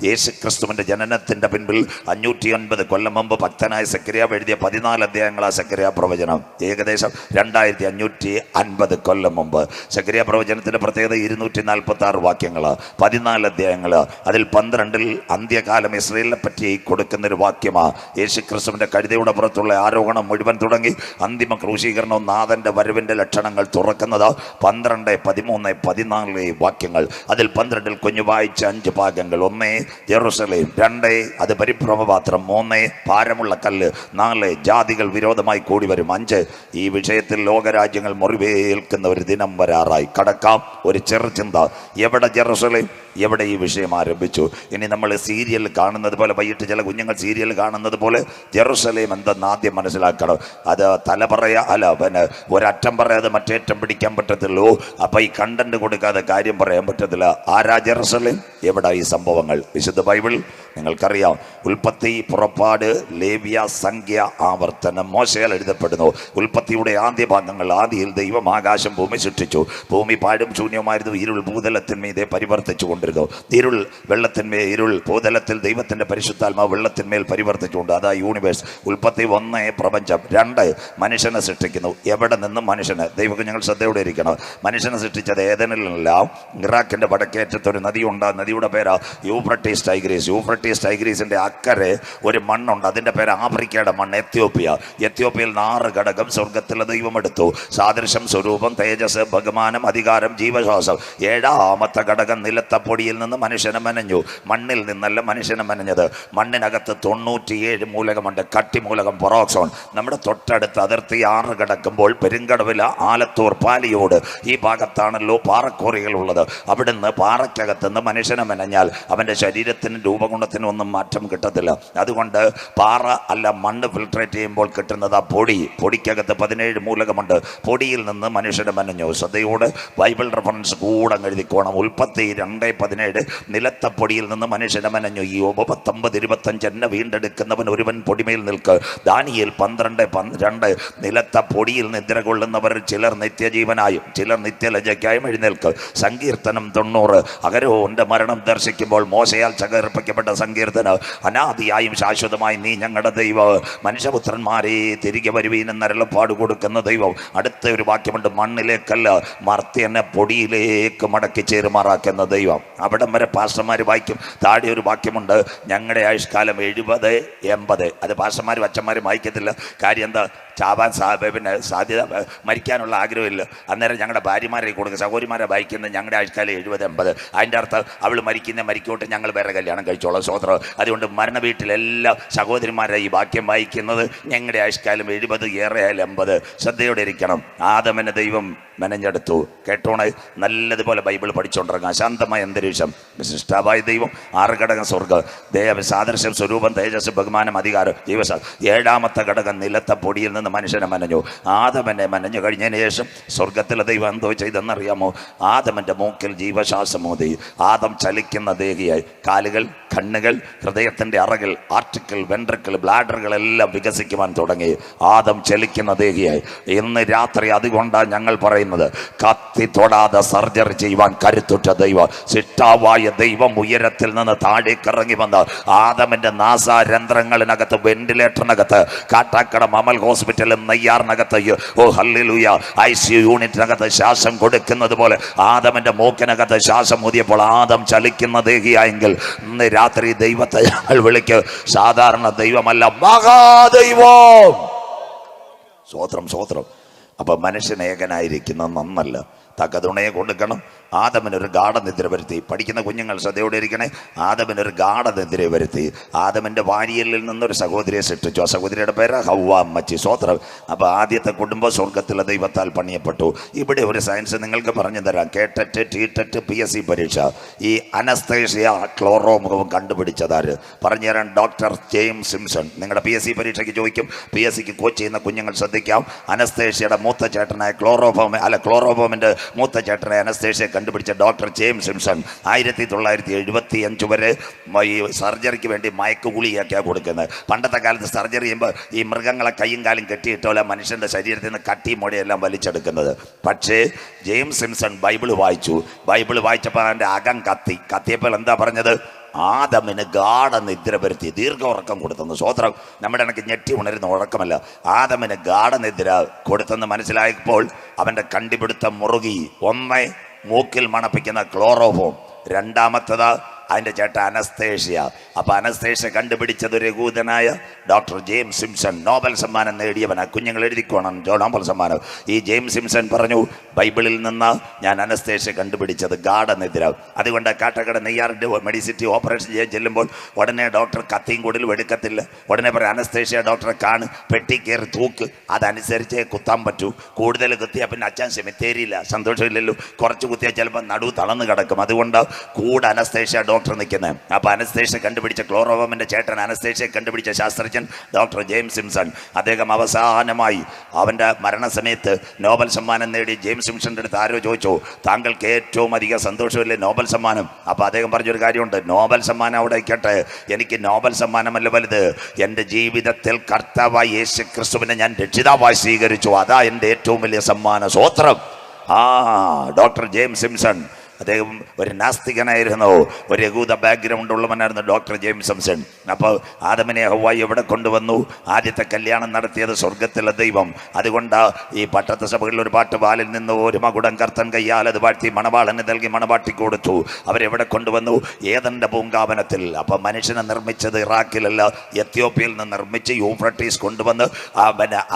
യേശു ക്രിസ്തുവിൻ്റെ ജനനത്തിൻ്റെ പിൻപിൽ 509 കൊല്ലം മുമ്പ് ഭക്തനായ സെക്കറിയാവ് എഴുതിയ 14 അധ്യായങ്ങളാണ് സെക്കറിയാ പ്രവചനം. ഏകദേശം 2550 കൊല്ലം മുമ്പ്. സെക്കറിയാ പ്രവചനത്തിൻ്റെ പ്രത്യേകത 246 വാക്യങ്ങൾ, 14 അധ്യായങ്ങൾ. അതിൽ 12 അന്ത്യകാലം ഇസ്രയേലിനെ പറ്റി കൊടുക്കുന്നൊരു വാക്യമാണ്. യേശു ക്രിസ്തുവിൻ്റെ കഴുതയുടെ പുറത്തുള്ള ആരോഹണം മുഴുവൻ തുടങ്ങി അന്തിമ ക്രൂശീകരണവും നാഥൻ്റെ വരവിൻ്റെ ലക്ഷണങ്ങൾ തുറക്കുന്നത് 12, 13, 14 വാക്യങ്ങൾ. അതിൽ 12 കുഞ്ഞു വായിച്ച 5 ഭാഗങ്ങൾ. 1 ജെറുസലേം, 2 അത് പരിഭ്രമപാത്രം, 3 ഭാരമുള്ള കല്ല്, 4 ജാതികൾ വിരോധമായി കൂടി വരും, 5 ഈ വിഷയത്തിൽ ലോകരാജ്യങ്ങൾ മുറിവേൽക്കുന്ന ഒരു ദിനം വരാറായി. കടക്കാം ഒരു ചെറുചിന്ത. എവിടെ ജെറുസലേം, എവിടെ ഈ വിഷയം ആരംഭിച്ചു? ഇനി നമ്മൾ സീരിയൽ കാണുന്നത് പോലെ, വൈകിട്ട് ചില കുഞ്ഞുങ്ങൾ സീരിയൽ കാണുന്നത് പോലെ ജെറുസലേം എന്തെന്ന് ആദ്യം മനസ്സിലാക്കണം. അത് തല പറയാ അല്ല, പിന്നെ ഒരറ്റം പറയാതെ മറ്റേറ്റം പിടിക്കാൻ പറ്റത്തുള്ളൂ. അപ്പം ഈ കണ്ടന്റ് കൊടുക്കാതെ കാര്യം പറയാൻ പറ്റത്തില്ല. ആരാ ജെറുസലേം, എവിടെ ഈ സംഭവങ്ങൾ? വിശുദ്ധ ബൈബിൾ നിങ്ങൾക്കറിയാം. ഉൽപ്പത്തി, പുറപ്പാട്, ലേവ്യ, സംഖ്യ, ആവർത്തനം, മോശയാൽ എഴുതപ്പെടുന്നു. ഉൽപ്പത്തിയുടെ ആദ്യ ഭാഗങ്ങൾ, ആദിയിൽ ദൈവം ആകാശം ഭൂമി സൃഷ്ടിച്ചു. ഭൂമി പാഴും ശൂന്യമായിരുന്നു. ഇരുൾ ഭൂതലത്തിന്മീതെ പരിവർത്തിച്ചു കൊണ്ടിരുന്നു. ഇരുൾ ഭൂതലത്തിൽ ദൈവത്തിൻ്റെ പരിശുദ്ധാത്മാവ് വെള്ളത്തിന്മേൽ പരിവർത്തിച്ചുകൊണ്ട്. അതാ യൂണിവേഴ്സ്. ഉൽപ്പത്തി 1 പ്രപഞ്ചം, 2 മനുഷ്യനെ സൃഷ്ടിക്കുന്നു. എവിടെ നിന്നും മനുഷ്യന്? ദൈവം ഞങ്ങൾ ശ്രദ്ധയോടെ ഇരിക്കണം. മനുഷ്യനെ സൃഷ്ടിച്ചത് ഏദനിലല്ല, ഇറാഖിൻ്റെ വടക്കേറ്റത്തൊരു നദിയുണ്ട്. ആ നദിയുടെ പേരാ യൂഫ്രട്ടീസ് ടൈഗ്രീസ്. യൂഫ്രട്ടീസ് ടൈഗ്രീസിൻ്റെ അക്കരെ ഒരു മണ്ണുണ്ട്. അതിൻ്റെ പേര് ആഫ്രിക്കയുടെ മണ്ണ്, എത്യോപ്യ. എത്യോപ്യയിൽ 6 ഘടകം സ്വർഗത്തിലെ ദൈവം എടുത്തു. സാദൃശ്യം, സ്വരൂപം, തേജസ്, ബഹുമാനം, അധികാരം, ജീവശ്വാസം. 7ാമത്തെ ഘടകം നിലത്ത പൊടിയിൽ നിന്ന് മനുഷ്യനെ മെനഞ്ഞു. മണ്ണിൽ നിന്നല്ല മനുഷ്യനെ മെനഞ്ഞത്. മണ്ണിനകത്ത് 97 മൂലകമുണ്ട്. കട്ടി മൂലകം പൊറോക്സോൺ. നമ്മുടെ തൊട്ടടുത്ത് അതിർത്തി 6 കിടക്കുമ്പോൾ പെരുങ്കടവില, ആലത്തൂർ, പാലിയോട് ഈ ഭാഗത്താണല്ലോ പാറക്കോറികൾ ഉള്ളത്. അവിടുന്ന് പാറയ്ക്കകത്തുനിന്ന് മനുഷ്യനെ മെനഞ്ഞാൽ അവൻ്റെ ശരീരത്തിന് രൂപഗുണത്തിനും ഒന്നും മാറ്റം കിട്ടത്തില്ല. അതുകൊണ്ട് പാറ അല്ല, മണ്ണ് ഫിൽട്രേറ്റ് ചെയ്യുമ്പോൾ കിട്ടുന്നത് ആ പൊടി. പൊടിക്കകത്ത് 17 മൂലകമുണ്ട്. പൊടിയിൽ നിന്ന് മനുഷ്യനെ മെനഞ്ഞു. ശ്രദ്ധയോട് ബൈബിൾ റെഫറൻസ് കൂടെ എഴുതിക്കോണം. ഉൽപ്പത്തി 2:17 നിലത്ത പൊടിയിൽ നിന്ന് മനുഷ്യനെ മെനഞ്ഞു. ഈ 19:25 എന്നെ വീണ്ടെടുക്കുന്നവൻ ഒരുവൻ പൊടിമേൽ നിൽക്ക്. ദാനിയേൽ 12:12 നിലത്ത പൊടിയിൽ നിദ്ര കൊള്ളുന്നവർ ചിലർ നിത്യജീവനായും ചിലർ നിത്യലജ്ജയ്ക്കായും എഴുന്നേൽക്ക്. സങ്കീർത്തനം 90 അഹരോന്റെ മരണം ദർശിക്കുമ്പോൾ മോശയാൽ ചകർപ്പിക്കപ്പെട്ട സങ്കീർത്തനം. അനാദിയായും ശാശ്വതമായി നീ ഞങ്ങളുടെ ദൈവം, മനുഷ്യപുത്രന്മാരെ തിരികെ വരുവീനെന്ന് അരുളപ്പാട് കൊടുക്കുന്ന ദൈവം. അടുത്ത ഒരു വാക്യമുണ്ട്, മണ്ണിലേക്കല്ല മർത്യനെ പൊടിയിലേക്ക് മടക്കി ചേരുമാറാക്കുന്ന ദൈവം. അവിടം വരെ പാസ്റ്റർമാർ വായിക്കും. താഴെ ഒരു വാക്യമുണ്ട്, ഞങ്ങളുടെ ആയുഷ്കാലം 70, 80. അത് പാസ്റ്റർമാരും അച്ഛന്മാരും വായിക്കത്തില്ല. കാര്യം എന്താ? ചാവാൻ പിന്നെ സാധ്യത, മരിക്കാനുള്ള ആഗ്രഹമില്ല. അന്നേരം ഞങ്ങളുടെ ഭാര്യമാരെ കൊടുക്കുക, സഹോദരിമാരെ വായിക്കുന്നത് ഞങ്ങളുടെ ആയുഷ്കാലം 70, 80. അതിൻ്റെ അർത്ഥം അവൾ മരിക്കോട്ടെ, ഞങ്ങൾ വേറെ കല്യാണം കഴിച്ചോളാം. സ്വതന്ത്രം. അതുകൊണ്ട് മരണ വീട്ടിലെല്ലാം സഹോദരിമാരെ ഈ വാക്യം വായിക്കുന്നത് ഞങ്ങളുടെ ആയുഷ്കാലം 70, ഏറെയായാലും 80. ശ്രദ്ധയോടെ ഇരിക്കണം. ആദമിനെ ദൈവം മെനഞ്ഞെടുത്തു. കേട്ടോണെ, നല്ലതുപോലെ ബൈബിൾ പഠിച്ചുകൊണ്ടിറങ്ങാം. ശാന്തമായ അന്തരീക്ഷം. വിശിഷ്ടാവായ ദൈവം, 6 ഘടകം സ്വർഗ്ഗം, സാദൃശ്യം, സ്വരൂപം, തേജസ്, ബഹുമാനം, അധികാരം, ജീവശ. 7ാമത്തെ ഘടകം നിലത്ത പൊടിയിൽ നിന്ന് മനുഷ്യനെ മെനഞ്ഞു. ആദമനെ മെനഞ്ഞു കഴിഞ്ഞതിന് ശേഷം സ്വർഗത്തിലെ ദൈവം എന്തോ ചെയ്തെന്നറിയാമോ? ആദമൻ്റെ മൂക്കിൽ ജീവശ്വാസം ഊതി. ആദം ചലിക്കുന്ന ദേഹിയായി. കാലുകൾ, കണ്ണുകൾ, ഹൃദയത്തിൻ്റെ അറകൾ, ആർട്ടിക്കിൾ, വെൻട്രിക്കിൾ, ബ്ലാഡറുകളെല്ലാം വികസിക്കുവാൻ തുടങ്ങി. ആദം ചലിക്കുന്ന ദേഹിയായി. ഇന്ന് രാത്രി അതുകൊണ്ടാണ് ഞങ്ങൾ പറയുന്നത്, കത്തി തൊടാതെ സർജറി ചെയ്യുവാൻ കരുത്തുറ്റ ദൈവം, സിട്ടാവായ ദൈവം ഉയരത്തിൽ നിന്ന് താഴേക്കിറങ്ങി വന്ന് ആദമിൻ്റെ നാസാരന്ധ്രങ്ങളിനകത്ത്, വെന്റിലേറ്ററിനകത്ത്, കാട്ടാക്കട മമൽ ഹോസ്പിറ്റലും നെയ്യാറിനകത്ത്, ഓ ഹല്ലേലൂയ, ICU യൂണിറ്റിനകത്ത് ശ്വാസം കൊടുക്കുന്നത് പോലെ ആദമിൻ്റെ മൂക്കിനകത്ത് ശ്വാസം ഊതിയപ്പോൾ ആദം ചലിക്കുന്ന ദേഹിയായെങ്കിൽ ഇന്ന് രാത്രി ദൈവത്തെ ഞങ്ങൾ വിളിക്കും സാധാരണ ദൈവമല്ല, മഹാദൈവം. സ്വോത്രം. അപ്പൊ മനുഷ്യൻ ഏകനായിരിക്കുന്നത് നന്നല്ല. തക്കതുണയെ കൊടുക്കണം. ആദമിനൊരു ഗാഠനിദ്ര വരുത്തി. പഠിക്കുന്ന കുഞ്ഞുങ്ങൾ ശ്രദ്ധയോടെ ഇരിക്കണേ. ആദമിനൊരു ഗാഠനിദ്ര വരുത്തി. ആദമിൻ്റെ വാരിയലിൽ നിന്നൊരു സഹോദരിയെ സൃഷ്ടിച്ചു. ആ സഹോദരിയുടെ പേര് ഹവ്വ അമ്മച്ചി. സ്വോത്രം. അപ്പോൾ ആദ്യത്തെ കുടുംബം സ്വർഗത്തിലെ ദൈവത്താൽ പണിയപ്പെട്ടു. ഇവിടെ ഒരു സയൻസ് നിങ്ങൾക്ക് പറഞ്ഞു തരാം. കേട്ടറ്റ്, ടീറ്ററ്റ്, PSC പരീക്ഷ. ഈ അനസ്തേഷ്യ ക്ലോറോമുഖവും കണ്ടുപിടിച്ചതാര് പറഞ്ഞു തരാൻ? Doctor James Simpson. നിങ്ങളുടെ PSC പരീക്ഷയ്ക്ക് ചോദിക്കും. PSCക്ക് കോച്ച് ചെയ്യുന്ന കുഞ്ഞുങ്ങൾ ശ്രദ്ധിക്കാം. അനസ്തേഷ്യയുടെ മൂത്ത ചേട്ടനായ ക്ലോറോഫോമിൻ്റെ മൂത്ത ചേട്ടനെ അനസ്തേഷ്യ കണ്ടുപിടിച്ച ഡോക്ടർ ജെയിംസ് സിംസൺ 1975 വരെ ഈ സർജറിക്ക് വേണ്ടി മയക്കുഗുളിയൊക്കെയാണ് കൊടുക്കുന്നത്. പണ്ടത്തെ കാലത്ത് സർജറി ചെയ്യുമ്പോൾ ഈ മൃഗങ്ങളെ കൈയും കാലും കെട്ടിയിട്ടോലെ മനുഷ്യൻ്റെ ശരീരത്തിൽ നിന്ന് കട്ടി മുടയെല്ലാം വലിച്ചെടുക്കുന്നത്. പക്ഷേ ജെയിംസ് സിംസൺ ബൈബിൾ വായിച്ചു. ബൈബിൾ വായിച്ചപ്പോൾ അവൻ്റെ അകം കത്തിയപ്പോൾ എന്താ പറഞ്ഞത്? ആദമിന് ഗാഠനിദ്ര വരുത്തി, ദീർഘ ഉറക്കം കൊടുത്തെന്ന്. സ്വോത്രം. നമ്മുടെ ഇടയ്ക്ക് ഞെട്ടി ഉണരുന്ന ഉറക്കമല്ല, ആദമിന് ഗാഠനിദ്ര കൊടുത്തെന്ന് മനസ്സിലായപ്പോൾ അവൻ്റെ കണ്ടുപിടുത്തം മുറുകി. ഒന്ന്, മൂക്കിൽ മണപ്പിക്കുന്ന ക്ലോറോഫോം. രണ്ടാമത്തത് അതിൻ്റെ ചേട്ട അനസ്തേഷ്യ. അപ്പം അനസ്തേഷ്യ കണ്ടുപിടിച്ചത് ഒരു യഹൂദനായ ഡോക്ടർ ജെയിംസ് സിംസൺ, നോബൽ സമ്മാനം നേടിയവനാ. കുഞ്ഞുങ്ങൾ എഴുതിക്കോണം, നോബൽ സമ്മാനം. ഈ ജെയിംസ് സിംസൺ പറഞ്ഞു, ബൈബിളിൽ നിന്ന് ഞാൻ അനസ്തേഷ്യ കണ്ടുപിടിച്ചത് ഗാഠനിദ്ര. അതുകൊണ്ട് കാട്ടക്കട നെയ്യാറിൻ്റെ മെഡിസിറ്റി ഓപ്പറേഷൻ ചെയ്യാൻ ചെല്ലുമ്പോൾ ഉടനെ ഡോക്ടർ കത്തിയും കൂടുതലും എടുക്കത്തില്ല. ഉടനെ പറയും, അനസ്തേഷ്യ ഡോക്ടറെ കാണ്, പെട്ടി കയറി തൂക്ക്, അതനുസരിച്ചേ കുത്താൻ പറ്റൂ. കൂടുതൽ കുത്തിയാൽ പിന്നെ അച്ഛൻ സെമിത്തേരിയില്ല, സന്തോഷമില്ലല്ലോ. കുറച്ച് കുത്തിയാൽ ചിലപ്പോൾ നടുവ് തളർന്ന് കിടക്കും. അതുകൊണ്ട് കൂടെ അനസ്തേഷ്യ ഡോക്ടർ നിൽക്കുന്നത്. അപ്പോൾ അനസ്തേഷ്യ കണ്ടുപിടിച്ച ക്ലോറോഫോമിൻ്റെ ചേട്ടൻ, അനസ്തേഷ്യ കണ്ടുപിടിച്ച ശാസ്ത്രജ്ഞൻ ഡോക്ടർ ജെയിംസ് സിംസൺ. അദ്ദേഹം അവസാനമായി അവൻ്റെ മരണസമയത്ത് നോബൽ സമ്മാനം നേടി ജെയിംസ് സിംസണിൻ്റെ അടുത്ത് ആരോ ചോദിച്ചു, താങ്കൾക്ക് ഏറ്റവും അധികം സന്തോഷമില്ലേ നോബൽ സമ്മാനം? അപ്പോൾ അദ്ദേഹം പറഞ്ഞൊരു കാര്യമുണ്ട്, നോബൽ സമ്മാനം അവിടെ ഇരിക്കട്ടെ, എനിക്ക് നോബൽ സമ്മാനമല്ല വലുത്, എൻ്റെ ജീവിതത്തിൽ കർത്താവായ യേശു ക്രിസ്തുവിനെ ഞാൻ രക്ഷിതാവായി സ്വീകരിച്ചു, അതാ എൻ്റെ ഏറ്റവും വലിയ സമ്മാനം. സ്വോത്രം. ഡോക്ടർ ജെയിംസ് സിംസൺ അദ്ദേഹം ഒരു നാസ്തികനായിരുന്നു, ഒരു യഹൂദ ബാക്ക്ഗ്രൗണ്ട് ഉള്ളവനായിരുന്നു ഡോക്ടർ ജെയിംസ് സിംസൺ. അപ്പോൾ ആദമിനെ ഹവ്വായി എവിടെ കൊണ്ടുവന്നു? ആദ്യത്തെ കല്യാണം നടത്തിയത് സ്വർഗത്തിലെ ദൈവം. അതുകൊണ്ട് ഈ പട്ടത്ത സഭകളിൽ ഒരു പാട്ട്, വാലിൽ നിന്ന് ഒരു മകുടം കർത്തൻ കയ്യാൽ അത് വാഴ്ത്തി മണവാളന് നൽകി മണവാട്ടി കൊടുത്തു. അവരെവിടെ കൊണ്ടുവന്നു? ഏദന്റെ പൂങ്കാവനത്തിൽ. അപ്പം മനുഷ്യനെ നിർമ്മിച്ചത് ഇറാഖിലല്ല, എത്യോപ്യയിൽ നിന്ന് നിർമ്മിച്ച് യൂഫ്രട്ടീസ് കൊണ്ടുവന്ന്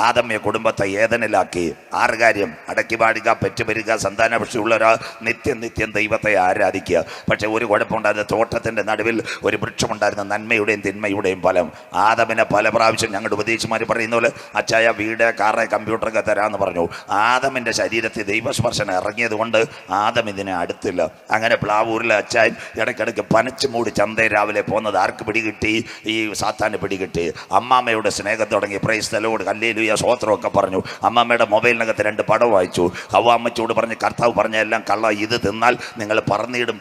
ആദമ്യ കുടുംബത്തെ ഏദനിലാക്കി. 6 കാര്യം: അടക്കി പാടുക, പെറ്റുപെരുക, സന്താനപക്ഷിയുള്ളവരാ, നിത്യം ദൈവത്തെ ആരാധിക്കുക. പക്ഷെ ഒരു കുഴപ്പമുണ്ടായിരുന്നു, തോട്ടത്തിൻ്റെ നടുവിൽ ഒരു വൃക്ഷമുണ്ടായിരുന്നു, നന്മയുടെയും തിന്മയുടെയും ഫലം. ആദമിനെ പല പ്രാവശ്യം ഞങ്ങളുടെ ഉപദേശിമാർ പറയുന്ന പോലെ, അച്ചായ വീട്, കാറ്, കമ്പ്യൂട്ടറൊക്കെ തരാമെന്ന് പറഞ്ഞു. ആദമിൻ്റെ ശരീരത്തിൽ ദൈവസ്പർശനം ഇറങ്ങിയത് കൊണ്ട് ആദം ഇതിനെ അടുത്തില്ല. അങ്ങനെ പ്ലാവൂരിലെ അച്ചായൻ ഇടയ്ക്കിടയ്ക്ക് പനച്ചു മൂടി ചന്തയിൽ രാവിലെ പോകുന്നത് ആർക്ക് പിടികിട്ടി? ഈ സാത്താന് പിടികിട്ടി. അമ്മാമ്മയുടെ സ്നേഹം തുടങ്ങി, പ്രൈസ് ദി ലോർഡ്, ഹല്ലേലൂയ, സ്തോത്രമൊക്കെ പറഞ്ഞു. അമ്മാമ്മയുടെ മൊബൈലിനകത്ത് 2 പടം വായിച്ചു. ഹവ്വാമ്മച്ചോട് പറഞ്ഞ്, കർത്താവ് പറഞ്ഞ എല്ലാം കള്ള, ഇത് തിന്നാൽ നിങ്ങൾ പറന്നിടും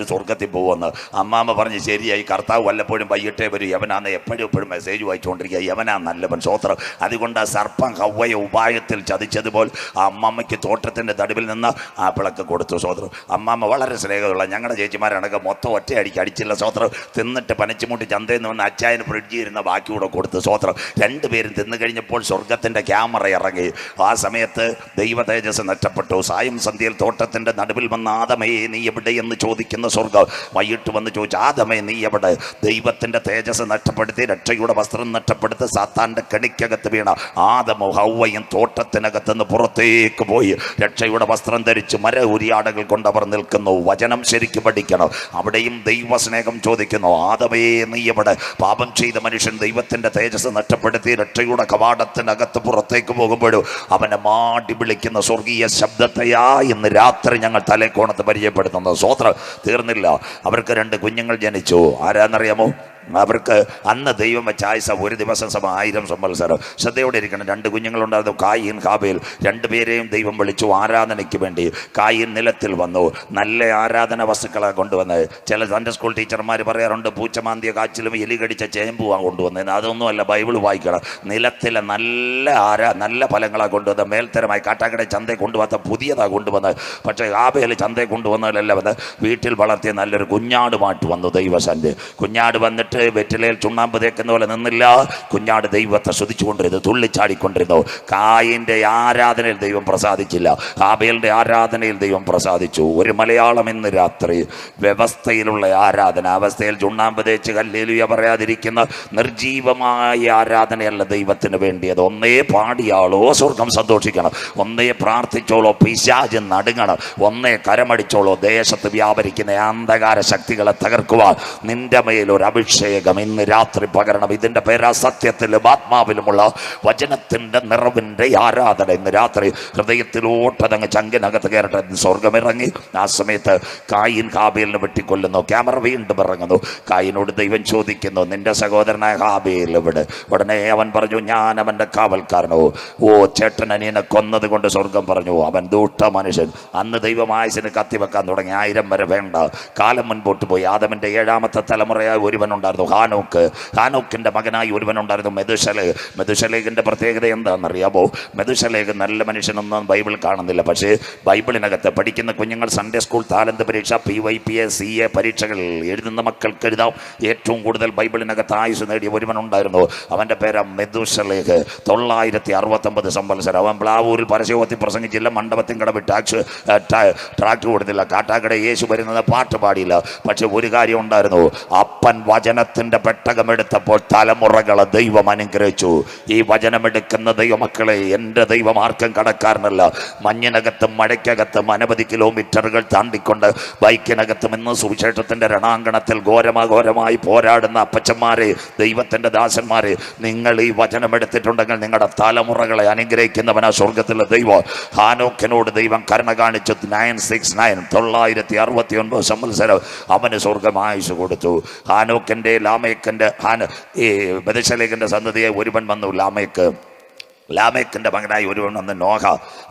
സ്വർഗത്തിൽ പോകുമെന്ന്. അമ്മാമ്മ പറഞ്ഞ് ശരിയായി, കർത്താവ് വല്ലപ്പോഴും വൈകിട്ടേ വരും, യവനാന്ന് എപ്പോഴും മെസ്സേജ് വായിച്ചുകൊണ്ടിരിക്കുക, യവനാ നല്ലവൻ. സ്വോത്രം. അതുകൊണ്ട് സർപ്പം ഹവ്വയെ ഉപായത്തിൽ ചതിച്ചതുപോലെ ആ അമ്മാമ്മയ്ക്ക് തോട്ടത്തിൻ്റെ നടുവിൽ നിന്ന് ആപ്പിളൊക്കെ കൊടുത്തു. സ്വോത്രം. അമ്മാമ്മ വളരെ സ്നേഹമുള്ള, ഞങ്ങളുടെ ചേച്ചിമാരാണൊക്കെ മൊത്തം ഒറ്റയടിക്ക് അടിച്ചില്ല. സ്വോത്രം. തിന്നിട്ട് പനച്ചുമുട്ടി ചന്തയിൽ നിന്ന് വന്ന് അച്ചായന് ഫ്രിഡ്ജിൽ ഇരുന്ന ബാക്കി കൂടെ കൊടുത്തു. സ്വോത്രം. 2 പേരും തിന്നു കഴിഞ്ഞപ്പോൾ സ്വർഗത്തിൻ്റെ ക്യാമറ ഇറങ്ങി. ആ സമയത്ത് ദൈവ തേജസ് നഷ്ടപ്പെട്ടു. സായം സന്ധ്യയിൽ തോട്ടത്തിൻ്റെ നടുവിൽ വന്ന ആദമേ നീ എവിടെ എന്ന് ചോദിക്കുന്ന സ്വർഗം വൈകിട്ട് വന്ന് ചോദിച്ചു, ആദമേ നീ എവിടെ? ദൈവത്തിൻ്റെ തേജസ് നഷ്ടപ്പെടുത്തി, രക്ഷയുടെ വസ്ത്രം നഷ്ടപ്പെടുത്തി, സാത്താൻ്റെ കണിക്കകത്ത് വീണ ആദമോ ഹവ്വയും തോട്ടത്തിനകത്തുനിന്ന് പുറത്തേക്ക് പോയി രക്ഷയുടെ വസ്ത്രം ധരിച്ച് ഉരിയാടകൾ കൊണ്ടവർ നിൽക്കുന്നു. വചനം ശരിക്കും പഠിക്കണം. അവിടെയും ദൈവസ്നേഹം ചോദിക്കുന്നു, ആദമേ നീ എവിടെ? പാപം ചെയ്ത മനുഷ്യൻ ദൈവത്തിൻ്റെ തേജസ് നഷ്ടപ്പെടുത്തി രക്ഷയുടെ കവാടത്തിനകത്ത് പുറത്തേക്ക് പോകുമ്പോഴും അവനെ മാടി വിളിക്കുന്ന സ്വർഗീയ ശബ്ദത്തെയാ ഇന്ന് രാത്രി ഞങ്ങൾ തലേക്കോണത്ത് പരിചയപ്പെടുത്തുന്നത്. സ്വോത്രം. തീർന്നില്ല. അവർക്ക് 2 കുഞ്ഞുങ്ങൾ ജനിച്ചു. ആരാന്നറിയാമോ? അവർക്ക് അന്ന് ദൈവം വെച്ച ആയുസ 1 ദിവസം 1000 സംവത്സരം. ശ്രദ്ധയോടെ ഇരിക്കണം. 2 കുഞ്ഞുങ്ങളുണ്ടായിരുന്നു, കായീൻ, ഹാബേൽ. 2 പേരെയും ദൈവം വിളിച്ചു ആരാധനയ്ക്ക് വേണ്ടി. കായീൻ നിലത്തിൽ വന്നു, നല്ല ആരാധന വസ്തുക്കളെ കൊണ്ടുവന്നത്. ചില സൺഡേ സ്കൂൾ ടീച്ചർമാർ പറയാറുണ്ട്, പൂച്ചമാന്തിയ കാച്ചിലും എലി കടിച്ച ചേമ്പുവാണ് കൊണ്ടുവന്നത്. അതൊന്നുമല്ല, ബൈബിൾ വായിക്കണം. നിലത്തിലെ നല്ല ഫലങ്ങളാണ് കൊണ്ടുവന്നത്. മേൽത്തരമായി കാട്ടാക്കട ചന്തയെ കൊണ്ടുപോകാത്ത പുതിയതാണ് കൊണ്ടുവന്നത്. പക്ഷേ ഹാബേൽ ചന്തയെ കൊണ്ടുവന്നതല്ല വന്ന് വീട്ടിൽ വളർത്തിയ നല്ലൊരു കുഞ്ഞാടുമായിട്ട് വന്നു ദൈവസന്റെ. കുഞ്ഞാട് വന്നിട്ട് വെറ്റിലയിൽ ചുണ്ണാമ്പ് തേക്കുന്ന പോലെ നിന്നില്ല. കുഞ്ഞാട് ദൈവത്തെ സ്തുതിച്ചുകൊണ്ടിരുന്നു, തുള്ളിച്ചാടിക്കൊണ്ടിരുന്നു. കായിൻ്റെ ആരാധനയിൽ ദൈവം പ്രസാദിച്ചില്ല, ഹാബേലിൻ്റെ ആരാധനയിൽ ദൈവം പ്രസാദിച്ചു. ഒരു മലയാളം ഇന്ന് രാത്രി വ്യവസ്ഥയിലുള്ള ആരാധന, അവസ്ഥയിൽ ചുണ്ണാമ്പ് തേച്ച് ഹല്ലേലൂയ പറയാതിരിക്കുന്ന നിർജീവമായ ആരാധനയല്ല ദൈവത്തിന് വേണ്ടിയത്. ഒന്നേ പാടിയാളോ സ്വർഗം സന്തോഷിക്കണം, ഒന്നേ പ്രാർത്ഥിച്ചോളോ പിശാച് നടുങ്ങണം, ഒന്നേ കരമടിച്ചോളോ ദേശത്ത് വ്യാപരിക്കുന്ന അന്ധകാര ശക്തികളെ തകർക്കുവാൻ നിന്റെ മേലൊരു അഭിഷേകം ഇന്ന് രാത്രി പകരണം. ഇതിന്റെ പേരാ സത്യത്തിലും ആത്മാവിലുമുള്ള വചനത്തിന്റെ നിറവിന്റെ ആരാധന. ഇന്ന് രാത്രി ഹൃദയത്തിലോട്ടതങ്ങ് ചങ്കിനകത്ത് കയറട്ടെ. സ്വർഗമിറങ്ങി. ആ സമയത്ത് കായീൻ ഹാബേലിനെ വെട്ടിക്കൊല്ലുന്നു. ക്യാമറ വീണ്ടും ഇറങ്ങുന്നു. കായീനോട് ദൈവം ചോദിക്കുന്നു, നിന്റെ സഹോദരനായ ഹാബേൽ എവിടെ? ഉടനെ അവൻ പറഞ്ഞു, ഞാൻ അവന്റെ കാവൽക്കാരനോ. ഓ ചേട്ടൻ അനിയനെ കൊന്നത് കൊണ്ട് സ്വർഗം പറഞ്ഞു, അവൻ ദൂഷ്ട മനുഷ്യൻ. അന്ന് ദൈവം ആയുസിന് കത്തിവെക്കാൻ തുടങ്ങി. 1000 വരെ വേണ്ട. കാലം മുൻപോട്ട് പോയി. ആദമിന്റെ 7ാമത്തെ തലമുറയായ ഒരുവനുണ്ടായിരുന്നു, ഉണ്ടായിരുന്നു, ഹാനോക്ക്. ഹാനോക്കിൻ്റെ മകനായി ഒരുവനുണ്ടായിരുന്നു മെതുശലേഖ്. മെതുശലേഖിൻ്റെ പ്രത്യേകത എന്താണെന്നറിയാമോ? മെതുശലേഖ് നല്ല മനുഷ്യനൊന്നും ബൈബിൾ കാണുന്നില്ല. പക്ഷേ ബൈബിളിനകത്ത് പഠിക്കുന്ന കുഞ്ഞുങ്ങൾ സൺഡേ സ്കൂൾ, താലന്ത് പരീക്ഷ, PYPA, CA പരീക്ഷകൾ എഴുതുന്ന മക്കൾക്ക് എഴുതാം. ഏറ്റവും കൂടുതൽ ബൈബിളിനകത്ത് ആയുസ് നേടിയ ഒരുവനുണ്ടായിരുന്നു. അവൻ്റെ പേര് മെതുശലേഖ്. 969 സംവത്സരം. അവൻ പ്ലാവൂരിൽ പരസ്യത്തിൽ പ്രസംഗിച്ചില്ല, മണ്ഡപത്തിൽ കടവിട്ട് ട്രാക്ട് കൊടുത്തില്ല, കാട്ടാക്കട യേശു വരുന്നത് പാട്ട് പാടിയില്ല. പക്ഷെ ഒരു കാര്യം ഉണ്ടായിരുന്നു, അപ്പൻ വചനത്തിൻ്റെ പെട്ടകമെടുത്തപ്പോൾ തലമുറകളെ ദൈവം അനുഗ്രഹിച്ചു. ഈ വചനമെടുക്കുന്ന ദൈവമക്കളെ, എൻ്റെ ദൈവം ആർക്കും കടക്കാരനല്ല. മഞ്ഞിനകത്തും മഴയ്ക്കകത്തും അനവധി കിലോമീറ്ററുകൾ താണ്ടിക്കൊണ്ട് ബൈക്കിനകത്തും ഇന്ന് സുവിശേഷത്തിൻ്റെ രണാങ്കണത്തിൽ ഘോരമായി പോരാടുന്ന അപ്പച്ചന്മാരെ, ദൈവത്തിൻ്റെ ദാസന്മാരെ, നിങ്ങൾ ഈ വചനമെടുത്തിട്ടുണ്ടെങ്കിൽ നിങ്ങളുടെ തലമുറകളെ അനുഗ്രഹിക്കുന്നവനാ സ്വർഗത്തിലെ ദൈവം. ഹാനോക്കിനോട് ദൈവം കരുണ കാണിച്ചു. 969 സംവത്സരം അവന് സ്വർഗം ആയുസ് കൊടുത്തു. ഹാനോക്കിൻ്റെ, ലാമേക്കിൻ്റെ, ഈ മെതുശലേഖിൻ്റെ സന്തതിയെ ഒരുവൻ വന്നു, ലാമേക്കിൻ്റെ മകനായി ഒരുവൻ വന്ന് നോഹ.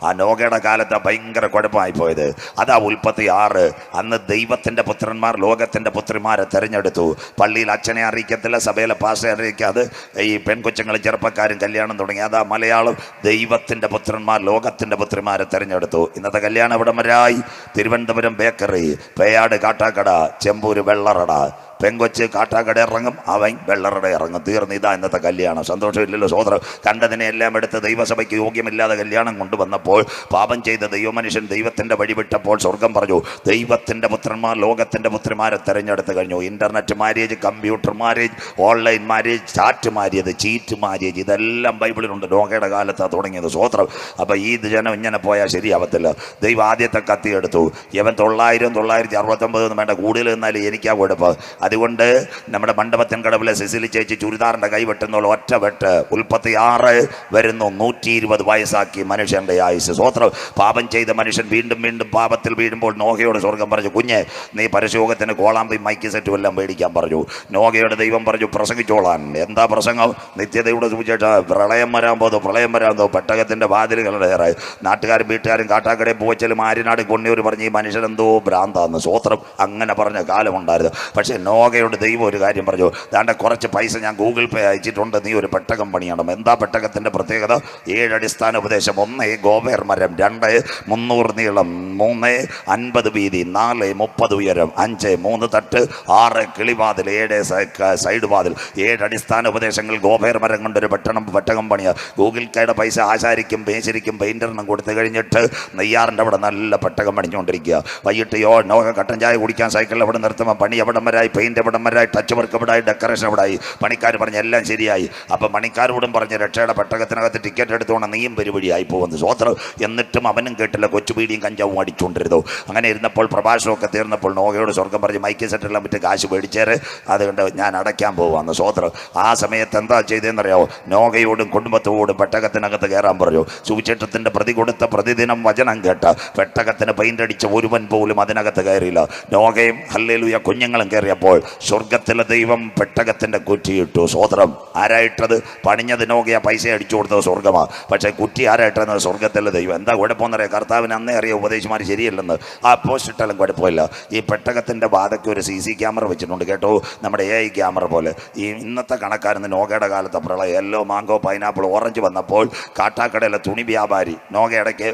ആ നോഹയുടെ കാലത്ത് ഭയങ്കര കുഴപ്പമായി പോയത്. അതാ ഉൽപ്പത്തി 6. അന്ന് ദൈവത്തിൻ്റെ പുത്രന്മാർ ലോകത്തിൻ്റെ പുത്രിമാരെ തിരഞ്ഞെടുത്തു. പള്ളിയിൽ അച്ഛനെ അറിയിക്കത്തില്ല, സഭയിലെ പാസ്റ്ററെ അറിയിക്കാതെ ഈ പെൺകൊച്ചുങ്ങളും ചെറുപ്പക്കാരും കല്യാണം തുടങ്ങി. അതാ മലയാളം. ദൈവത്തിൻ്റെ പുത്രന്മാർ ലോകത്തിൻ്റെ പുത്രിമാരെ തിരഞ്ഞെടുത്തു. ഇന്നത്തെ കല്യാണം ഇവിടംവരായി. തിരുവനന്തപുരം ബേക്കറി, പേയാട് കാട്ടാക്കട, ചെമ്പൂര് വെള്ളറട. പെങ്കൊച്ച് കാട്ടാക്കട ഇറങ്ങും, അവൻ വെള്ളറട ഇറങ്ങും. തീർന്ന്. ഇതാ ഇന്നത്തെ കല്യാണം. സന്തോഷമില്ലല്ലോ സോദരം? കണ്ടതിനെ എല്ലാം എടുത്ത് ദൈവസഭയ്ക്ക് യോഗ്യമില്ലാതെ കല്യാണം കൊണ്ടുവന്നപ്പോൾ, പാപം ചെയ്ത ദൈവമനുഷ്യൻ ദൈവത്തിൻ്റെ വഴിവിട്ടപ്പോൾ സ്വർഗം പറഞ്ഞു, ദൈവത്തിൻ്റെ പുത്രന്മാർ ലോകത്തിൻ്റെ പുത്രിമാരെ തിരഞ്ഞെടുത്ത് കഴിഞ്ഞു. Internet marriage, computer marriage, online marriage, chat marriage, cheat marriage, ഇതെല്ലാം ബൈബിളിലുണ്ട്. നോഹയുടെ കാലത്താണ് തുടങ്ങിയത്. സ്വോത്രം. അപ്പോൾ ഈ ജനം ഇങ്ങനെ പോയാൽ ശരിയാവത്തില്ല. ദൈവം ആദ്യത്തെ കത്തിയെടുത്തു. ഇവൻ 969 വേണ്ട, കൂടുതൽ നിന്നാലും എനിക്കാ കുഴപ്പം. അതുകൊണ്ട് നമ്മുടെ മണ്ഡപത്തിൻ കടവിലെ സിസിലി ചേച്ചി ചുരിദാറിൻ്റെ കൈ വെട്ടുന്നുള്ള ഒറ്റ വെട്ട്. ഉൽപ്പത്തി 6 വരുന്നു. 120 വയസ്സാക്കി മനുഷ്യൻ്റെ ആയുസ്. സ്വോത്രം. പാപം ചെയ്ത മനുഷ്യൻ വീണ്ടും പാപത്തിൽ വീഴുമ്പോൾ നോഹയോട് സ്വർഗം പറഞ്ഞു, കുഞ്ഞെ നീ പരശോകത്തിന് കോളാമ്പി മൈക്ക് സെറ്റും എല്ലാം മേടിക്കാൻ പറഞ്ഞു. നോഹയുടെ ദൈവം പറഞ്ഞു, പ്രസംഗിച്ചോളാൻ. എന്താ പ്രസംഗം? നിത്യതയുടെ സുവിശേഷം. പ്രളയം വരാൻ പോകുന്നു. പെട്ടകത്തിൻ്റെ വാതിലുകളുടെ ഏറെ. നാട്ടുകാരും വീട്ടുകാരും കാട്ടാക്കടയിൽ പോച്ചലും ആര്യനാട് കൊണ്ണിയൂർ പറഞ്ഞ് ഈ മനുഷ്യനെന്തോ ഭ്രാന്താന്ന്. സ്വോത്രം. അങ്ങനെ പറഞ്ഞ കാലമുണ്ടായിരുന്നു. പക്ഷേ നോഹയുടെ ദൈവം ഒരു കാര്യം പറഞ്ഞു, ദാണ്ടെ കുറച്ച് പൈസ ഞാൻ ഗൂഗിൾ പേ അയച്ചിട്ടുണ്ട്, നീ ഒരു പെട്ടകം പണിയണം. എന്താ പെട്ടകത്തിൻ്റെ പ്രത്യേകത? 7 അടിസ്ഥാന ഉപദേശം. 1 ഗോവേർ മരം, 2 300 നീളം, 3 50 വീതി, 4 30 ഉയരം, 5 3 തട്ട്, 6 കിളിവാതിൽ, 7 സൈഡ് വാതിൽ. 7 അടിസ്ഥാന ഉപദേശങ്ങൾ. ഗോവേർ മരം കൊണ്ടൊരു പെട്ടകം പണിയ. ഗൂഗിൾ പേയുടെ പൈസ ആശാരിക്കും മേശരിക്കും പെയിൻറ്ററിനും കൊടുത്തു കഴിഞ്ഞിട്ട് നെയ്യാറിൻ്റെ അവിടെ നല്ല പെട്ടകം പണിഞ്ഞുകൊണ്ടിരിക്കുക. വൈകിട്ട് നോഹ കട്ടൻ ചായ കുടിക്കാൻ സൈക്കിളിൽ അവിടെ നിർത്തുമ്പോൾ പണി എവിടം വരായി, പെയിൻ്റ് എവിടം വരായി, ടച്ച് വർക്ക് എവിടായി, ഡെക്കറേഷൻ എവിടായി. പണിക്കാർ പറഞ്ഞ് എല്ലാം ശരിയായി. അപ്പം പണിക്കാരോടും പറഞ്ഞ് രക്ഷയുടെ പെട്ടകത്തിനകത്ത് ടിക്കറ്റ് എടുത്തുകൊണ്ട് നീയും പരിപാടിയായി പോകുന്നു. സ്വോത്രം. എന്നിട്ടും അവനും കേട്ടില്ല. കൊച്ചുപീടിയും കഞ്ചാവും അടിച്ചുകൊണ്ടിരുന്നു. അങ്ങനെ ഇരുന്നപ്പോൾ പ്രഭാഷണമൊക്കെ തീർന്നപ്പോൾ നോഹയോട് സ്വർഗം പറഞ്ഞ് മൈക്ക് സെറ്റെല്ലാം വിറ്റ് കാശ് മേടിച്ചേര്, അതുകൊണ്ട് ഞാൻ അടയ്ക്കാൻ പോവാന്ന്. സ്വോത്രം. ആ സമയത്ത് എന്താ ചെയ്തതെന്നറിയാമോ? നോഹയോടും കുടുംബത്തോടും പെട്ടകത്തിനകത്ത് കയറാൻ പറഞ്ഞു. സുവിശേഷത്തിൻ്റെ പ്രതി കൊടുത്ത പ്രതിദിനം വചനം കേട്ട് പെട്ടകത്തിന് പെയിൻ്റ് അടിച്ച ഒരുവൻ പോലും അതിനകത്ത് കയറിയില്ല. നോഹയും ഹല്ലേലൂയ കുഞ്ഞുങ്ങളും കയറിയപ്പോൾ സ്വർഗത്തിലെ ദൈവം പെട്ടകത്തിൻ്റെ കുറ്റിയിട്ടു. സ്വോത്രം. ആരായിട്ടത്? പണിഞ്ഞത് നോഹയ, പൈസ അടിച്ചു കൊടുത്തത് സ്വർഗമാണ്. പക്ഷേ കുറ്റി ആരായിട്ടെന്നത്? സ്വർഗത്തിലെ ദൈവം. എന്താ കുഴപ്പമെന്നറിയാം? കർത്താവിന് അന്നേ അറിയാം ഉപദേശിമാർ ശരിയല്ലെന്ന്. ആ പോസ്റ്റ് ഇട്ടാലും കുഴപ്പമില്ല. ഈ പെട്ടകത്തിൻ്റെ ബാധയ്ക്ക് ഒരു CC ക്യാമറ വെച്ചിട്ടുണ്ട് കേട്ടോ, നമ്മുടെ AI ക്യാമറ പോലെ. ഈ ഇന്നത്തെ കണക്കാരുന്ന് നോഹയുടെ കാലത്തെ പ്രളയം, യെല്ലോ, മാങ്കോ, പൈനാപ്പിൾ, ഓറഞ്ച് വന്നപ്പോൾ കാട്ടാക്കടയിലെ തുണി വ്യാപാരി നോഹ ഇടയ്ക്ക്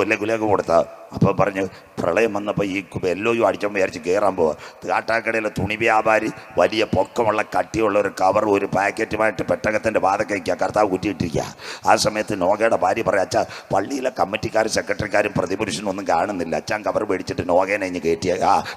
ഗുലേക്ക് കൊടുത്ത. അപ്പോൾ പറഞ്ഞു, പ്രളയം വന്നപ്പോൾ ഈ എല്ലോയും അടിച്ചപ്പോൾ വിചാരിച്ച് കയറാൻ പോവുക. കാട്ടാക്കടയിലെ തുണി വ്യാപാരി വലിയ പൊക്കമുള്ള കട്ടിയുള്ള ഒരു കവർ ഒരു പാക്കറ്റുമായിട്ട് പെട്ടകത്തിൻ്റെ വാതക്കയ്ക്കുക. കർത്താവ് കുറ്റിയിട്ടിരിക്കുക. ആ സമയത്ത് നോഹയുടെ ഭാര്യ പറയാം, അച്ഛാ പള്ളിയിലെ കമ്മിറ്റിക്കാരും സെക്രട്ടറിക്കാരും പ്രതിപുരുഷനും ഒന്നും കാണുന്നില്ല, അച്ഛൻ കവർ മേടിച്ചിട്ട് നോഹേനെ ഇഞ്ഞ് കയറ്റിയ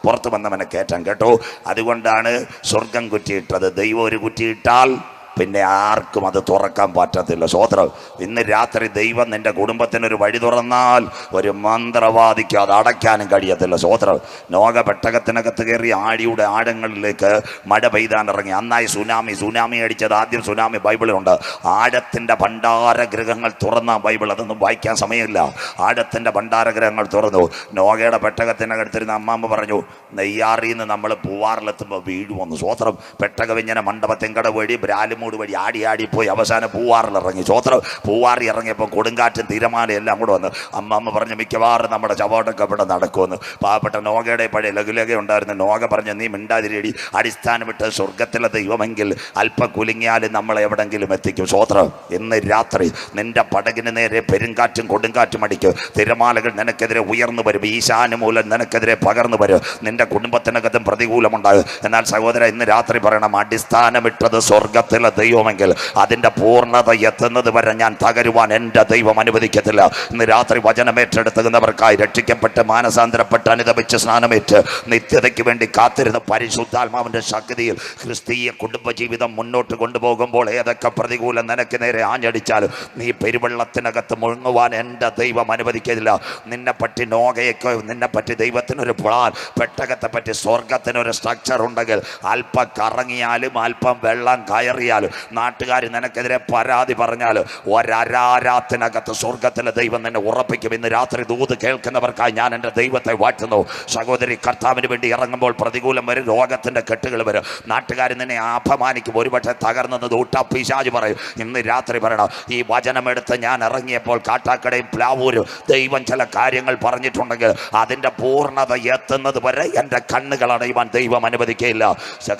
പുറത്ത് വന്നവനെ കയറ്റാൻ കേട്ടോ. അതുകൊണ്ടാണ് സ്വർഗം കുറ്റിയിട്ടത്. ദൈവം ഒരു കുറ്റിയിട്ടാൽ പിന്നെ ആർക്കും അത് തുറക്കാൻ പറ്റത്തില്ല. സ്വോത്രം. ഇന്ന് രാത്രി ദൈവം നിന്റെ കുടുംബത്തിനൊരു വഴി തുറന്നാൽ ഒരു മന്ത്രവാദിക്ക് അത് അടയ്ക്കാനും കഴിയത്തില്ല. സ്വോത്രം. നോഹ പെട്ടകത്തിനകത്ത് കയറി ആഴിയുടെ ആഴങ്ങളിലേക്ക് മഴ പെയ്താൻ ഇറങ്ങി. അന്നായി സുനാമി അടിച്ചത്. ആദ്യം സുനാമി ബൈബിളിലുണ്ട്. ആഴത്തിൻ്റെ ഭണ്ഡാരഗൃഹങ്ങൾ തുറന്ന ബൈബിൾ. അതൊന്നും വായിക്കാൻ സമയമില്ല. ആഴത്തിൻ്റെ ഭണ്ഡാരഗൃഹങ്ങൾ തുറന്നു. നോഹയുടെ പെട്ടകത്തിനകത്തിരുന്ന അമ്മാമ്മ പറഞ്ഞു, നെയ്യാറിൽ നിന്ന് നമ്മൾ പൂവാറിലെത്തുമ്പോൾ വീഴുവന്നു. സ്വോത്രം. പെട്ടകം ഇങ്ങനെ മണ്ഡപത്തിൻ കട വഴി ബ്രാലും പുന്നമൂട് വഴി ആടിപ്പോയി അവസാനം പൂവാറിലിറങ്ങി. സ്വോത്രം. പൂവാറി ഇറങ്ങിയപ്പോൾ കൊടുങ്കാറ്റും തിരമാലയും എല്ലാം കൂടെ വന്ന് അമ്മ പറഞ്ഞു മിക്കവാറും നമ്മുടെ ചവോട്ടൊക്കെ ഇവിടെ നടക്കുമെന്ന്. പാവപ്പെട്ട നോഗയുടെ പഴയ ലഘുലഘ ഉണ്ടായിരുന്നു. നോഗ പറഞ്ഞു നീ മിണ്ടാതിരിയടി, അടിസ്ഥാനം വിട്ട് സ്വർഗത്തിലെ ദൈവമെങ്കിൽ അല്പം കുലുങ്ങിയാലും നമ്മളെ എവിടെങ്കിലും എത്തിക്കും. സ്വോത്രം. ഇന്ന് രാത്രി നിന്റെ പടകിന് നേരെ പെരുങ്കാറ്റും കൊടുങ്കാറ്റും അടിക്കും. തിരമാലകൾ നിനക്കെതിരെ ഉയർന്നു വരും. ഈശാനുമൂലം നിനക്കെതിരെ പകർന്നു വരും. നിന്റെ കുടുംബത്തിനകത്തും പ്രതികൂലമുണ്ടാകും. എന്നാൽ സഹോദര, ഇന്ന് രാത്രി പറയണം, അടിസ്ഥാനമിട്ടത് സ്വർഗത്തിലെ ദൈവമെങ്കിൽ അതിൻ്റെ പൂർണ്ണത എത്തുന്നത് വരെ ഞാൻ തകരുവാൻ എൻ്റെ ദൈവം അനുവദിക്കത്തില്ല. ഇന്ന് രാത്രി വചനമേറ്റെടുത്തുന്നവർക്കായി രക്ഷിക്കപ്പെട്ട് മാനസാന്തരപ്പെട്ട് അനുദപിച്ച് സ്നാനമേറ്റ് നിത്യതയ്ക്ക് വേണ്ടി കാത്തിരുന്ന പരിശുദ്ധാത്മാവിൻ്റെ ശക്തിയിൽ ക്രിസ്തീയ കുടുംബജീവിതം മുന്നോട്ട് കൊണ്ടുപോകുമ്പോൾ ഏതൊക്കെ പ്രതികൂലം നിനക്ക് നേരെ ആഞ്ഞടിച്ചാലും നീ പെരുവെള്ളത്തിനകത്ത് മുഴുങ്ങുവാൻ എൻ്റെ ദൈവം അനുവദിക്കില്ല. നിന്നെപ്പറ്റി നോഗയൊക്കെ, നിന്നെപ്പറ്റി ദൈവത്തിനൊരു പ്ലാൻ, പെട്ടകത്തെ പറ്റി സ്വർഗത്തിനൊരു സ്ട്രക്ചർ ഉണ്ടെങ്കിൽ അല്പം കറങ്ങിയാലും അല്പം വെള്ളം കയറിയാലും നാട്ടുകാർ നിനക്കെതിരെ പരാതി പറഞ്ഞാലും ഒരരാരാത്തിനകത്ത് സ്വർഗത്തിലെ ദൈവം നിന്നെ ഉറപ്പിക്കും. ഇന്ന് രാത്രി ദൂത് കേൾക്കുന്നവർക്കായി ഞാൻ എൻ്റെ ദൈവത്തെ വാഴ്ത്തുന്നു. സഹോദരി, കർത്താവിന് വേണ്ടി ഇറങ്ങുമ്പോൾ പ്രതികൂലം വരും, രോഗത്തിൻ്റെ കെട്ടുകൾ വരും, നാട്ടുകാർ നിന്നെ അപമാനിക്കും, ഒരുപക്ഷെ തകർന്നെന്ന് ദൂട്ട പിശാച് പറയും. ഇന്ന് രാത്രി പറയണം, ഈ വചനമെടുത്ത് ഞാൻ ഇറങ്ങിയപ്പോൾ കാട്ടാക്കടയും പ്ലാവൂരും ദൈവം ചില കാര്യങ്ങൾ പറഞ്ഞിട്ടുണ്ടെങ്കിൽ അതിൻ്റെ പൂർണ്ണത എത്തുന്നത് വരെ എൻ്റെ കണ്ണുകൾ അടയുവാൻ ദൈവം അനുവദിക്കുകയില്ല.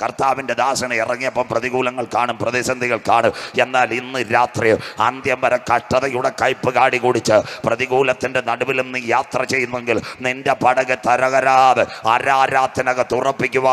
കർത്താവിൻ്റെ ദാസനെ ഇറങ്ങിയപ്പോൾ പ്രതികൂലങ്ങൾ കാണും, പ്രതിസന്ധികൾ കാണും. എന്നാൽ ഇന്ന് രാത്രി അന്ത്യം വരെ കഷ്ടതയുടെ കയ്പ് കാടി കുടിച്ച് പ്രതികൂലത്തിൻ്റെ നടുവിലും നീ യാത്ര ചെയ്യുന്നെങ്കിൽ നിന്റെ പടക് തരകരാതെ അരാരാത്തിനകത്ത് ഉറപ്പിക്കുക.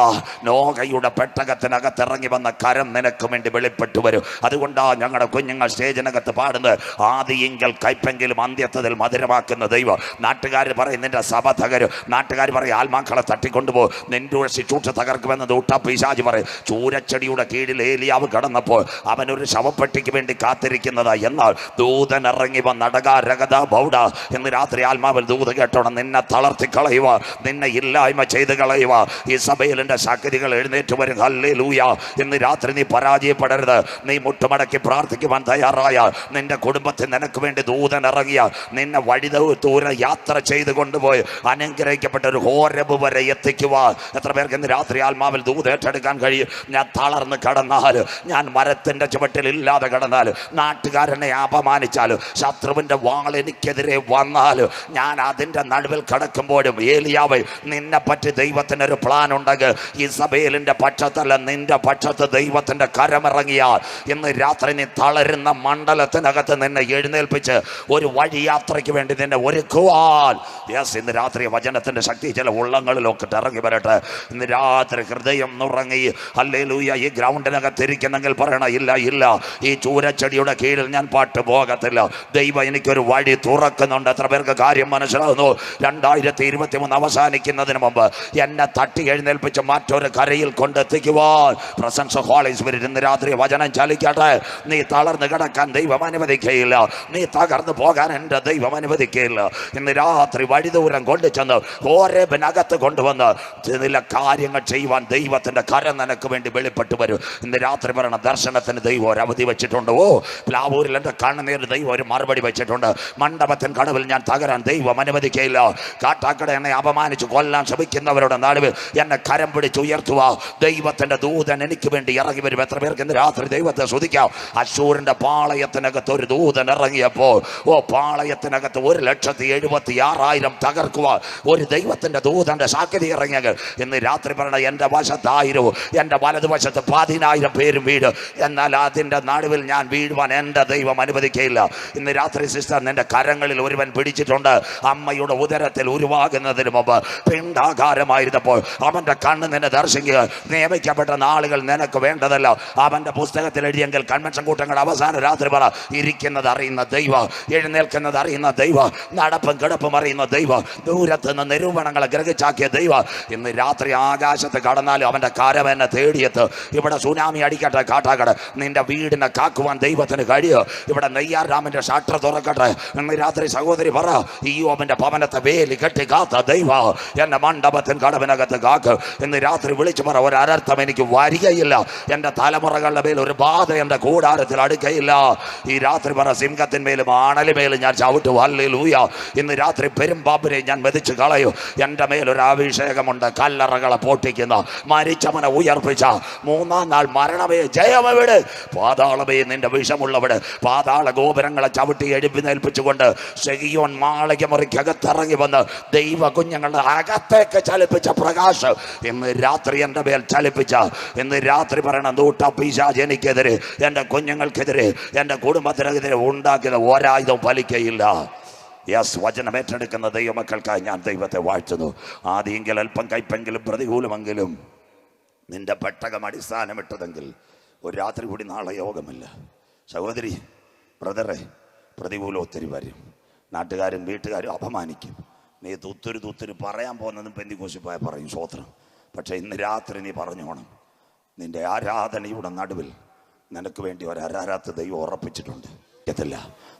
നോഗയുടെ പെട്ടകത്തിനകത്ത് ഇറങ്ങി വന്ന കരം നിനക്ക് വേണ്ടി വെളിപ്പെട്ടു വരും. അതുകൊണ്ടാണ് ഞങ്ങളുടെ കുഞ്ഞുങ്ങൾ സ്റ്റേജിനകത്ത് പാടുന്നത്, ആദിയെങ്കിൽ കയ്പെങ്കിലും അന്ത്യത്തിൽ മധുരമാക്കുന്ന ദൈവം. നാട്ടുകാർ പറയും നിന്റെ സഭ തകരും, നാട്ടുകാർ പറയും ആത്മാക്കളെ തട്ടിക്കൊണ്ടുപോകും, നിന്റെ ശുശ്രൂഷ തകർക്കുമെന്ന് ദൂട്ട പിശാച് പറയും. ചൂരച്ചെടിയുടെ കീഴിൽ ഏലിയാവ് കടന്നപ്പോൾ അവനൊരു ശവപ്പെട്ടിക്ക് വേണ്ടി കാത്തിരിക്കുന്നതാ. എന്നാൽ ദൂതൻ ഇറങ്ങി വന്നടകാരകത ബൗഡ എന്ന് രാത്രി ആത്മാവിൽ ദൂത് കേട്ടോണം. നിന്നെ തളർത്തി കളയുക, നിന്നെ ഇല്ലായ്മ ചെയ്ത് കളയുക. ഈ സഭയിൽ എൻ്റെ ശക്തികൾ എഴുന്നേറ്റ് വരും. ഹല്ലേലൂയ. ഇന്ന് രാത്രി നീ പരാജയപ്പെടരുത്. നീ മുട്ടുമടക്കി പ്രാർത്ഥിക്കുവാൻ തയ്യാറായ നിന്റെ കുടുംബത്തിൽ നിനക്ക് വേണ്ടി ദൂതൻ ഇറങ്ങിയ നിന്നെ വഴിദൂരം യാത്ര ചെയ്ത് കൊണ്ടുപോയി അനുഗ്രഹിക്കപ്പെട്ട ഒരു ഹോരബ് വരെ എത്തിക്കുക. എത്ര പേർക്ക് ഇന്ന് രാത്രി ആത്മാവിൽ ദൂത് ഏറ്റെടുക്കാൻ കഴിയും? ഞാൻ തളർന്ന് കടന്നാൽ, ഞാൻ മരത്തിൻ്റെ ചുവട്ടിൽ ഇല്ലാതെ കടന്നാൽ, നാട്ടുകാരനെ അപമാനിച്ചാൽ, ശത്രുവിൻ്റെ വാൾ എനിക്കെതിരെ വന്നാൽ, ഞാൻ അതിൻ്റെ നടുവിൽ കിടക്കുമ്പോഴും ഏലിയാവേ നിന്നെ പറ്റി ദൈവത്തിനൊരു പ്ലാൻ ഉണ്ടെങ്കിൽ ഇസബേലിൻ്റെ പക്ഷത്തല്ല നിന്റെ പക്ഷത്ത് ദൈവത്തിൻ്റെ കരമിറങ്ങിയാൽ ഇന്ന് രാത്രി നീ തളരുന്ന മണ്ഡലത്തിനകത്ത് നിന്നെ എഴുന്നേൽപ്പിച്ച് ഒരു വഴിയാത്രയ്ക്ക് വേണ്ടി നിന്നെ ഒരുക്കുവാൻ. യെസ്, ഇന്ന് രാത്രി വചനത്തിൻ്റെ ശക്തി ചില ഉള്ളങ്ങളിലൊക്കെ ഇറങ്ങി വരട്ടെ. ഇന്ന് രാത്രി ഹൃദയം നുറങ്ങി ഹല്ലേലൂയ ഈ ഗ്രൗണ്ടിനകത്ത് ഇരിക്കുന്നെങ്കിൽ പറയണം, ഇല്ല ഇല്ല, ഈ ചൂരച്ചെടിയുടെ കീഴിൽ ഞാൻ പാട്ട് പോകത്തില്ല. ദൈവം എനിക്കൊരു വഴി തുറക്കുന്നുണ്ട്. എത്ര പേർക്ക് കാര്യം മനസ്സിലാകുന്നു? 2023 അവസാനിക്കുന്നതിന് മുമ്പ് എന്നെ തട്ടി എഴുന്നേൽപ്പിച്ച് മറ്റൊരു കരയിൽ കൊണ്ടെത്തിക്കുവാൻ പ്രസൻസ് ഓഫ് ഹോളി സ്പിരിറ്റ് ഇന്ന് രാത്രി വചനം ചലിക്കട്ടെ. നീ തളർന്ന് കിടക്കാൻ ദൈവം അനുവദിക്കുകയില്ല. നീ തകർന്നു പോകാൻ എൻ്റെ ദൈവം അനുവദിക്കുകയില്ല. ഇന്ന് രാത്രി വഴിദൂരം കൊണ്ടുചെന്ന് ഹോരേബിനകത്ത് കൊണ്ടുവന്ന് ചില കാര്യങ്ങൾ ചെയ്യുവാൻ ദൈവത്തിൻ്റെ കരം നിനക്ക് വേണ്ടി വെളിപ്പെട്ടു വരും. ഇന്ന് രാത്രി പറയണ ദർശനത്തിന് ദൈവം ഒരു അവധി വെച്ചിട്ടുണ്ട്. ഓ, പ്ലാവൂരിൽ എൻ്റെ കണ്ണുനീർ ദൈവം ഒരു മറുപടി വെച്ചിട്ടുണ്ട്. മണ്ഡപത്തിൻ കടവിൽ ഞാൻ തകരാൻ ദൈവം അനുവദിക്കുകയില്ല. കാട്ടാക്കട എന്നെ അപമാനിച്ച് കൊല്ലാൻ ശ്രമിക്കുന്നവരുടെ നടുവിൽ എന്നെ കരം പിടിച്ച് ഉയർത്തുക. ദൈവത്തിൻ്റെ ദൂതൻ എനിക്ക് വേണ്ടി ഇറങ്ങി വരും. എത്ര പേർക്ക് ഇന്ന് രാത്രി ദൈവത്തെ സ്തുതിക്കാം? അശൂരിൻ്റെ പാളയത്തിനകത്ത് ഒരു ദൂതൻ ഇറങ്ങിയപ്പോൾ പാളയത്തിനകത്ത് 1,76,000 തകർക്കുക ഒരു ദൈവത്തിൻ്റെ ദൂതൻ്റെ ശക്തി ഇറങ്ങിയെങ്കിൽ ഇന്ന് രാത്രി പറയണ എൻ്റെ വശത്ത് 1000, എൻ്റെ വലതുവശത്ത് 10,000 പേരും വീട്. എന്നാൽ അതിൻ്റെ നടുവിൽ ഞാൻ വീഴുവാൻ എൻ്റെ ദൈവം അനുവദിക്കുകയില്ല. ഇന്ന് രാത്രി സിസ്റ്റർ, നിന്റെ കരങ്ങളിൽ ഒരുവൻ പിടിച്ചിട്ടുണ്ട്. അമ്മയുടെ ഉദരത്തിൽ ഉരുവാകുന്നതിന് മുമ്പ് പിണ്ടാകാരമായിരുന്നപ്പോൾ അവൻ്റെ കണ്ണ് നിന്നെ ദർശിക്കുക. നിയമിക്കപ്പെട്ട നാളുകൾ നിനക്ക് വേണ്ടതല്ല. അവൻ്റെ പുസ്തകത്തിൽ എഴുതിയെങ്കിൽ കൺവെൻഷൻ കൂട്ടങ്ങളുടെ അവസാന രാത്രി പറ, ഇരിക്കുന്നത് അറിയുന്ന ദൈവം, എഴുന്നേൽക്കുന്നത് അറിയുന്ന ദൈവം, നടപ്പും കിടപ്പും അറിയുന്ന ദൈവം, ദൂരത്ത് നിന്ന് നിരൂപണങ്ങളെ ഗ്രഹിച്ചാക്കിയ ദൈവം ഇന്ന് രാത്രി ആകാശത്ത് കടന്നാലും അവൻ്റെ കരം എന്നെ തേടിയെത്ത്. ഇവിടെ സുനാമി അടിക്കട്ടെ കാട്ടാക്കട, നിന്റെ വീടിനെ കാക്കുവാൻ ദൈവത്തിന് കഴിയും. ഇവിടെ നെയ്യാറാമിൻ്റെ ഷട്ടർ തുറക്കട്ടെ. ഇന്ന് രാത്രി സഹോദരി പറ, ഇയ്യോബിൻ്റെ ഭവനത്തെ വേലി കെട്ടി കാത്ത ദൈവം എന്നെ മണ്ഡപത്തിൻ കടവിനകത്ത് കാക്ക്. ഇന്ന് രാത്രി വിളിച്ചു പറ, ഒരർത്ഥം എനിക്ക് വരികയില്ല. എൻ്റെ തലമുറകളുടെ മേൽ ഒരു ബാധ എൻ്റെ കൂടാരത്തിൽ അടുക്കയില്ല. ഈ രാത്രി പറ, സിംഹത്തിന്മേലും ആണലിമേലും ഞാൻ ചവിട്ടു. ഹല്ലേലൂയ. ഇന്ന് രാത്രി പെരുമ്പാമ്പിനെ ഞാൻ മെതിച്ച് കളയും. എൻ്റെ മേലൊരു അഭിഷേകമുണ്ട്. കല്ലറകളെ പൊട്ടിക്കുന്ന, മരിച്ചവനെ ഉയർപ്പിച്ച, 3-ാം നാൾ മരണമേ ജയം വിട്. പാതാളമേ നിന്റെ വിഷമുള്ളവിടെ പാതാള ഗോപുരങ്ങളെ ചവിട്ടി എഴുപ്പിനേൽപ്പിച്ചുകൊണ്ട് സെഗിയോൻ മാളികമുറിക്കകത്തിറങ്ങി വന്ന് ദൈവ കുഞ്ഞുങ്ങളുടെ അകത്തേക്ക് ചലിപ്പിച്ച പ്രകാശം ഇന്ന് രാത്രി എൻ്റെ മേൽ ചലിപ്പിച്ച, ഇന്ന് രാത്രി പറയണം, ദൂട്ട പിശാച് എനിക്കെതിരെ, എൻ്റെ കുഞ്ഞുങ്ങൾക്കെതിരെ, എൻ്റെ കുടുംബത്തിനെതിരെ ഉണ്ടാക്കിയത് ഒരായുധം ഫലിക്കയില്ല. യെസ്, വചനം ഏറ്റെടുക്കുന്ന ദൈവമക്കൾക്കായി ഞാൻ ദൈവത്തെ വാഴ്ത്തുന്നു. ആദ്യമെങ്കിൽ അല്പം കയ്പെങ്കിലും പ്രതികൂലമെങ്കിലും നിന്റെ പെട്ടകം അടിസ്ഥാനമിട്ടതെങ്കിൽ ഒരു രാത്രി കൂടി നാളെ യോഗമില്ല. സഹോദരി, ബ്രദറെ, പ്രതികൂലം ഒത്തിരി വരും. നാട്ടുകാരും വീട്ടുകാരും അപമാനിക്കും. നീ തുത്തുരു പറയാൻ പോകുന്നതും പെന്തിക്കോസിപ്പായ പറയും, സ്വോത്രം. പക്ഷേ ഇന്ന് രാത്രി നീ പറഞ്ഞോണം, നിന്റെ ആരാധനയുടെ നടുവിൽ നിനക്ക് വേണ്ടി ഒരു ആരാധന ദൈവം ഉറപ്പിച്ചിട്ടുണ്ട്.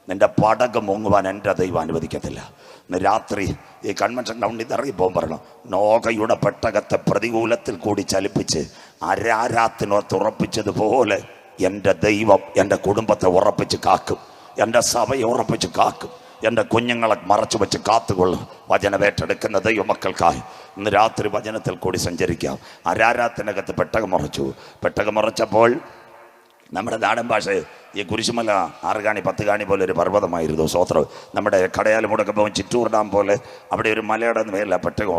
നിന്റെ പടകം മുങ്ങുവാൻ എൻ്റെ ദൈവം അനുവദിക്കത്തില്ല. ഇന്ന് രാത്രി ഈ കൺവെൻഷൻ ഗ്രൗണ്ടിൽ നിന്ന് ഇറങ്ങിപ്പോകാൻ പറയണം, നോഹയുടെ പെട്ടകത്തെ പ്രതികൂലത്തിൽ കൂടി ചലിപ്പിച്ച് ആരാധനോർത്ത് ഉറപ്പിച്ചതുപോലെ എൻ്റെ ദൈവം എൻ്റെ കുടുംബത്തെ ഉറപ്പിച്ച് കാക്കും, എൻ്റെ സഭയെ ഉറപ്പിച്ച് കാക്കും, എൻ്റെ കുഞ്ഞുങ്ങളെ മറച്ചു വെച്ച് കാത്തുകൊള്ളും. വചനമേറ്റെടുക്കുന്ന ദൈവമക്കൾക്കായി ഇന്ന് രാത്രി വചനത്തിൽ കൂടി സഞ്ചരിക്കാം. ആരാധനകത്ത് പെട്ടകം മുറച്ചപ്പോൾ നമ്മുടെ നാടൻ ഭാഷ ഈ കുരിശുമല 6 കാണി 10 കാണി പോലെ ഒരു പർവ്വതമായിരുന്നു. സ്വോത്രം. നമ്മുടെ കടയാലുമുടക്കം പോകും ചിറ്റൂർ ഡാം പോലെ അവിടെ ഒരു മലയുടെ മേല പെട്ടകം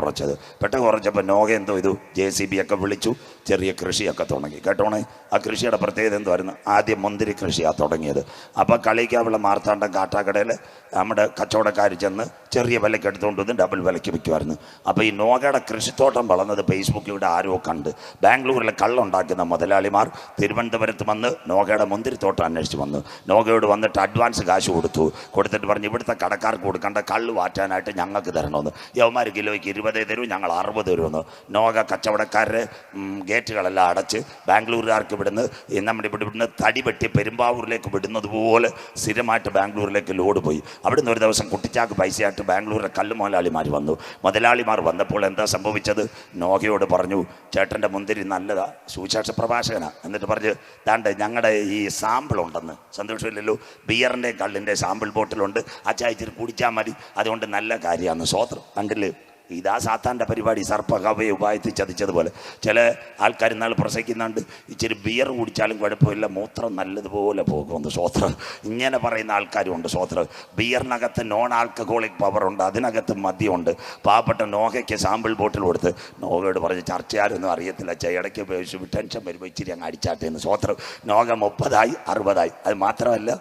ഉറച്ചപ്പോൾ നോഹ എന്തോ ഇത് JCB ഒക്കെ വിളിച്ചു, ചെറിയ കൃഷിയൊക്കെ തുടങ്ങി. കേട്ടോണേ, ആ കൃഷിയുടെ പ്രത്യേകത എന്തുമായിരുന്നു? ആദ്യം മുന്തിരി കൃഷിയാണ് തുടങ്ങിയത്. അപ്പോൾ കളിക്കാവുള്ള മാർത്താണ്ഡം കാട്ടാക്കടയിൽ നമ്മുടെ കച്ചവടക്കാർ ചെന്ന് ചെറിയ വിലയ്ക്ക് എടുത്തുകൊണ്ട് വന്ന് ഡബിൾ വിലയ്ക്ക് വിൽക്കുമായിരുന്നു. അപ്പോൾ ഈ നോഹയുടെ കൃഷിത്തോട്ടം വളർന്നത് ഫേസ്ബുക്കിലൂടെ ആരോ കണ്ട് ബാംഗ്ലൂരിലെ കള്ളുണ്ടാക്കുന്ന മുതലാളിമാർ തിരുവനന്തപുരത്ത് വന്ന് നോഹയുടെ മുന്തിരിത്തോട്ടം അന്വേഷിച്ച് വന്നു. നോഹയോട് വന്നിട്ട് അഡ്വാൻസ് കാശ് കൊടുത്തിട്ട് പറഞ്ഞു, ഇവിടുത്തെ കടക്കാർക്ക് കൊടുക്കേണ്ട കള്ള് വാറ്റാനായിട്ട് ഞങ്ങൾക്ക് തരണമെന്ന്. യവന്മാർ കിലോയ്ക്ക് 20 തരും, ഞങ്ങൾ 60 തരുമെന്ന്. നോഹ കച്ചവടക്കാരുടെ ഗേറ്റുകളെല്ലാം അടച്ച് ബാംഗ്ലൂരുകാർക്ക് നമ്മുടെ ഇവിടുന്ന് തടി വെട്ടി പെരുമ്പാവൂരിലേക്ക് വിടുന്നത് പോലെ സ്ഥിരമായിട്ട് ബാംഗ്ലൂരിലേക്ക് ലോഡ് പോയി. അവിടുന്ന് ഒരു ദിവസം കുട്ടിച്ചാക്ക് പൈസയായിട്ട് ബാംഗ്ലൂരിലെ കല്ല് മുതലാളിമാർ വന്നപ്പോൾ എന്താ സംഭവിച്ചത്? നോഹയോട് പറഞ്ഞു, ചേട്ടൻ്റെ മുന്തിരി നല്ലതാ, സുവിശേഷ പ്രഭാഷകനാണ്. എന്നിട്ട് പറഞ്ഞു, താണ്ട് ഞങ്ങളുടെ ഈ സാമ്പിൾ ഉണ്ടെന്ന്. സന്തോഷമില്ലല്ലോ, ബിയറിൻ്റെ കള്ളിൻ്റെ സാമ്പിൾ ബോട്ടിലുണ്ട്, അച്ചാ ഇച്ചിരി കുടിച്ചാൽ മതി, അതുകൊണ്ട് നല്ല കാര്യമാണ്. സ്വോത്രം. കണ്ടില്ലേ, ഇതാ സാത്താൻ്റെ പരിപാടി. സർപ്പകവയെ ഉപായത്തിൽ ചതിച്ചതുപോലെ ചില ആൾക്കാർ ഇന്നാൾ പ്രസംഗിക്കുന്നുണ്ട്, ഇച്ചിരി ബിയർ കുടിച്ചാലും കുഴപ്പമില്ല, മൂത്രം നല്ലതുപോലെ പോകുമെന്ന്. സ്വോത്രം. ഇങ്ങനെ പറയുന്ന ആൾക്കാരുമുണ്ട്. സ്വോത്രം. ബിയറിനകത്ത് നോൺ ആൽക്കഹോളിക് പവറുണ്ട്, അതിനകത്ത് മദ്യമുണ്ട്. പാവപ്പെട്ട നോഹയ്ക്ക് സാമ്പിൾ ബോട്ടിൽ കൊടുത്ത് നോഹയോട് പറഞ്ഞ് ചർച്ചയാരൊന്നും അറിയത്തില്ല, ഇടയ്ക്ക് ടെൻഷൻ വരുമ്പോൾ ഇച്ചിരി അങ്ങ് അടിച്ചാട്ടേന്ന്. സ്വോത്രം. നോഹ 30 60 അത് മാത്രമല്ല,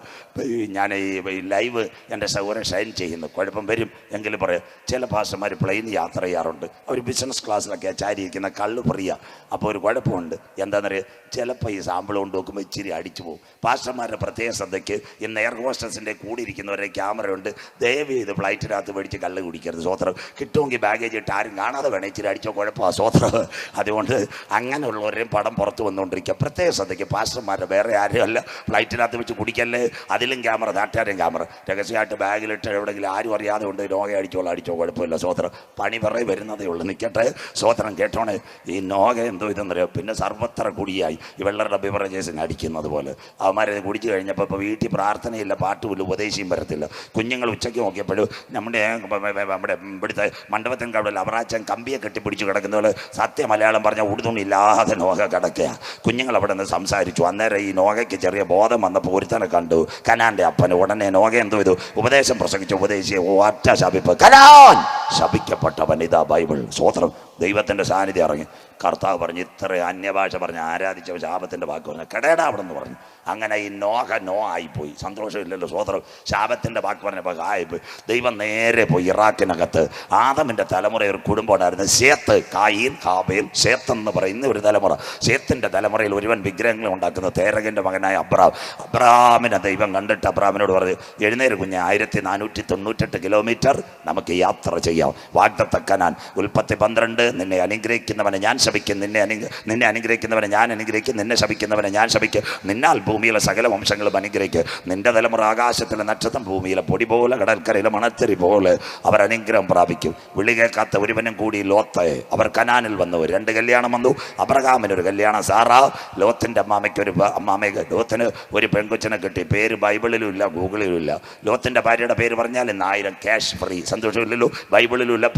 ഞാൻ ഈ ലൈവ് എൻ്റെ സൗകര്യം ഷൈൻ ചെയ്യുന്നു, കുഴപ്പം വരും എങ്കിലും പറയാം. ചില ഭാഷമാർ പ്ലെയിൻ യാത്ര ചെയ്യാറുണ്ട്, അവർ ബിസിനസ് ക്ലാസ്സിലൊക്കെ ചാരിയിരിക്കുന്ന കള്ള് പറയുക. അപ്പോൾ ഒരു കുഴപ്പമുണ്ട്, എന്താണെന്നറിയാം, ചിലപ്പോൾ ഈ സാമ്പിൾ കൊണ്ട് നോക്കുമ്പോൾ ഇച്ചിരി അടിച്ചു പോകും. പാസ്റ്റർമാരുടെ പ്രത്യേക ശ്രദ്ധയ്ക്ക് ഇന്ന് എയർ ഹോസ്റ്റസിൻ്റെ കൂടി ഇരിക്കുന്നവരെ ക്യാമറയുണ്ട്, ദയവ് ചെയ്ത് ഫ്ലൈറ്റിനകത്ത് മേടിച്ച് കള്ള് കുടിക്കരുത്. സ്വോത്രം. കിട്ടുമെങ്കിൽ ബാഗേജ് ഇട്ട് ആരും കാണാതെ വേണം, ഇച്ചിരി അടിച്ചോ കുഴപ്പമാണ്. സ്വോത്രം. അതുകൊണ്ട് അങ്ങനെയുള്ളവരെയും പടം പുറത്ത് വന്നുകൊണ്ടിരിക്കുക. പ്രത്യേക ശ്രദ്ധയ്ക്ക് പാസ്റ്റർമാരുടെ, വേറെ ആരും അല്ല. ഫ്ലൈറ്റിനകത്ത് വെച്ച് കുടിക്കല്ലേ, അതിലും ക്യാമറ, നാട്ടുകാരും ക്യാമറ. രഹസ്യമായിട്ട് ബാഗിലിട്ട് എവിടെയെങ്കിലും ആരും അറിയാതെ കൊണ്ട് നോഹ അടിച്ചോ കുഴപ്പമില്ല. സ്വോത്രം. പണി പറയും വരുന്നതേ ഉള്ളൂ, നിൽക്കട്ടെ. സ്വോത്രം. കേട്ടോണേ, ഈ നോഹ എന്തോ ഇതെന്നറിയോ, പിന്നെ സർവത്ര കുടിയായി ഈ വെള്ളരുടെ ബിവറേജസിന് അടിക്കുന്നത് പോലെ. അവന്മാരെ കുടിച്ചു കഴിഞ്ഞപ്പോൾ ഇപ്പോൾ വീട്ടിൽ പ്രാർത്ഥനയില്ല, പാട്ടുമില്ല, ഉപദേശിയും വരത്തില്ല. കുഞ്ഞുങ്ങൾ ഉച്ചയ്ക്ക് നോക്കിയപ്പോഴും നമ്മുടെ ഇവിടുത്തെ മണ്ഡപത്തിൻ കടവിൽ അവറാച്ചൻ കമ്പിയെ കെട്ടിപ്പിടിച്ച് കിടക്കുന്ന പോലെ സത്യ മലയാളം പറഞ്ഞാൽ ഉടുതുണിയില്ലാതെ നോഹ കിടക്കുക. കുഞ്ഞുങ്ങൾ അവിടെ നിന്ന് സംസാരിച്ചു. അന്നേരം ഈ നോഹയ്ക്ക് ചെറിയ ബോധം വന്നപ്പോൾ ഒരുത്തനെ കണ്ടു, കനാൻ്റെ അപ്പന്. ഉടനെ നോഹ എന്തോ ഇത് ഉപദേശം പ്രസംഗിച്ചു. ഉപദേശിയെ ഒറ്റ ശപിപ്പ്, കനാൻ ശപിക്കപ്പെട്ടവൻ. ഇതാ ബൈബിൾ. സ്വോത്രം. ദൈവത്തിൻ്റെ സാന്നിധ്യം ഇറങ്ങി. കർത്താവ് പറഞ്ഞു, ഇത്ര അന്യഭാഷ പറഞ്ഞ് ആരാധിച്ച ശാപത്തിൻ്റെ വാക്ക് പറഞ്ഞു, കടേടാ അവിടെ നിന്ന് പറഞ്ഞു. അങ്ങനെ ഈ നോഹ ആയിപ്പോയി. സന്തോഷമില്ലല്ലോ. സ്വോത്രം. ശാപത്തിൻ്റെ വാക്ക് പറഞ്ഞപ്പോൾ ആയിപ്പോയി. ദൈവം നേരെ പോയി ഇറാഖിനകത്ത് ആദമിൻ്റെ തലമുറ ഒരു കുടുംബം ഉണ്ടായിരുന്നു, ശേത്ത്, കായീൻ, ഹാബേൽ. ശേത്ത് എന്ന് പറയുന്ന ഒരു തലമുറ. ശേത്തിൻ്റെ തലമുറയിൽ ഒരുവൻ വിഗ്രഹങ്ങൾ ഉണ്ടാക്കുന്ന തേരകൻ്റെ മകനായ അബ്രാമിനെ ദൈവം കണ്ടിട്ട് അബ്രാമിനോട് പറഞ്ഞു, എഴുന്നേര് കുഞ്ഞ്, 1498 കിലോമീറ്റർ നമുക്ക് യാത്ര ചെയ്യാം. വാഗ്ദത്ത കനാൻ. ഉൽപ്പത്തി 12, നിന്നെ അനുഗ്രഹിക്കുന്നവനെ ഞാൻ ശപിക്കും, നിന്നെ അനുഗ്രഹിക്കുന്നവനെ ഞാൻ അനുഗ്രഹിക്കും, നിന്നെ ശപിക്കുന്നവനെ ഞാൻ ശപിക്കും. നിന്നാൽ ഭൂമിയിലെ സകല വംശങ്ങളും അനുഗ്രഹിക്കും. നിന്റെ തലമുറ ആകാശത്തിലെ നക്ഷത്രം, ഭൂമിയിലെ പൊടി പോലെ, കടൽക്കരയിലെ മണത്തരി പോലെ അവർ അനുഗ്രഹം പ്രാപിക്കും. വിളി കേൾക്കാത്ത ഒരുവനും കൂടി ലോത്ത്. അവർ കനാനിൽ വന്നു. 2 കല്യാണം വന്നു. അബ്രഹാമിനൊരു കല്യാണം, സാറാ. ലോത്തിൻ്റെ ലോത്തിന് ഒരു പെൺകൊച്ചിനെ കിട്ടി. പേര് ബൈബിളിലും ഇല്ല, ഗൂഗിളിലും ഇല്ല. ലോത്തിൻ്റെ ഭാര്യയുടെ പേര് പറഞ്ഞാൽ 1000 ക്യാഷ് ഫ്രീ. സന്തോഷമില്ലല്ലോ. ബൈബിളിലും ഇല്ല,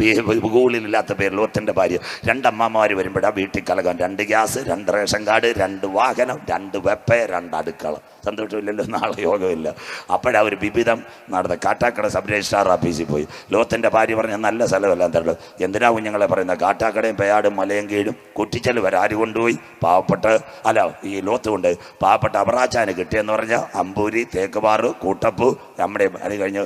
ഗൂഗിളിലില്ലാത്ത പേര്. ലോത്തിൻ്റെ ഭാര്യ. രണ്ടമ്മമാർ വരുമ്പോഴാണ് വീട്ടിൽ കലകം. 2 ഗ്യാസ്, 2 റേഷൻ കാർഡ്, 2 വാഹനം, 2 വെപ്പ, 2 അടുക്കള. സന്തോഷമില്ലല്ലോ, നാളെ യോഗമില്ല. അപ്പോഴാ ഒരു വിവിധം നടന്നത്. കാട്ടാക്കട സബ് രജിസ്ട്രാർ ഓഫീസിൽ പോയി. ലോകത്തിൻ്റെ ഭാര്യ പറഞ്ഞ നല്ല സ്ഥലമല്ല തരുള്ളൂ. എന്തിനാ കുഞ്ഞുങ്ങളെ പറയുന്നത്? കാട്ടാക്കടയും പേയാടും മലയും കീഴും കുറ്റിച്ചൽ വരെ ആര് കൊണ്ടുപോയി? പാവപ്പെട്ട് ഈ ലോത്ത് കൊണ്ട് പാവപ്പെട്ട അപറാച്ചാന് കിട്ടിയെന്ന് പറഞ്ഞാൽ അമ്പൂരി, തേക്കുപാറ്, കൂട്ടപ്പ്, നമ്മുടെ അത് കഴിഞ്ഞ്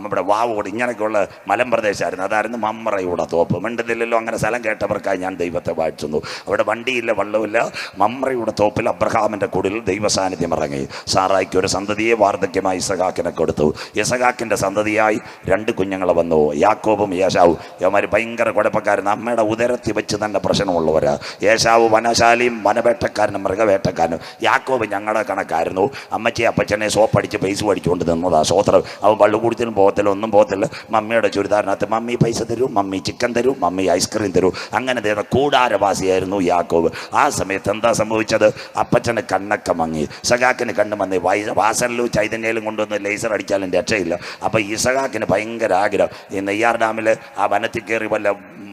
നമ്മുടെ വാവോട് ഇങ്ങനെയൊക്കെയുള്ള മലമ്പ്രദേശമായിരുന്നു. അതായിരുന്നു മമ്മറയുടെ തോപ്പ്. മിണ്ടുന്നില്ലല്ലോ. അങ്ങനെ സ്ഥലം കേട്ടവർക്കായി ഞാൻ ദൈവത്തെ വാഴ്ത്തുന്നു. അവിടെ വണ്ടിയില്ല, വള്ളമില്ല. മമ്മറയുടെ തോപ്പിൽ അബ്രഹാമിൻ്റെ കുടിൽ ദൈവസാന്നിധ്യം ഇറങ്ങി. സാറായിക്ക് ഒരു സന്തതിയെ വാർദ്ധക്യമായി ഇസഹാക്കിനെ കൊടുത്തു. ഇസഹാക്കിൻ്റെ സന്തതിയായി 2 കുഞ്ഞുങ്ങൾ വന്നു, യാക്കോബും യേശാവും. ഇവന്മാർ ഭയങ്കര കുഴപ്പക്കാരൻ. അമ്മയുടെ ഉദരത്തിൽ വെച്ച് തന്നെ പ്രശ്നമുള്ളവരാ. യേശാവ് വനശാലിയും വനവേട്ടക്കാരനും മൃഗവേട്ടക്കാരനും. യാക്കോബ് ഞങ്ങളുടെ കണക്കായിരുന്നു. അമ്മച്ചി അപ്പച്ചനെ സോപ്പടിച്ച് പൈസ പഠിച്ചുകൊണ്ട് നിന്നതാ. സ്വോത്രം. അവൻ പള്ളുകൂടത്തിലും പോകത്തില്ല, ഒന്നും പോകത്തില്ല. മമ്മിയുടെ ചുരിദാറിനകത്ത് മമ്മി പൈസ തരൂ, മമ്മി ചിക്കൻ തരൂ, മമ്മി ഐസ്ക്രീം തരൂ. അങ്ങനെ തരുന്ന കൂടാരവാസിയായിരുന്നു യാക്കോബ്. ആ സമയത്ത് എന്താ സംഭവിച്ചത്? അപ്പച്ചന് കണ്ണൊക്കെ മങ്ങി. ഇസഹാക്കിന് കണ്ണ് മങ്ങി. വാസലിലും ചൈതന്യയിലും കൊണ്ടുവന്ന് ലേസർ അടിച്ചാലും രക്ഷയില്ല. അപ്പോൾ ഇസഹാക്കിന് ഭയങ്കര ആഗ്രഹം ഈ നെയ്യാർ ഡാമിൽ ആ വനത്തിൽ കയറി വല്ല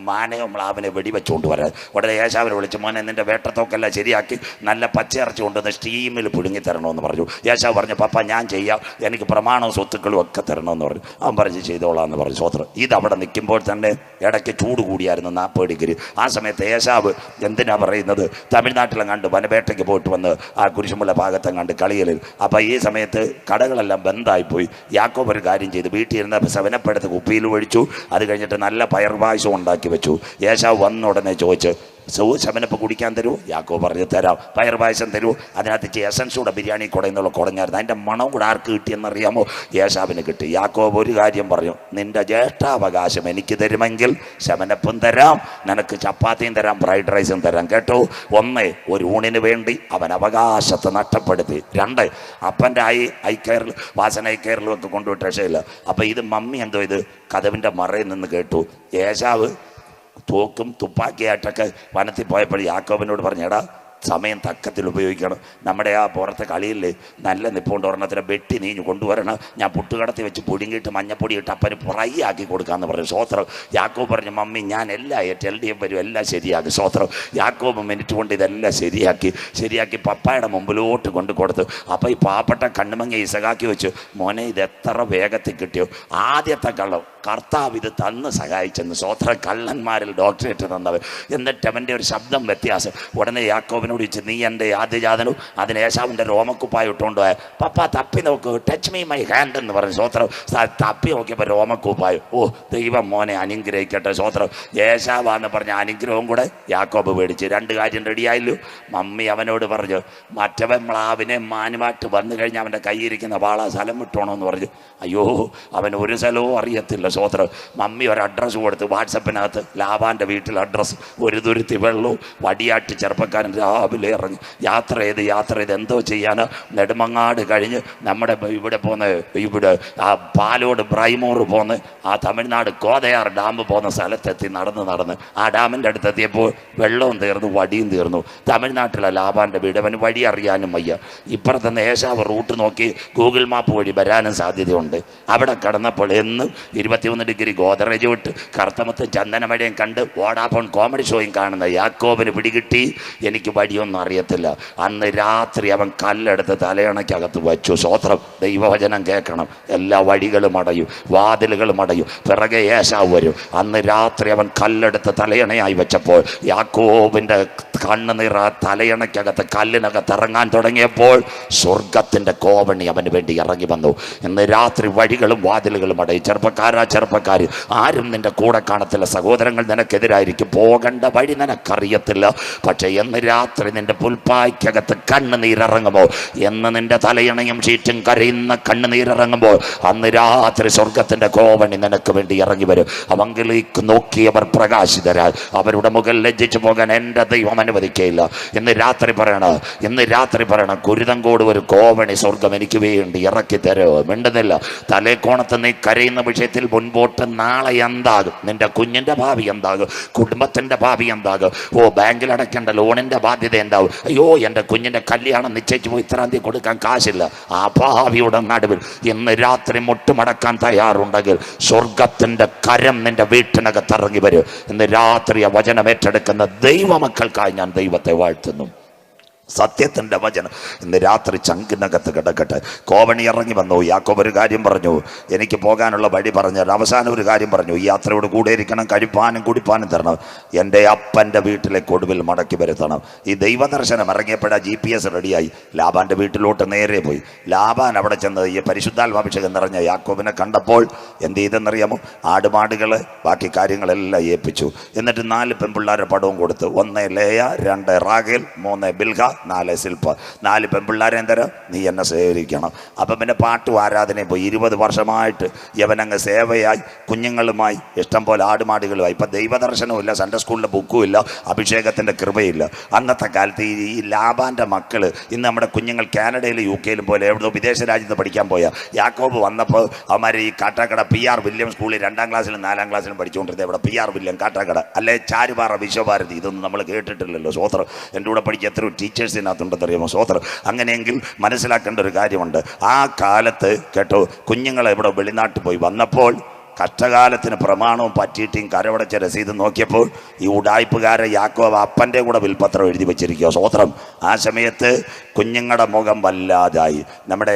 മാനയോ മ്ലാവിനെ വെടിവെച്ചുകൊണ്ട് വരാൻ. ഉടനെ യേശാവിനെ വിളിച്ച്, മോനെ നിൻ്റെ വേട്ടത്തോക്കെല്ലാം ശരിയാക്കി നല്ല പച്ചയിറച്ചി കൊണ്ടുവന്ന് സ്റ്റീമിൽ പുഴുങ്ങി തരണമെന്ന് പറഞ്ഞു. യേശാവ് പറഞ്ഞു, പപ്പ ഞാൻ ചെയ്യാം, എനിക്ക് പ്രമാണവും സ്വത്തുക്കളും ഒക്കെ തരണമെന്ന് പറഞ്ഞു. അവൻ പറഞ്ഞ് ചെയ്തോളാന്ന് പറഞ്ഞു. സ്വത്രം. ഇതവിടെ നിൽക്കുമ്പോൾ തന്നെ ഇടയ്ക്ക് ചൂട് കൂടിയായിരുന്നു, 40 ഡിഗ്രി. ആ സമയത്ത് യേശാവ് എന്തിനാ പറയുന്നത്, തമിഴ്നാട്ടിലും കണ്ട് വനവേട്ടയ്ക്ക് പോയിട്ട് വന്ന് ആ കുരിശുമുള്ള ഭാഗത്തും കണ്ട് കളികളിൽ. അപ്പോൾ ഈ സമയത്ത് കടകളെല്ലാം ബന്ധായിപ്പോയി. യാക്കോബ് ഒരു കാര്യം ചെയ്തു. വീട്ടിൽ ഇരുന്ന ശവനപ്പെടുത്ത് കുപ്പിയിൽ ഒഴിച്ചു. അത് കഴിഞ്ഞിട്ട് നല്ല പയർ പായസം ഉണ്ടാക്കി വെച്ചു. യേശാവ് വന്ന ഉടനെ ചോദിച്ചു, ശമനപ്പ് കുടിക്കാൻ തരൂ? യാക്കോബ് പറഞ്ഞു, തരാം. പയർ പായസം തരൂ. അതിനകത്ത് എസൻസ് കൂടെ ബിരിയാണി കുടയെന്നുള്ള കുടഞ്ഞായിരുന്നു. അതിൻ്റെ മണം കൂടെ ആർക്ക് കിട്ടിയെന്നറിയാമോ? യേശാവിന് കിട്ടി. യാക്കോബ് ഒരു കാര്യം പറഞ്ഞു, നിൻ്റെ ജ്യേഷ്ഠാവകാശം എനിക്ക് തരുമെങ്കിൽ ശമനപ്പും തരാം, നിനക്ക് ചപ്പാത്തിയും തരാം, ഫ്രൈഡ് റൈസും തരാം. കേട്ടോ? 1, ഒരു ഊണിന് വേണ്ടി അവൻ അവകാശത്തെ നഷ്ടപ്പെടുത്തി. 2, അപ്പൻ്റെ ഐക്കയറിൽ വാസന ഐക്കയറിലും ഒക്കെ കൊണ്ടുപോയിട്ട് രക്ഷയില്ല. അപ്പം ഇത് മമ്മി എന്തോ ഇത് കതവിൻ്റെ മറയിൽ നിന്ന് കേട്ടു. യേശാവ് തോക്കും തുപ്പാക്കിയായിട്ടൊക്കെ വനത്തിൽ പോയപ്പോൾ യാക്കോബിനോട് പറഞ്ഞു, എടാ സമയം തക്കത്തിൽ ഉപയോഗിക്കണം. നമ്മുടെ ആ പുറത്തെ കളിയില്ലേ നല്ല നിപ്പുണ്ട്, ഒരെണ്ണത്തിനെ വെട്ടി നീഞ്ഞ് കൊണ്ടുവരണം. ഞാൻ പുട്ടുകടത്തി വെച്ച് പുഴുങ്ങിയിട്ട് മഞ്ഞപ്പൊടി ഇട്ട് അപ്പന് ഫ്രൈ ആക്കി കൊടുക്കാമെന്ന് പറഞ്ഞു. സ്വോത്രം. യാക്കോബ് പറഞ്ഞു, മമ്മി ഞാൻ എല്ലാം LDF വരും, എല്ലാം ശരിയാക്കി. സ്വോത്രം. യാക്കോബ് മിനിറ്റ് കൊണ്ട് ഇതെല്ലാം ശരിയാക്കി പപ്പായുടെ മുമ്പിലോട്ട് കൊടുത്തു. അപ്പോൾ ഈ പാവപ്പെട്ട കണ്ണുമങ്ങി ഇസഹാക്കി വെച്ചു, മോനെ ഇത് എത്ര വേഗത്തിൽ കിട്ടിയോ? ആദ്യത്തെ കള്ളം കർത്താവ് ഇത് തന്ന് സഹായിച്ചെന്ന്. സ്വോത്രം. കള്ളന്മാരിൽ ഡോക്ടറേറ്റ് തന്നവൻ. എന്നിട്ട് അവൻ്റെ ഒരു ശബ്ദം വ്യത്യാസം. ഉടനെ യാക്കോബിനോട് ചോദിച്ചു, നീ എൻ്റെ ആദ്യജാതനും അതിന് യേശാവിൻ്റെ രോമക്കുപ്പായ ഇട്ടുകൊണ്ട് പോയ. പപ്പ തപ്പി നോക്കൂ, ടച്ച് മീ മൈ ഹാൻഡ് എന്ന് പറഞ്ഞു. സ്വോത്രം. തപ്പി നോക്കിയപ്പോൾ രോമക്കുപ്പായ. ഓ ദൈവം മോനെ അനുഗ്രഹിക്കട്ടെ. സ്വോത്രം. യേശാവാന്ന് പറഞ്ഞ അനുഗ്രഹവും കൂടെ യാക്കോബ് മേടിച്ച്. 2 കാര്യം റെഡിയായല്ലോ. മമ്മി അവനോട് പറഞ്ഞു, മറ്റവൻ മ്ലാവിനെ മാനുമായിട്ട് വന്നു കഴിഞ്ഞാൽ അവൻ്റെ കയ്യിരിക്കുന്ന വാള സ്ഥലം വിട്ടോണമെന്ന് പറഞ്ഞു. അയ്യോ, അവൻ ഒരു സ്ഥലവും അറിയത്തില്ല. സ്വോത്രം. മമ്മി ഒരു അഡ്രസ്സ് കൊടുത്തു വാട്സപ്പിനകത്ത്. ലാബാൻ്റെ വീട്ടിൽ അഡ്രസ്സ്. ഒരു തുരുത്തി വെള്ളവും വടിയാട്ട് ചെറുപ്പക്കാരൻ രാവിലെ ഇറങ്ങി യാത്ര ചെയ്ത് എന്തോ ചെയ്യാനാ. നെടുമങ്ങാട് കഴിഞ്ഞ് നമ്മുടെ ഇവിടെ ആ പാലോട് ബ്രൈമൂർ പോന്ന് ആ തമിഴ്നാട് കോതയാർ ഡാം പോകുന്ന സ്ഥലത്തെത്തി നടന്ന് ആ ഡാമിൻ്റെ അടുത്തെത്തിയപ്പോൾ വെള്ളവും തീർന്നു, വടിയും തീർന്നു. തമിഴ്നാട്ടിലെ ലാബാൻ്റെ വീട്. അവന് വഴി അറിയാനും വയ്യ. ഇപ്പുറത്തെ യേശാവ് റൂട്ട് നോക്കി ഗൂഗിൾ മാപ്പ് വഴി വരാനും സാധ്യതയുണ്ട്. അവിടെ കടന്നപ്പോൾ എന്നും 21 ഡിഗ്രി ഗോദറേജ് വിട്ട് കറുത്തമത്ത് ചന്ദനമഴയും കണ്ട് വോഡാഫോൺ കോമഡി ഷോയും കാണുന്ന യാക്കോബിന് പിടികിട്ടി, എനിക്ക് വഴിയൊന്നും അറിയത്തില്ല. അന്ന് രാത്രി അവൻ കല്ലെടുത്ത് തലയണയ്ക്കകത്ത് വെച്ചു. സ്വോത്രം. ദൈവവചനം കേൾക്കണം. എല്ലാ വഴികളും അടയും, വാതിലുകളും അടയും. പിറകെ യേശാവ് വരും. അന്ന് രാത്രി അവൻ കല്ലെടുത്ത് തലയണയായി വെച്ചപ്പോൾ യാക്കോബിൻ്റെ കണ്ണുനീർ ആ തലയണയ്ക്കകത്ത് കല്ലിനകത്ത് ഇറങ്ങാൻ തുടങ്ങിയപ്പോൾ സ്വർഗത്തിൻ്റെ കോവണി അവന് വേണ്ടി ഇറങ്ങി വന്നു. ഇന്ന് രാത്രി വഴികളും വാതിലുകളും അടയും. ചെറുപ്പക്കാരി, ആരും നിന്റെ കൂടെ കാണത്തില്ല. സഹോദരങ്ങൾ നിനക്കെതിരായിരിക്കും. പോകേണ്ട വഴി നിനക്കറിയത്തില്ല. പക്ഷെ എന്ന് രാത്രി നിന്റെ പുൽപ്പായ്ക്കകത്ത് കണ്ണുനീരിറങ്ങുമ്പോൾ, എന്ന് നിന്റെ തലയണയും ചീറ്റും കരയുന്ന കണ്ണുനീരിറങ്ങുമ്പോൾ, അന്ന് രാത്രി സ്വർഗത്തിന്റെ കോവണി നിനക്ക് വേണ്ടി ഇറങ്ങി വരും. അവങ്കിലേക്ക് നോക്കിയവർ പ്രകാശിതരാൽ അവരുടെ മുഖം ലജ്ജിച്ചു പോകാൻ എൻ്റെ ദൈവം അനുവദിക്കുകയില്ല. ഇന്ന് രാത്രി പറയണം കുരുതങ്കോട് ഒരു കോവണി സ്വർഗം എനിക്ക് വേണ്ടി ഇറക്കി തരുമോ? മിണ്ടുന്നില്ല. തലേക്കോണത്ത് നീ കരയുന്ന വിഷയത്തിൽ മുൻപോട്ട് നാളെ എന്താകും? നിന്റെ കുഞ്ഞിൻ്റെ ഭാവി എന്താകും? കുടുംബത്തിൻ്റെ ഭാവി എന്താകും? ബാങ്കിൽ അടയ്ക്കേണ്ട ലോണിൻ്റെ ബാധ്യത എന്താവും? അയ്യോ, എൻ്റെ കുഞ്ഞിൻ്റെ കല്യാണം നിശ്ചയിച്ചു പോയി ഇത്രാം തീയതി കൊടുക്കാൻ കാശില്ല. ആ ഭാവിയുടെ നടുവിൽ ഇന്ന് രാത്രി മുട്ടുമടക്കാൻ തയ്യാറുണ്ടെങ്കിൽ സ്വർഗത്തിൻ്റെ കരം നിന്റെ വീട്ടിനകത്ത് ഇറങ്ങി വരും. ഇന്ന് രാത്രി ആ വചനം ഏറ്റെടുക്കുന്ന ദൈവമക്കൾക്കായി ഞാൻ ദൈവത്തെ വാഴ്ത്തുന്നു. സത്യത്തിൻ്റെ വചനം ഇന്ന് രാത്രി ചങ്കിനകത്ത് കിടക്കട്ടെ. കോവണി ഇറങ്ങി വന്നു. യാക്കോബ് ഒരു കാര്യം പറഞ്ഞു, എനിക്ക് പോകാനുള്ള വഴി പറഞ്ഞാൽ അവസാനം ഒരു കാര്യം പറഞ്ഞു, ഈ യാത്രയോട് കൂടെ ഇരിക്കണം, കഴിപ്പാനും കുടിപ്പാനും തരണം, എൻ്റെ അപ്പൻ്റെ വീട്ടിലേക്ക് ഒടുവിൽ മടക്കി വരുത്തണം. ഈ ദൈവദർശനം ഇറങ്ങിയപ്പോഴാ GPS റെഡിയായി. ലാബാൻ്റെ വീട്ടിലോട്ട് നേരെ പോയി. ലാബാൻ അവിടെ ചെന്ന് ഈ പരിശുദ്ധാത്മാഭിഷേകം നിറഞ്ഞ യാക്കോബിനെ കണ്ടപ്പോൾ എന്ത് ചെയ്തെന്നറിയാമോ? ആടുമാടുകൾ ബാക്കി കാര്യങ്ങളെല്ലാം ഏൽപ്പിച്ചു. എന്നിട്ട് 4 പെൺപിള്ളേരുടെ പടവും കൊടുത്തു. 1 ലേയ, 2 റാഗേൽ, 3 ബിൽഹ, 4 ശില്പ. 4 പെൺപിള്ളേരെ തരാം, നീ എന്നെ സേവിക്കണം. അപ്പം പിന്നെ പാട്ടും ആരാധനയും പോയി. 20 വർഷമായിട്ട് യവനങ്ങ് സേവയായി, കുഞ്ഞുങ്ങളുമായി, ഇഷ്ടം പോലെ ആടുമാടുകളുമായി. ഇപ്പം ദൈവദർശനവും ഇല്ല, സൺഡേ സ്കൂളിൻ്റെ ബുക്കും ഇല്ല, അഭിഷേകത്തിൻ്റെ കൃപയില്ല. അന്നത്തെ കാലത്ത് ഈ ലാബാൻ്റെ മക്കൾ ഇന്ന് നമ്മുടെ കുഞ്ഞുങ്ങൾ കാനഡയിലും UK പോലെ എവിടെയോ വിദേശ രാജ്യത്ത് പഠിക്കാൻ പോയ യാക്കോബ് വന്നപ്പോൾ അവന്മാർ ഈ കാട്ടാക്കട PR വില്യം സ്കൂളിൽ 2ാം ക്ലാസ്സിലും 4ാം ക്ലാസ്സിലും പഠിച്ചുകൊണ്ടിരുന്നത്. ഇവിടെ PR വില്യം കാട്ടാക്കട അല്ലെ ചാരുപാറ വിശ്വഭാരതി, ഇതൊന്നും നമ്മൾ കേട്ടിട്ടില്ലല്ലോ. സ്വോത്രം. എൻ്റെ കൂടെ പഠിച്ച എത്ര ടീച്ചേഴ്സിനകത്തുണ്ടെന്നറിയാമോ? സ്വോത്രം. അങ്ങനെയെങ്കിൽ മനസ്സിലാക്കേണ്ട ഒരു കാര്യമുണ്ട്. ആ കാലത്ത് കേട്ടോ, കുഞ്ഞുങ്ങളെ ഇവിടെ വെളിനാട്ടിൽ പോയി വന്നപ്പോൾ കഷ്ടകാലത്തിന് പ്രമാണവും പറ്റിയിട്ടും കരവടച്ച രസീത് നോക്കിയപ്പോൾ ഈ ഉടായ്പുകാരെ യാക്കോബ് അപ്പൻ്റെ കൂടെ വിൽപ്പത്രം എഴുതി വെച്ചിരിക്കുക. സ്വോത്രം. ആ സമയത്ത് കുഞ്ഞുങ്ങളുടെ മുഖം വല്ലാതായി. നമ്മുടെ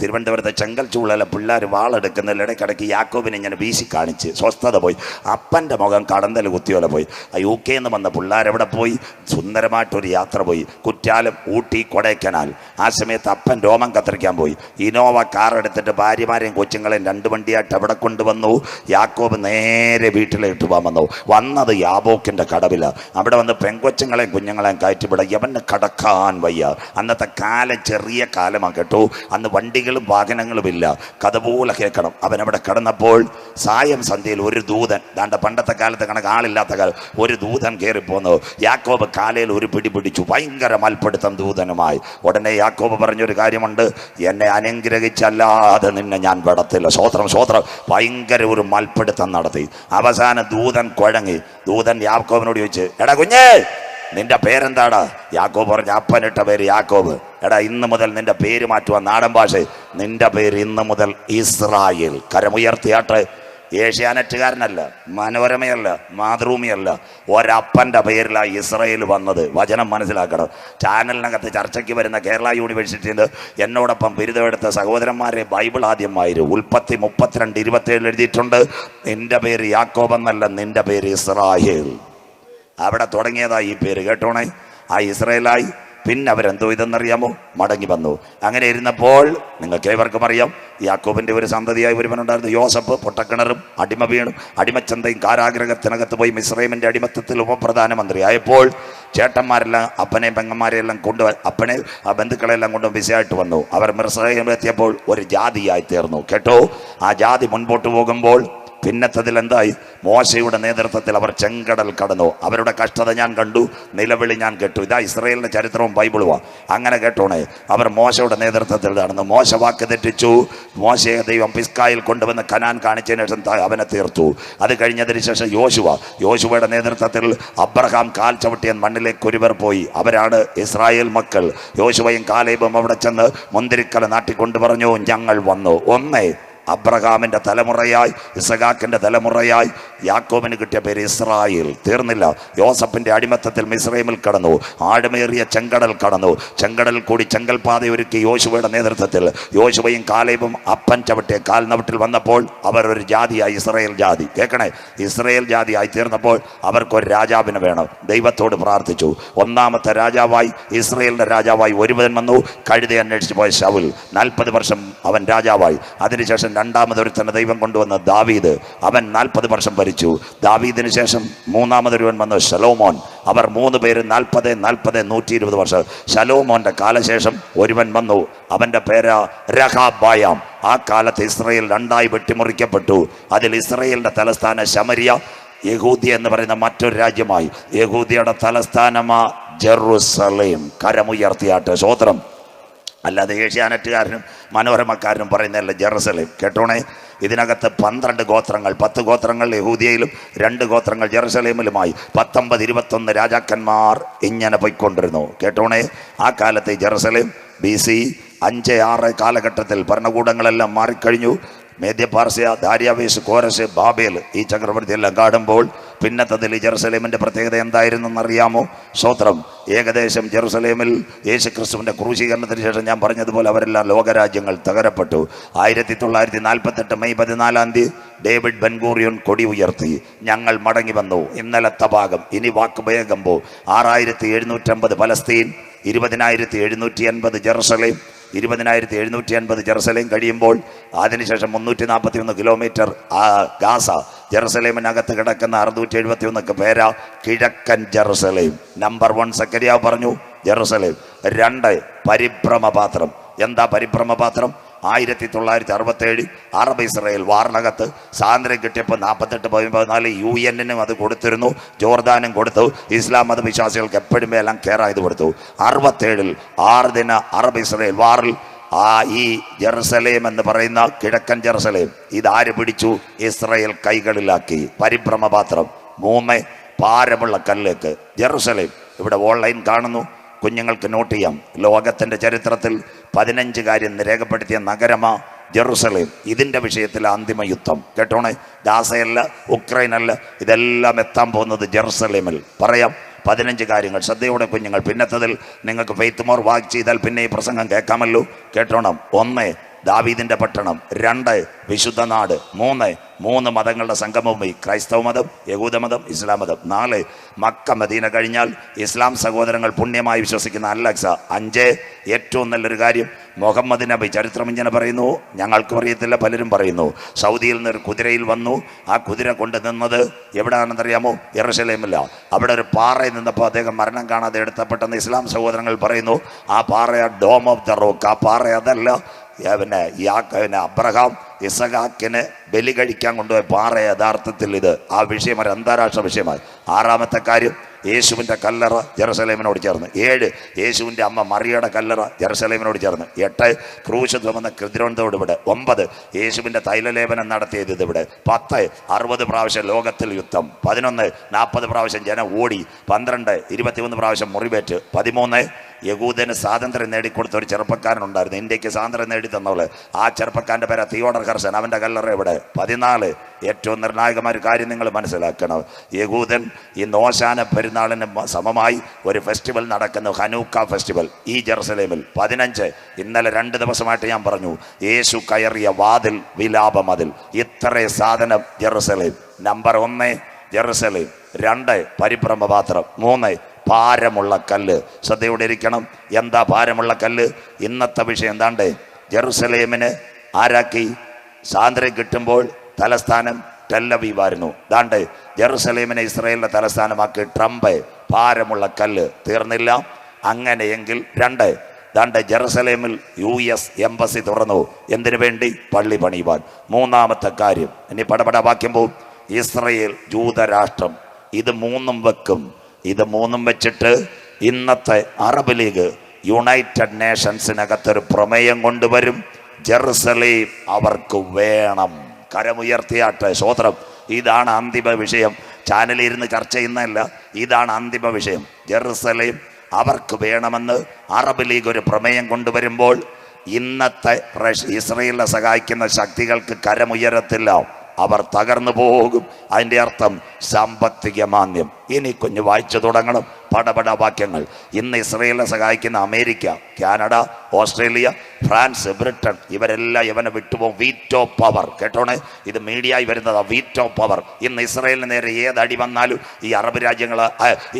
തിരുവനന്തപുരത്തെ ചെങ്കൽ ചൂളയിലെ പിള്ളേർ വാളെടുക്കുന്നതിൽ ഇടയ്ക്കിടയ്ക്ക് യാക്കോബിനെ ഇങ്ങനെ വീശി കാണിച്ച് സ്വസ്ഥത പോയി. അപ്പൻ്റെ മുഖം കടന്തൽ കുത്തിയോലെ പോയി. UK വന്ന പിള്ളേരെവിടെ പോയി? സുന്ദരമായിട്ടൊരു യാത്ര പോയി. കുറ്റാലം, ഊട്ടി, കൊടൈക്കനാൽ. ആ സമയത്ത് അപ്പൻ രോമം കത്തിരിക്കാൻ പോയി. ഇനോവ കാർ എടുത്തിട്ട് ഭാര്യമാരെയും കൊച്ചുങ്ങളെയും 2 വണ്ടിയായിട്ട് അവിടെ കൊണ്ടുവന്നു. യാക്കോബ് നേരെ വീട്ടിലേക്ക് വന്നത് യാബോക്കിൻ്റെ കടവില. അവിടെ വന്ന് പെങ്കൊച്ചുങ്ങളെയും കുഞ്ഞുങ്ങളെയും കയറ്റിവിടാം. യവന് കടക്കാൻ വയ്യ. അന്നത്തെ കാലം ചെറിയ കാലമാണ് കേട്ടോ. അന്ന് വണ്ടികളും വാഹനങ്ങളും ഇല്ല. കഥ പോലെ കേൾക്കണം. അവനവിടെ കിടന്നപ്പോൾ സായം സന്ധ്യയിൽ ഒരു ദൂതൻ, ദാണ്ട പണ്ടത്തെ കാലത്ത് കണക്ക് ആളില്ലാത്ത കാലം, ഒരു ദൂതൻ കയറിപ്പോന്നു. യാക്കോബ് കാലയിൽ ഒരു പിടി പിടിച്ചു. ഭയങ്കര മൽപ്പിടുത്തം ദൂതനുമായി. ഉടനെ യാക്കോബ് പറഞ്ഞൊരു കാര്യമുണ്ട്, എന്നെ അനുഗ്രഹിച്ചല്ലാതെ നിന്നെ ഞാൻ വിടത്തില്ല. സ്വോത്രം, സ്വോത്രം. ഭയങ്കര ഒരു മൽപ്പിടുത്തം നടത്തി. അവസാന ദൂതൻ കുഴങ്ങി. ദൂതൻ യാക്കോബിനോട് ചോദിച്ചു, എടാ കുഞ്ഞേ, നിന്റെ പേരെന്താടാ? യാക്കോബ് പറഞ്ഞ അപ്പനിട്ട പേര് യാക്കോബ്. എടാ, ഇന്ന് മുതൽ നിന്റെ പേര് മാറ്റുക. നാടൻ ഭാഷ, നിന്റെ പേര് ഇന്ന് മുതൽ ഇസ്രായേൽ. കരമുയർത്തിയാട്ടെ. ഏഷ്യാനെറ്റുകാരനല്ല, മനോരമയല്ല, മാതൃഭൂമിയല്ല, ഒരപ്പൻ്റെ പേരിലാണ് ഇസ്രായേൽ വന്നത്. വചനം മനസ്സിലാക്കണം. ചാനലിനകത്ത് ചർച്ചയ്ക്ക് വരുന്ന കേരള യൂണിവേഴ്സിറ്റിയിൽ എന്നോടൊപ്പം ബിരുദമെടുത്ത സഹോദരന്മാരെ ബൈബിൾ ആദ്യം വായിരും. ഉൽപ്പത്തി 32:27 എഴുതിയിട്ടുണ്ട്, നിന്റെ പേര് യാക്കോബ് എന്നല്ല, നിന്റെ പേര് ഇസ്രായേൽ. അവിടെ തുടങ്ങിയതായി ഈ പേര്. കേട്ടോണേ. ആ ഇസ്രായേലായി. പിന്നെ അവരെന്തോ ഇതെന്നറിയാമോ? മടങ്ങി വന്നു. അങ്ങനെ ഇരുന്നപ്പോൾ നിങ്ങൾക്ക് ഏവർക്കും അറിയാം, യാക്കോബിൻ്റെ ഒരു സന്തതിയായി ഒരുവനുണ്ടായിരുന്നു, യോസഫ്. പൊട്ടക്കിണറും അടിമ വീണും അടിമച്ചന്തയും കാരാഗ്രഹത്തിനകത്ത് പോയി മിസ്രൈമിൻ്റെ അടിമത്തത്തിൽ ഉപപ്രധാനമന്ത്രി ആയപ്പോൾ ചേട്ടന്മാരെല്ലാം അപ്പനെയും പെങ്ങന്മാരെയെല്ലാം അപ്പനെ ആ ബന്ധുക്കളെല്ലാം കൊണ്ട് വിസയായിട്ട് വന്നു. അവർ മിസ്രൈമിലെത്തിയപ്പോൾ ഒരു ജാതിയായി തീർന്നു. കേട്ടോ. ആ ജാതി മുൻപോട്ട് പോകുമ്പോൾ പിന്നത്തതിൽ എന്തായി? മോശയുടെ നേതൃത്വത്തിൽ അവർ ചെങ്കടൽ കടന്നു. അവരുടെ കഷ്ടത ഞാൻ കണ്ടു, നിലവിളി ഞാൻ കേട്ടു. ഇതാ ഇസ്രായേലിൻ്റെ ചരിത്രവും ബൈബിളുവാ. അങ്ങനെ കേട്ടോണേ. അവർ മോശയുടെ നേതൃത്വത്തിൽ നടന്നു. മോശ വാക്ക് തെറ്റിച്ചു. മോശയെ ദൈവം പിസ്കായിൽ കൊണ്ടുവന്ന് കനാൻ കാണിച്ചതിന് ശേഷം അവനെ തീർത്തു. അത് കഴിഞ്ഞതിന് ശേഷം യോശുവയുടെ നേതൃത്വത്തിൽ അബ്രഹാം കാൽ ചവിട്ടിയ മണ്ണിലേക്ക് ഒരുവർ പോയി. അവരാണ് ഇസ്രായേൽ മക്കൾ. യോശുവയും കാലേബും അവിടെ ചെന്ന് മുന്തിരിക്കല നാട്ടിക്കൊണ്ട് പറഞ്ഞു, ഞങ്ങൾ വന്നു. അബ്രഹാമിൻ്റെ തലമുറയായി, ഇസഹാക്കിൻ്റെ തലമുറയായി യാക്കോബിന് കിട്ടിയ പേര് ഇസ്രായേൽ. തീർന്നില്ല. യോസഫിൻ്റെ അടിമത്തത്തിൽ മിസ്രൈമിൽ കടന്നു. ആഴമേറിയ ചെങ്കടൽ കടന്നു. ചെങ്കടൽ കൂടി ചെങ്കൽപാത ഒരുക്കി യോശുവയുടെ നേതൃത്വത്തിൽ. യോശുവയും കാലേബും അപ്പൻ ചവിട്ടിയ കാൽനവട്ടിൽ വന്നപ്പോൾ അവർ ഒരു ജാതിയായി, ഇസ്രായേൽ ജാതി. കേൾക്കണേ. ഇസ്രായേൽ ജാതിയായി തീർന്നപ്പോൾ അവർക്കൊരു രാജാവിന് വേണം. ദൈവത്തോട് പ്രാർത്ഥിച്ചു. 1ാമത്തെ രാജാവായി, ഇസ്രായേലിൻ്റെ രാജാവായി ഒരുവൻ വന്നു. കഴുതെ അന്വേഷിച്ചു പോയ ശൗൽ. 40 വർഷം അവൻ രാജാവായി. അതിനുശേഷം 2ാമതൊരുത്തന്നെ ദൈവം കൊണ്ടുവന്ന ദാവീദ്. അവൻ 40 വർഷം ഭരിച്ചു. ദാവീദിന് ശേഷം 3ാമതൊരുവൻ വന്നു, ശലോമോൻ. അവർ 3 പേര് 40, 120 വർഷം. ശലോമോന്റെ കാലശേഷം ഒരുവൻ വന്നു. അവൻ്റെ പേര് രഹാബായാം. ആ കാലത്ത് ഇസ്രായേൽ 2ആയി വെട്ടിമുറിക്കപ്പെട്ടു. അതിൽ ഇസ്രായേലിന്റെ തലസ്ഥാന ശമരിയ, യഹൂദിയ എന്ന് പറയുന്ന മറ്റൊരു രാജ്യമായി. യഹൂദിയുടെ തലസ്ഥാനമാ ജെറുസലേം. കരമുയർത്തിയാട്ട് സ്വോത്രം. അല്ലാതെ ഏഷ്യാനെറ്റുകാരനും മനോരമക്കാരനും പറയുന്നതല്ല ജെറുസലേം. കേട്ടോണേ, ഇതിനകത്ത് 12 ഗോത്രങ്ങൾ, 10 ഗോത്രങ്ങൾ യഹൂദിയയിലും 2 ഗോത്രങ്ങൾ ജെറുസലേമിലുമായി 19-21 രാജാക്കന്മാർ ഇങ്ങനെ പോയിക്കൊണ്ടിരുന്നു. കേട്ടോണേ, ആ കാലത്ത് ജെറുസലേം BC 5-6 കാലഘട്ടത്തിൽ ഭരണകൂടങ്ങളെല്ലാം മാറിക്കഴിഞ്ഞു. മേദ്യപാർസ്യ, ദാര്യാവേശ്, കോരശ്, ബാബേൽ ഈ ചക്രവർത്തിയെല്ലാം കാണുമ്പോൾ പിന്നത്തതിൽ ജെറുസലേമിൻ്റെ പ്രത്യേകത എന്തായിരുന്നെന്നറിയാമോ? സ്വോത്രം. ഏകദേശം ജെറുസലേമിൽ യേശുക്രിസ്തുവിൻ്റെ ക്രൂശീകരണത്തിന് ശേഷം ഞാൻ പറഞ്ഞതുപോലെ അവരെല്ലാം ലോകരാജ്യങ്ങൾ തകരപ്പെട്ടു. 1948 മെയ് 14 ഡേവിഡ് ബെൻഗൂറിയോൻ കൊടി ഉയർത്തി. ഞങ്ങൾ മടങ്ങി വന്നു. ഇന്നലത്തെ ഭാഗം ഇനി വാക്ക് വേഗം പോ. 6750 പലസ്തീൻ, 20,780 ജെറുസലേം, 20,780 ജെറുസലേം കഴിയുമ്പോൾ അതിനുശേഷം 341 കിലോമീറ്റർ ഗാസ. ജെറുസലേമിനകത്ത് കിടക്കുന്ന 671 പേരാ കിഴക്കൻ ജെറുസലേം. നമ്പർ 1 സക്കറിയാവ് പറഞ്ഞു ജെറുസലേം. 2 പരിഭ്രമപാത്രം. എന്താ പരിഭ്രമപാത്രം? 1967 അറബ് ഇസ്രായേൽ വാറിനകത്ത് സ്വാതന്ത്ര്യം കിട്ടിയപ്പോൾ 48-14 UN അത് കൊടുത്തിരുന്നു, ജോർദാനും കൊടുത്തു. ഇസ്ലാം മതവിശ്വാസികൾക്ക് എപ്പോഴും എല്ലാം കെയറായത് കൊടുത്തു. 67 6 ദിന അറബ് ഇസ്രായേൽ വാറിൽ ഈ ജെറുസലേം എന്ന് പറയുന്ന കിഴക്കൻ ജെറുസലേം ഇതാര് പിടിച്ചു? ഇസ്രായേൽ കൈകളിലാക്കി. പരിഭ്രമപാത്രം. 3 ഭാരമുള്ള കല്ലേക്ക്. ജെറുസലേം ഇവിടെ ഓൺലൈൻ കാണുന്നു, കുഞ്ഞുങ്ങൾക്ക് നോട്ട് ചെയ്യാം. ലോകത്തിൻ്റെ ചരിത്രത്തിൽ 15 കാര്യം രേഖപ്പെടുത്തിയ നഗരമാ ജെറുസലേം. ഇതിൻ്റെ വിഷയത്തിൽ അന്തിമ യുദ്ധം. കേട്ടോണേ, ഗാസയല്ല, ഉക്രൈനല്ല, ഇതെല്ലാം എത്താൻ പോകുന്നത് ജെറുസലേമിൽ. പറയാം 15 കാര്യങ്ങൾ. ശ്രദ്ധയോടെ കുഞ്ഞുങ്ങൾ. പിന്നത്തതിൽ നിങ്ങൾക്ക് ഫെയ്ത്ത് മോർ വാക്ക് ചെയ്താൽ പിന്നെ ഈ പ്രസംഗം കേൾക്കാമല്ലോ. കേട്ടോണം. 1 ദാവീദിൻ്റെ പട്ടണം. 2 വിശുദ്ധ നാട്. 3 മതങ്ങളുടെ സംഗമഭൂമി. ക്രൈസ്തവ മതം, യഹൂദമതം, ഇസ്ലാം മതം. 4 മക്ക മദീന കഴിഞ്ഞാൽ ഇസ്ലാം സഹോദരങ്ങൾ പുണ്യമായി വിശ്വസിക്കുന്ന അൽ-അക്സ. 5 ഏറ്റവും നല്ലൊരു കാര്യം, മുഹമ്മദ് നബി ചരിത്രം ഇങ്ങനെ പറയുന്നു, ഞങ്ങൾക്കും അറിയത്തില്ല, പലരും പറയുന്നു. സൗദിയിൽ നിന്ന് ഒരു കുതിരയിൽ വന്നു. ആ കുതിര കൊണ്ട് നിന്നത് എവിടെയാണെന്നറിയാമോ? യെരുശലേമില്ല. അവിടെ ഒരു പാറയിൽ നിന്നപ്പോൾ അദ്ദേഹം മരണം കാണാതെ എടുത്തപ്പെട്ടെന്ന് ഇസ്ലാം സഹോദരങ്ങൾ പറയുന്നു. ആ പാറ ഡോം ഓഫ് ദ റോക്ക്. ആ പാറ അതല്ല. പിന്നെ അബ്രഹാം ഇസഹാക്കിന് ബലി കഴിക്കാൻ കൊണ്ടുപോയ പാറ യഥാർത്ഥത്തിൽ ഇത്. ആ വിഷയം ഒരു അന്താരാഷ്ട്ര വിഷയമായി. 6-ാമത്തെ കാര്യം, യേശുവിൻ്റെ കല്ലറ ജെറുസലേമിനോട് ചേർന്ന്. 7 യേശുവിൻ്റെ അമ്മ മറിയയുടെ കല്ലറ ജെറുസലേമിനോട് ചേർന്ന്. 8 ക്രൂശ് ചുമന്ന തിരുവനന്തപുരം ഇവിടെ. 9 യേശുവിൻ്റെ തൈലലേപനം നടത്തിയത് ഇതിവിടെ. 10 60 പ്രാവശ്യം ലോകത്തിൽ യുദ്ധം. 11 40 പ്രാവശ്യം ജനം ഓടി. 12 21 പ്രാവശ്യം മുറിവേറ്റ്. 13 യഹൂദന് സ്വാതന്ത്ര്യം നേടിക്കൊടുത്ത ഒരു ചെറുപ്പക്കാരനുണ്ടായിരുന്നു, ഇന്ത്യക്ക് സ്വാതന്ത്ര്യം നേടി തന്നവള്. ആ ചെറുപ്പക്കാരൻ്റെ പേര് തിയോഡർ ഹെർസൺ. അവൻ്റെ കല്ലറ ഇവിടെ. 14 ഏറ്റവും നിർണായകമായ കാര്യം നിങ്ങൾ മനസ്സിലാക്കണം. യഹൂദൻ ഈ നോശാന പെരുന്നാളിന് സമമായി ഒരു ഫെസ്റ്റിവൽ നടക്കുന്നു, ഹനൂക്ക ഫെസ്റ്റിവൽ, ഈ ജെറുസലേമിൽ. 15 ഇന്നലെ 2 ദിവസമായിട്ട് ഞാൻ പറഞ്ഞു, യേശു കയറിയ വാതിൽ, വിലാപമതിൽ. ഇത്രേ സാധനം ജെറുസലേം. Number 1 Jerusalem. 2 പരിഭ്രമപാത്രം. 3 ഭാരമുള്ള കല്ല്. ശ്രദ്ധയോടെ ഇരിക്കണം. എന്താ ഭാരമുള്ള കല്ല്? ഇന്നത്തെ വിഷയം എന്താണ്ട്? ജെറുസലേമിന് ആരാക്കി? സ്വാതന്ത്ര്യം കിട്ടുമ്പോൾ തലസ്ഥാനം ടെല്ലവീവായിരുന്നു. ദാണ്ട് ജെറുസലേമിനെ ഇസ്രായേലിന്റെ തലസ്ഥാനമാക്കി ട്രംപ്. ഭാരമുള്ള കല്ല്. തീർന്നില്ല. അങ്ങനെയെങ്കിൽ 2 ദാണ്ട് ജെറുസലേമിൽ US എംബസി തുറന്നു. എന്തിനു വേണ്ടി? പള്ളി പണിയുവാൻ. 3-ാമത്തെ കാര്യം, ഇനി പടപട വാക്യം പോവും. ഇസ്രായേൽ ജൂതരാഷ്ട്രം. ഇത് 3 വെക്കും. ഇത് 3 വെച്ചിട്ട് ഇന്നത്തെ അറബ് ലീഗ് യുണൈറ്റഡ് നേഷൻസിനകത്തൊരു പ്രമേയം കൊണ്ടുവരും. ജെറുസലേം അവർക്ക് വേണം. കരമുയർത്തിയാട്ടെ സ്വോത്രം. ഇതാണ് അന്തിമ വിഷയം. ചാനലിൽ ഇരുന്ന് ചർച്ച ചെയ്യുന്നതല്ല, ഇതാണ് അന്തിമ വിഷയം. ജെറുസലേം അവർക്ക് വേണമെന്ന് അറബ് ലീഗ് ഒരു പ്രമേയം കൊണ്ടുവരുമ്പോൾ ഇന്നത്തെ ഇസ്രായേലിനെ സഹായിക്കുന്ന ശക്തികൾക്ക് കരമുയരത്തില്ല, അവർ തകർന്നു പോകും. അതിൻ്റെ അർത്ഥം സാമ്പത്തിക മാന്ദ്യം. ഇനി കുഞ്ഞ് വായിച്ചു തുടങ്ങണം പടപട വാക്യങ്ങൾ. ഇന്ന് ഇസ്രായേലിനെ സഹായിക്കുന്ന America, Canada, Australia, France, Britain, ഇവരെല്ലാം ഇവനെ വിട്ടുപോകും. Veto power. കേട്ടോണേ, ഇത് മീഡിയയിൽ വരുന്നതാ. Veto power. ഇന്ന് ഇസ്രായേലിന് നേരെ ഏതടി വന്നാലും ഈ അറബ് രാജ്യങ്ങൾ,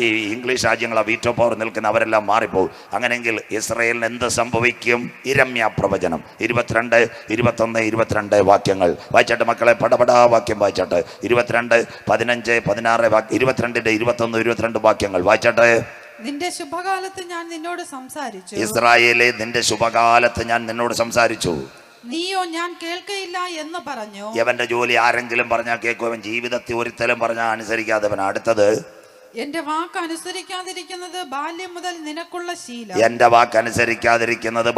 ഈ ഇംഗ്ലീഷ് രാജ്യങ്ങൾ വീറ്റോ പവർ നിൽക്കുന്ന അവരെല്ലാം മാറിപ്പോകും. അങ്ങനെയെങ്കിൽ ഇസ്രായേലിന് എന്ത് സംഭവിക്കും? ഇരമ്യ പ്രവചനം 22, 21, 22 വാക്യങ്ങൾ വായിച്ചട്ടെ മക്കളെ. പടപടാ വാക്യം വായിച്ചട്ടെ. 22, 15, 16 22, 21, 22 വാക്യങ്ങൾ വായിച്ചട്ടെ. നിന്റെ ശുഭകാലത്ത് ഞാൻ നിന്നോട് സംസാരിച്ചു. ഇസ്രായേലേ, നിന്റെ ശുഭകാലത്ത് ഞാൻ നിന്നോട് സംസാരിച്ചു. നീയോ ഞാൻ കേൾക്കയില്ല എന്ന് പറഞ്ഞു. അവന്റെ ജോലി ആരെങ്കിലും പറഞ്ഞാൽ കേൾക്കും. അവൻ ജീവിതത്തിൽ ഒരുത്തലും പറഞ്ഞാൽ അനുസരിക്കാത്തവൻ. അടുത്തത്, എന്റെ വാക്ക് അനുസരിക്കാതിരിക്കുന്നത് ബാല്യം മുതൽ നിനക്കുള്ള ശീലം. എന്റെ വാക്ക് അനുസരിക്കാതിരിക്കുന്നത്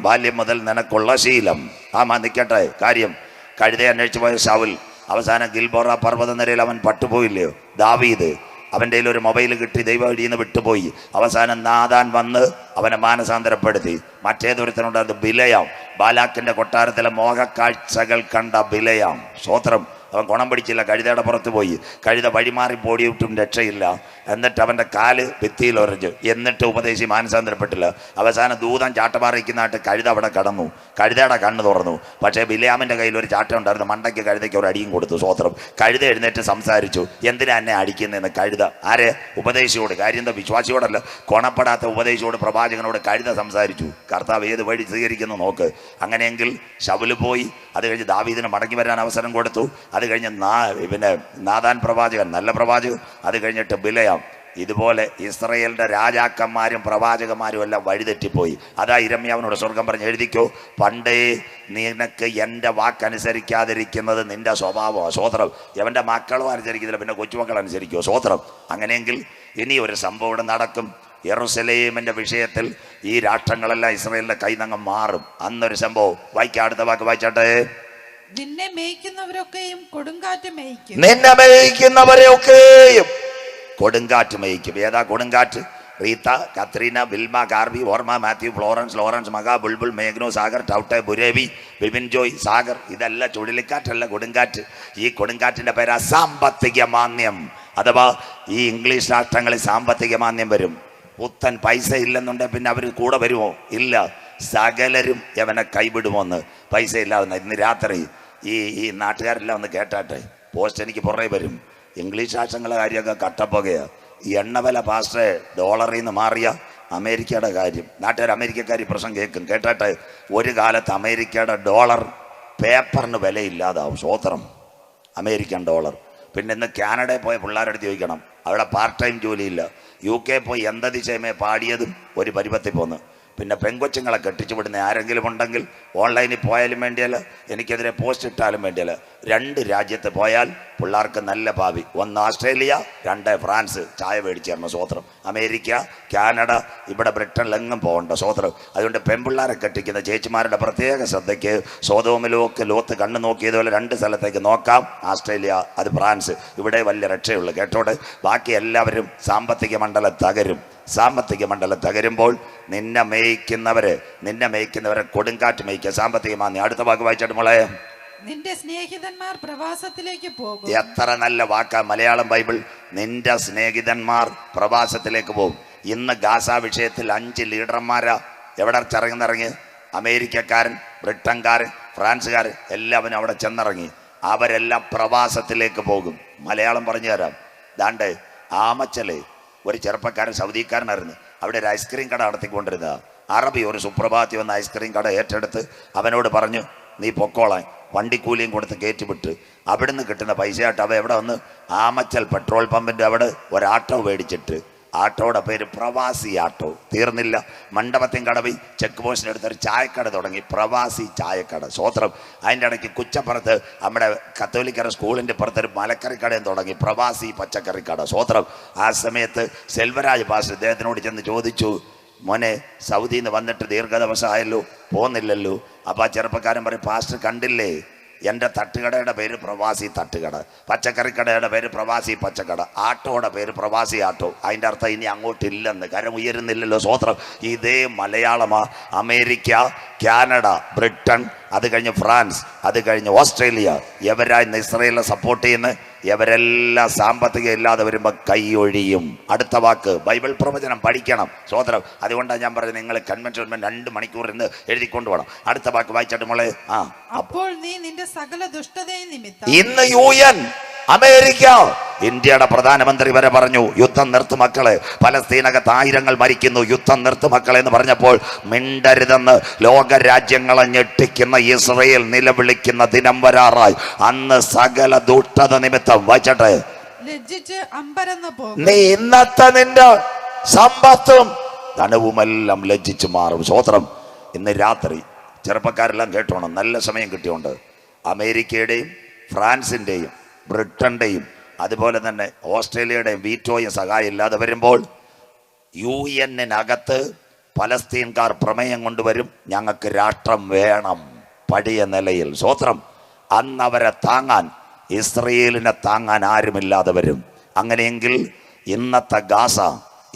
ബാല്യം മുതൽ നിനക്കുള്ള ശീലം. നിൽക്കട്ടെ. കാര്യം, കഴുതയെ അന്വേഷിച്ചു പോയ ശൗൽ അവസാനം ഗിൽബോറ പർവ്വത നിരയിൽ അവൻ പട്ടുപോയില്ലയോ? ദാവീദ് അവൻ്റെ കയ്യിൽ ഒരു മൊബൈൽ കിട്ടി, ദൈവവഴിയിൽ നിന്ന് വിട്ടുപോയി. അവസാനം നാഥാൻ വന്ന് അവനെ മാനസാന്തരപ്പെടുത്തി. മറ്റേതൊരുത്തനുണ്ടായിരുന്നു ബിലയാം, ബാലാക്കിന്റെ കൊട്ടാരത്തിലെ മോഹക്കാഴ്ചകൾ കണ്ട ബിലയാം. സ്തോത്രം. അവൻ ഗുണം പിടിച്ചില്ല, കഴുതയുടെ പുറത്ത് പോയി. കഴുത വഴിമാറി പോടിയിട്ടും രക്ഷയില്ല. എന്നിട്ട് അവൻ്റെ കാല് ഭിത്തിയിൽ ഉറഞ്ഞു. എന്നിട്ട് ഉപദേശി മാനസാന്തരപ്പെട്ടില്ല. അവസാനം ദൂതൻ ചാട്ടമാറിക്കുന്നതായിട്ട് കഴുത അവിടെ കടന്നു. കഴുതയുടെ കണ്ണ് തുറന്നു. പക്ഷേ ബിലയാമിൻ്റെ കയ്യിൽ ഒരു ചാട്ടം ഉണ്ടായിരുന്നു. മണ്ടയ്ക്ക് കഴുതയ്ക്ക് ഒരു അടിയും കൊടുത്തു. സ്തോത്രം. കഴുത എഴുന്നേറ്റ് സംസാരിച്ചു. എന്തിനാ എന്നെ അടിക്കുന്നതെന്ന് കഴുത. ആരെ? ഉപദേശിയോട്. കാര്യം എന്താ? വിശ്വാസിയോടല്ല, കൊണപ്പെടാത്ത ഉപദേശിയോട്, പ്രവാചകനോട് കഴുത സംസാരിച്ചു. കർത്താവ് ഏത് വഴി സ്വീകരിക്കുന്നു നോക്ക്. അങ്ങനെയെങ്കിൽ ശൗല് പോയി. അത് കഴിഞ്ഞ് ദാവീദിന് മടങ്ങി വരാൻ അവസരം കൊടുത്തു. അത് കഴിഞ്ഞ് പിന്നെ നാഥാൻ പ്രവാചകൻ, നല്ല പ്രവാചകൻ. അത് കഴിഞ്ഞിട്ട് ബിലയാം. ഇതുപോലെ ഇസ്രയേലിന്റെ രാജാക്കന്മാരും പ്രവാചകന്മാരും എല്ലാം വഴിതെറ്റിപ്പോയി. അതാ ഇരമ്യാവിനോട് സ്വർഗം പറഞ്ഞ് എഴുതിക്കോ, പണ്ടേ നിനക്ക് എൻ്റെ വാക്കനുസരിക്കാതിരിക്കുന്നത് നിന്റെ സ്വഭാവമാണ്. സ്വോത്രം. എവൻ്റെ മക്കളും അനുസരിക്കുന്നില്ല, പിന്നെ കൊച്ചുമക്കൾ അനുസരിക്കുമോ? സ്വോത്രം. അങ്ങനെയെങ്കിൽ ഇനി ഒരു സംഭവം ഇവിടെ നടക്കും. യെരൂശലേമിന്റെ വിഷയത്തിൽ ഈ രാഷ്ട്രങ്ങളെല്ലാം ഇസ്രയേലിന്റെ കൈനങ്ങ് മാറും. അന്നൊരു സംഭവം വായിക്കാം. അടുത്ത വാക്ക് വായിച്ചാട്ടെ. നിന്നെ മേയ്ക്കുന്നവരൊക്കെയും കൊടുങ്കാറ്റ് മേയ്ക്കും. നിന്നെ മേയ്ക്കുന്നവരെയൊക്കെയും കൊടുങ്കാറ്റ് മേയ്ക്കും. ഏതാ കൊടുങ്കാറ്റ്? റീത്ത, കത്രീന, ബിൽമ, കാർബി, ഓർമ്മ, മാത്യു, ലോറൻസ്, മക, ബുൾബുൾ, മേഘ്നോ, സാഗർ, ടൗട്ടെ, ബുരേവി, ബിപിൻ ജോയ്, സാഗർ. ഇതല്ല ചുഴലിക്കാറ്റല്ല, കൊടുങ്കാറ്റ്. ഈ കൊടുങ്കാറ്റിന്റെ പേരാ സാമ്പത്തിക മാന്ദ്യം. അഥവാ ഈ ഇംഗ്ലീഷ് രാഷ്ട്രങ്ങളിൽ സാമ്പത്തിക മാന്ദ്യം വരും. പുത്തൻ പൈസ ഇല്ലെന്നുണ്ടെങ്കിൽ പിന്നെ അവർ കൂടെ വരുമോ? ഇല്ല. സകലരും അവനെ കൈവിടുമോന്ന്. പൈസ ഇല്ലാതെ ഇന്ന് രാത്രി ഈ നാട്ടുകാരെല്ലാം ഒന്ന് കേട്ടാട്ടെ. പോസ്റ്റ് എനിക്ക് പുറകെ വരും. ഇംഗ്ലീഷ് രാഷ്ട്രങ്ങളുടെ കാര്യമൊക്കെ കട്ടപ്പുകയാണ്. ഈ എണ്ണവില പാസ്റ്റേ ഡോളറിൽ നിന്ന് മാറിയ അമേരിക്കയുടെ കാര്യം. നാട്ടുകാർ അമേരിക്കക്കാർ ഈ പ്രശ്നം കേൾക്കും. കേട്ടാട്ടെ. ഒരു കാലത്ത് അമേരിക്കയുടെ ഡോളർ പേപ്പറിന് വിലയില്ലാതാവും. സ്വോത്രം. American dollar. പിന്നെ ഇന്ന് കാനഡയിൽ പോയ പിള്ളേരെടുത്ത് ചോദിക്കണം, അവിടെ പാർട്ട് ടൈം ജോലിയില്ല. UK പോയി എന്തതിശയമേ പാടിയതും ഒരു പരുവത്തിൽ പോന്ന്. പിന്നെ പെങ്കൊച്ചുങ്ങളെ കെട്ടിച്ചു വിടുന്ന ആരെങ്കിലും ഉണ്ടെങ്കിൽ ഓൺലൈനിൽ പോയാലും വേണ്ടിയല്ല, എനിക്കെതിരെ പോസ്റ്റ് ഇട്ടാലും വേണ്ടിയല്ല. 2 രാജ്യത്ത് പോയാൽ പിള്ളേർക്ക് നല്ല ഭാവി. 1 ഓസ്ട്രേലിയ, 2 ഫ്രാൻസ്. ചായ മേടിച്ചേർന്ന സ്വോത്രം. അമേരിക്ക, കാനഡ, ഇവിടെ ബ്രിട്ടനിലെങ്ങും പോകണ്ട സ്വോത്രം. അതുകൊണ്ട് പെൺപിള്ളേരെ കെട്ടിക്കുന്ന ചേച്ചിമാരുടെ പ്രത്യേക ശ്രദ്ധയ്ക്ക് സോദോമിലൊക്കെ ലോത്ത് കണ്ണു നോക്കിയതുപോലെ 2 സ്ഥലത്തേക്ക് നോക്കാം. ഓസ്ട്രേലിയ, അത് ഫ്രാൻസ്. ഇവിടെ വലിയ രക്ഷയുള്ളൂ. കേട്ടോടെ. ബാക്കി എല്ലാവരും സാമ്പത്തിക മണ്ഡലം തകരും. സാമ്പത്തിക മണ്ഡലം തകരുമ്പോൾ നിന്നെ മേയ്ക്കുന്നവരെ കൊടുങ്കാറ്റ് മേയ്ക്കുക. സാമ്പത്തിക മാന്യം. അടുത്ത വാക്ക് വായിച്ചിട്ട് മോളെ. നിന്റെ സ്നേഹിതന്മാർ പ്രവാസത്തിലേക്ക് പോകും. എത്ര നല്ല വാക്കാ മലയാളം ബൈബിൾ. നിന്റെ സ്നേഹിതന്മാർ പ്രവാസത്തിലേക്ക് പോകും. ഇന്ന് ഗാസ വിഷയത്തിൽ 5 ലീഡർമാരാ എവിടെ ചെന്നിറങ്ങി? അമേരിക്കക്കാരൻ, ബ്രിട്ടൻകാരൻ, ഫ്രാൻസുകാരൻ എല്ലാവരും അവിടെ ചെന്നിറങ്ങി. അവരെല്ലാം പ്രവാസത്തിലേക്ക് പോകും. മലയാളം പറഞ്ഞു തരാം. ദാണ്ട് ആമച്ചല് ഒരു ചെറുപ്പക്കാരൻ, സൗദിക്കാരനായിരുന്നു. അവിടെ ഒരു ഐസ്ക്രീം കട നടത്തിക്കൊണ്ടിരുന്ന അറബി ഒരു സുപ്രഭാതി വന്ന ഐസ്ക്രീം കട ഏറ്റെടുത്ത് അവനോട് പറഞ്ഞു, നീ പൊക്കോളാൻ. വണ്ടിക്കൂലിയും കൊടുത്ത് കയറ്റിവിട്ട് അവിടുന്ന് കിട്ടുന്ന പൈസയായിട്ട് അവ എവിടെ വന്ന് ആമച്ചൽ പെട്രോൾ പമ്പിൻ്റെ അവിടെ ഒരാട്ടോ മേടിച്ചിട്ട്, ആട്ടോയുടെ പേര് പ്രവാസി ആട്ടോ. തീർന്നില്ല. മണ്ഡപത്തിൻ കടവിൽ ചെക്ക് പോസ്റ്റിനടുത്തൊരു ചായക്കട തുടങ്ങി, പ്രവാസി ചായക്കട. സ്വോത്രം. അതിൻ്റെ ഇടയ്ക്ക് കുച്ചപ്പുറത്ത് നമ്മുടെ കത്തോലിക്കര സ്കൂളിൻ്റെ പുറത്തൊരു മലക്കറിക്കടയും തുടങ്ങി, പ്രവാസി പച്ചക്കറിക്കട. സ്വോത്രം. ആ സമയത്ത് സെൽവരാജ് പാസ്റ്റർ ഇദ്ദേഹത്തിനോട് ചെന്ന് ചോദിച്ചു, മോനെ സൗദിയിൽ നിന്ന് വന്നിട്ട് ദീർഘദിവസമായല്ലോ, പോകുന്നില്ലല്ലോ. അപ്പോൾ ആ ചെറുപ്പക്കാരൻ പറയും, പാസ്റ്റർ കണ്ടില്ലേ, എൻ്റെ തട്ടുകടയുടെ പേര് പ്രവാസി തട്ടുകട, പച്ചക്കറിക്കടയുടെ പേര് പ്രവാസി പച്ചക്കട, ആട്ടോയുടെ പേര് പ്രവാസി ആട്ടോ. അതിൻ്റെ അർത്ഥം ഇനി അങ്ങോട്ടില്ലെന്ന്. കരം ഉയരുന്നില്ലല്ലോ. സ്വോത്രം. ഇതേ മലയാളമാ. അമേരിക്ക, കാനഡ, ബ്രിട്ടൻ, അത് കഴിഞ്ഞ് ഫ്രാൻസ്, അത് കഴിഞ്ഞ് ഓസ്ട്രേലിയ, എവരാ ഇന്ന് ഇസ്രയേലിനെ സപ്പോർട്ട് ചെയ്യുന്നത്? എവരെല്ലാം സാമ്പത്തികം ഇല്ലാതെ വരുമ്പോൾ കൈയൊഴിയും. അടുത്ത വാക്ക് ബൈബിൾ പ്രവചനം പഠിക്കണം. സ്വോത്രം. അതുകൊണ്ടാണ് ഞാൻ പറഞ്ഞത്, നിങ്ങൾ കൺവെൻഷൻ 2 മണിക്കൂർ ഇന്ന് എഴുതിക്കൊണ്ടു പോകണം. അടുത്ത വാക്ക് വായിച്ചിട്ട് മോളെ. അപ്പോൾ നീ നിന്റെ സകല ദുഷ്ടതയും നിമിത്തം. ഇന്ന് UN, അമേരിക്ക, ഇന്ത്യയുടെ പ്രധാനമന്ത്രി വരെ പറഞ്ഞു, യുദ്ധം നിർത്തു മക്കളെ, പലസ്തീനകത്ത് 1000 മരിക്കുന്നു, യുദ്ധം നിർത്തു മക്കളെ എന്ന് പറഞ്ഞപ്പോൾ മിണ്ടരുതെന്ന് ലോകരാജ്യങ്ങളെ ഞെട്ടിക്കുന്ന ഇസ്രയേൽ നിലവിളിക്കുന്ന ദിനം വരാറായി. അന്ന് സകല ദുഷ്ടത നിമിത്തം വായിച്ചട്ടെ ലജ്ജിച്ച് അമ്പരന്ന് പോകും. നീ ഇന്നത്തെ നിന്റെ സമ്പത്തും ധനവുമെല്ലാം ലജ്ജിച്ചു മാറും. സ്വോത്രം. ഇന്ന് രാത്രി ചെറുപ്പക്കാരെല്ലാം കേട്ടോണം, നല്ല സമയം കിട്ടിയോണ്ട്. അമേരിക്കയുടെയും ഫ്രാൻസിൻ്റെയും ബ്രിട്ടൻ്റെയും അതുപോലെ തന്നെ ഓസ്ട്രേലിയയുടെയും വീറ്റോയും സഹായം ഇല്ലാതെ വരുമ്പോൾ UN-നകത്ത് പലസ്തീൻകാർ പ്രമേയം കൊണ്ടുവരും, ഞങ്ങൾക്ക് രാഷ്ട്രം വേണം പഴയ നിലയിൽ. സ്വോത്രം. അന്നവരെ താങ്ങാൻ, ഇസ്രയേലിനെ താങ്ങാൻ ആരുമില്ലാതെ വരും. അങ്ങനെയെങ്കിൽ ഇന്നത്തെ ഗാസ,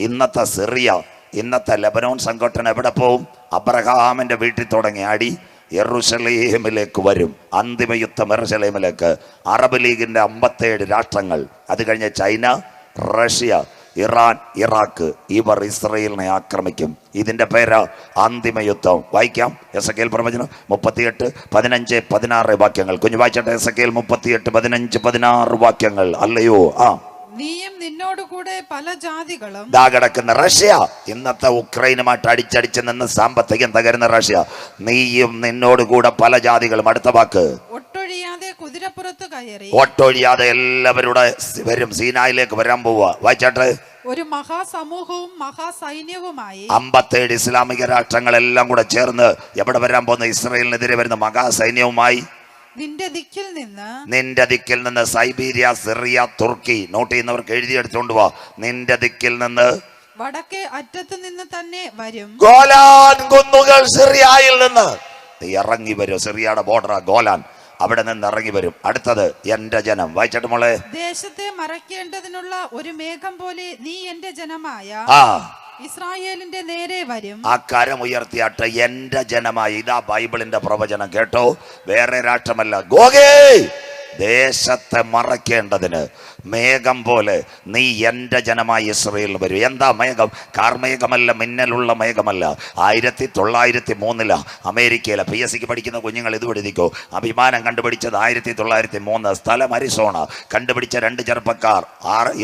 ഇന്നത്തെ സിറിയ, ഇന്നത്തെ ലെബനോൻ സംഘടന എവിടെ പോവും? അബ്രഹാമിൻ്റെ വീട്ടിൽ തുടങ്ങി അടി യെറുശലേമിലേക്ക് വരും. അന്തിമ യുദ്ധം യെറുശലേമിലേക്ക്. അറബ് ലീഗിൻ്റെ 57 രാഷ്ട്രങ്ങൾ, അത് കഴിഞ്ഞ് ചൈന, റഷ്യ, ഇറാൻ, ഇറാഖ്, ഇവർ ഇസ്രയേലിനെ ആക്രമിക്കും. ഇതിൻ്റെ പേര് അന്തിമ യുദ്ധം. വായിക്കാം എസെക്കിയേൽ പ്രവചനം 38, 15, 16 വാക്യങ്ങൾ. കുഞ്ഞു വായിച്ചട്ടെ. എസെക്കിയേൽ 38, 15, 16 വാക്യങ്ങൾ. അല്ലയോ? നീയും നിന്നോടുകൂടെ പല ജാതികളും. ദാ കിടക്കുന്ന റഷ്യ, ഇന്നത്തെ ഉക്രൈനുമായിട്ട് അടിച്ചടിച്ച് നിന്ന് സാമ്പത്തികം തകരുന്ന റഷ്യ. നീയും നിന്നോടുകൂടെ പല ജാതികളും. അടുത്ത വാക്ക്. ഒട്ടൊഴിയാതെ കുതിരപ്പുറത്ത് കയറി. ഒട്ടൊഴിയാതെ എല്ലാവരുടെ വരും. സീനായിലേക്ക് വരാൻ പോവുക. വായിച്ചാട്ടെ. ഒരു മഹാസമൂഹവും മഹാസൈന്യവുമായി 57 ഇസ്ലാമിക രാഷ്ട്രങ്ങളെല്ലാം കൂടെ ചേർന്ന് എവിടെ വരാൻ പോകുന്ന? ഇസ്രയേലിനെതിരെ വരുന്ന മഹാസൈന്യവുമായി. നിന്റെ ദിക്കിൽ നിന്ന് സൈബീരിയ, സിറിയ, തുർക്കി. നോട്ട് ചെയ്യുന്നവർക്ക് എഴുതിയെടുത്തോണ്ട് പോവാ. നിന്റെ ദിക്കിൽ നിന്ന് വടക്കേ അറ്റത്ത് നിന്ന് തന്നെ വരും. ഗോലാൻ കുന്നുകൾ സിറിയയിൽ നിന്ന് ഇറങ്ങി വരും. സിറിയയുടെ ബോർഡർ ഗോലാൻ, അവിടെ നിന്ന് ഇറങ്ങി വരും. അടുത്തത് എന്റെ ജനം. വായിച്ചിട്ട് മോളെ. ദേശത്തെ മറയ്ക്കേണ്ടതിനുള്ള ഒരു മേഘം പോലെ നീ എന്റെ ജനമായ ഇസ്രായേലിന്റെ നേരെ വരും. ആ കരം ഉയർത്തിയാട്ട് എന്റെ ജനമായി. ഇതാ ബൈബിളിന്റെ പ്രവചനം. കേട്ടോ? വേറെ രാഷ്ട്രമല്ല. ഗോഗേ, ദേശത്തെ മറയ്ക്കേണ്ടതിന് മേഘം പോലെ നീ എൻ്റെ ജനമായി ഇസ്രയേലിൽ വരും. എന്താ മേഘം? കാർമേഘമല്ല, മിന്നലുള്ള മേഘമല്ല. 1903 അമേരിക്കയിലെ PSC പഠിക്കുന്ന കുഞ്ഞുങ്ങൾ ഇത് എഴുതിക്കോ. അഭിമാനം കണ്ടുപിടിച്ചത് 1903. സ്ഥലം അരിസോണ. കണ്ടുപിടിച്ച 2 ചെറുപ്പക്കാർ,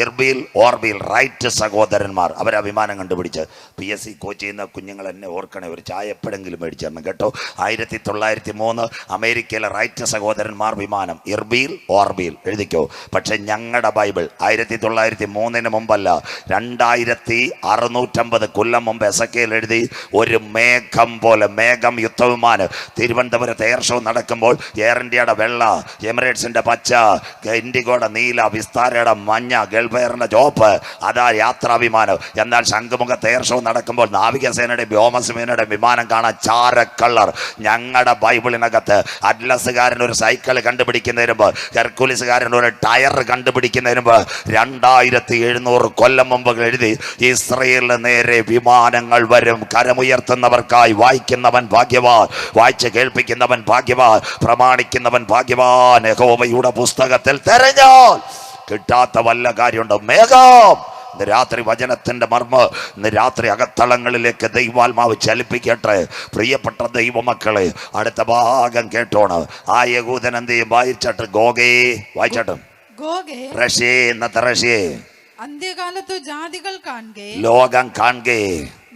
ഇർബീൽ, ഓർബീൽ, റൈറ്റ് സഹോദരന്മാർ. അവരഭിമാനം കണ്ടുപിടിച്ച് PSC കോച്ച് ചെയ്യുന്ന കുഞ്ഞുങ്ങൾ എന്നെ ഓർക്കണേ, ഒരു ചായ എപ്പോഴെങ്കിലും മേടിച്ചിരണം കേട്ടോ. 1903 അമേരിക്കയിലെ റൈറ്റ് സഹോദരന്മാർ വിമാനം. ഇർബീൽ, ഓർബീൽ എഴുതിക്കോ. പക്ഷെ ഞങ്ങളുടെ ബൈബിൾ 1903 മുമ്പല്ല, 2650 കൊല്ലം മുമ്പ് എസെക്കിയേൽ എഴുതി. ഒരു മേഘം പോലെ, മേഘം യുദ്ധവിമാനം. തിരുവനന്തപുരത്ത് എയർ ഷോ നടക്കുമ്പോൾ എയർ ഇന്ത്യയുടെ വെള്ള, എമിറേറ്റ്സിന്റെ പച്ച, ഇൻഡിഗോയുടെ നീല, വിസ്താരയുടെ മഞ്ഞ, ഗൾഫ് എയറിന്റെ ചോപ്പ്, അതാ യാത്രാവിമാനം. എന്നാൽ ശംഖുമുഖത്ത് എയർ ഷോ നടക്കുമ്പോൾ നാവികസേനയുടെ, വ്യോമസേനയുടെ വിമാനം കാണാൻ ചാരക്കളർ. ഞങ്ങളുടെ ബൈബിളിനകത്ത് അറ്റ്ലസുകാരൻ ഒരു സൈക്കിൾ കണ്ടുപിടിക്കുന്നതിന് മുമ്പ്, ഹെർക്കുലിസുകാരൻ ഒരു ടയർ കണ്ടുപിടിക്കുന്നതിന് മുമ്പ് 2700 കൊല്ലം മുമ്പ് എഴുതി. ഇസ്രയേലിന് നേരെ വിമാനങ്ങൾ വരും. കരമുയർത്തുന്നവർക്കായി വായിക്കുന്നവൻ ഭാഗ്യവാൻ, വായിച്ച് കേൾപ്പിക്കുന്നവൻ ഭാഗ്യവാൻ, പ്രമാണിക്കുന്നവൻ ഭാഗ്യവാൻ. യഹോവയുടെ പുസ്തകത്തിൽ തെരഞ്ഞാൽ കിട്ടാത്ത വല്ല കാര്യമുണ്ടോ? മേഘം. ഇന്ന് രാത്രി വചനത്തിന്റെ മർമ്മ, ഇന്ന് രാത്രി അകത്തളങ്ങളിലേക്ക് ദൈവാത്മാവ് ചലിപ്പിക്കട്ടെ. പ്രിയപ്പെട്ട ദൈവമക്കളെ, അടുത്ത ഭാഗം കേട്ടോണ്. ആ യഹൂദൻ എന്ത് ചെയ്യും? വായിച്ചട്ട് ഗോഗേ. വായിച്ചട്ട്. റഷ്യേ, ഇന്നത്തെ റഷ്യേ. അന്ത്യകാലത്തു ജാതികൾ കാണുകേ, ലോകം കാണുകേ,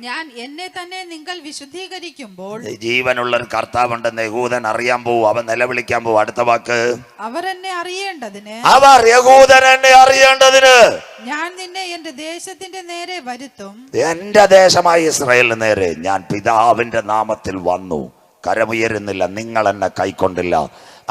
ഞാൻ എന്നെ തന്നെ നിങ്ങൾ വിശുദ്ധീകരിക്കുമ്പോൾ ജീവനുള്ള ഒരു കർത്താവുണ്ടെന്ന് യഹൂദൻ അറിയാൻ പോവും. അവൻ നിലവിളിക്കാൻ പോവും. അടുത്ത വാക്ക്. അവർ എന്നെ അറിയേണ്ടതിന്, അവർ യഹൂദൻ എന്നെ അറിയേണ്ടതിന് ഞാൻ നിന്നെ എന്റെ ദേശത്തിന്റെ നേരെ വരുത്തും. എന്റെ ദേശമായി ഇസ്രായേലിന് നേരെ ഞാൻ പിതാവിന്റെ നാമത്തിൽ വന്നു. കരമുയരുന്നില്ല, നിങ്ങൾ എന്നെ കൈക്കൊണ്ടില്ല.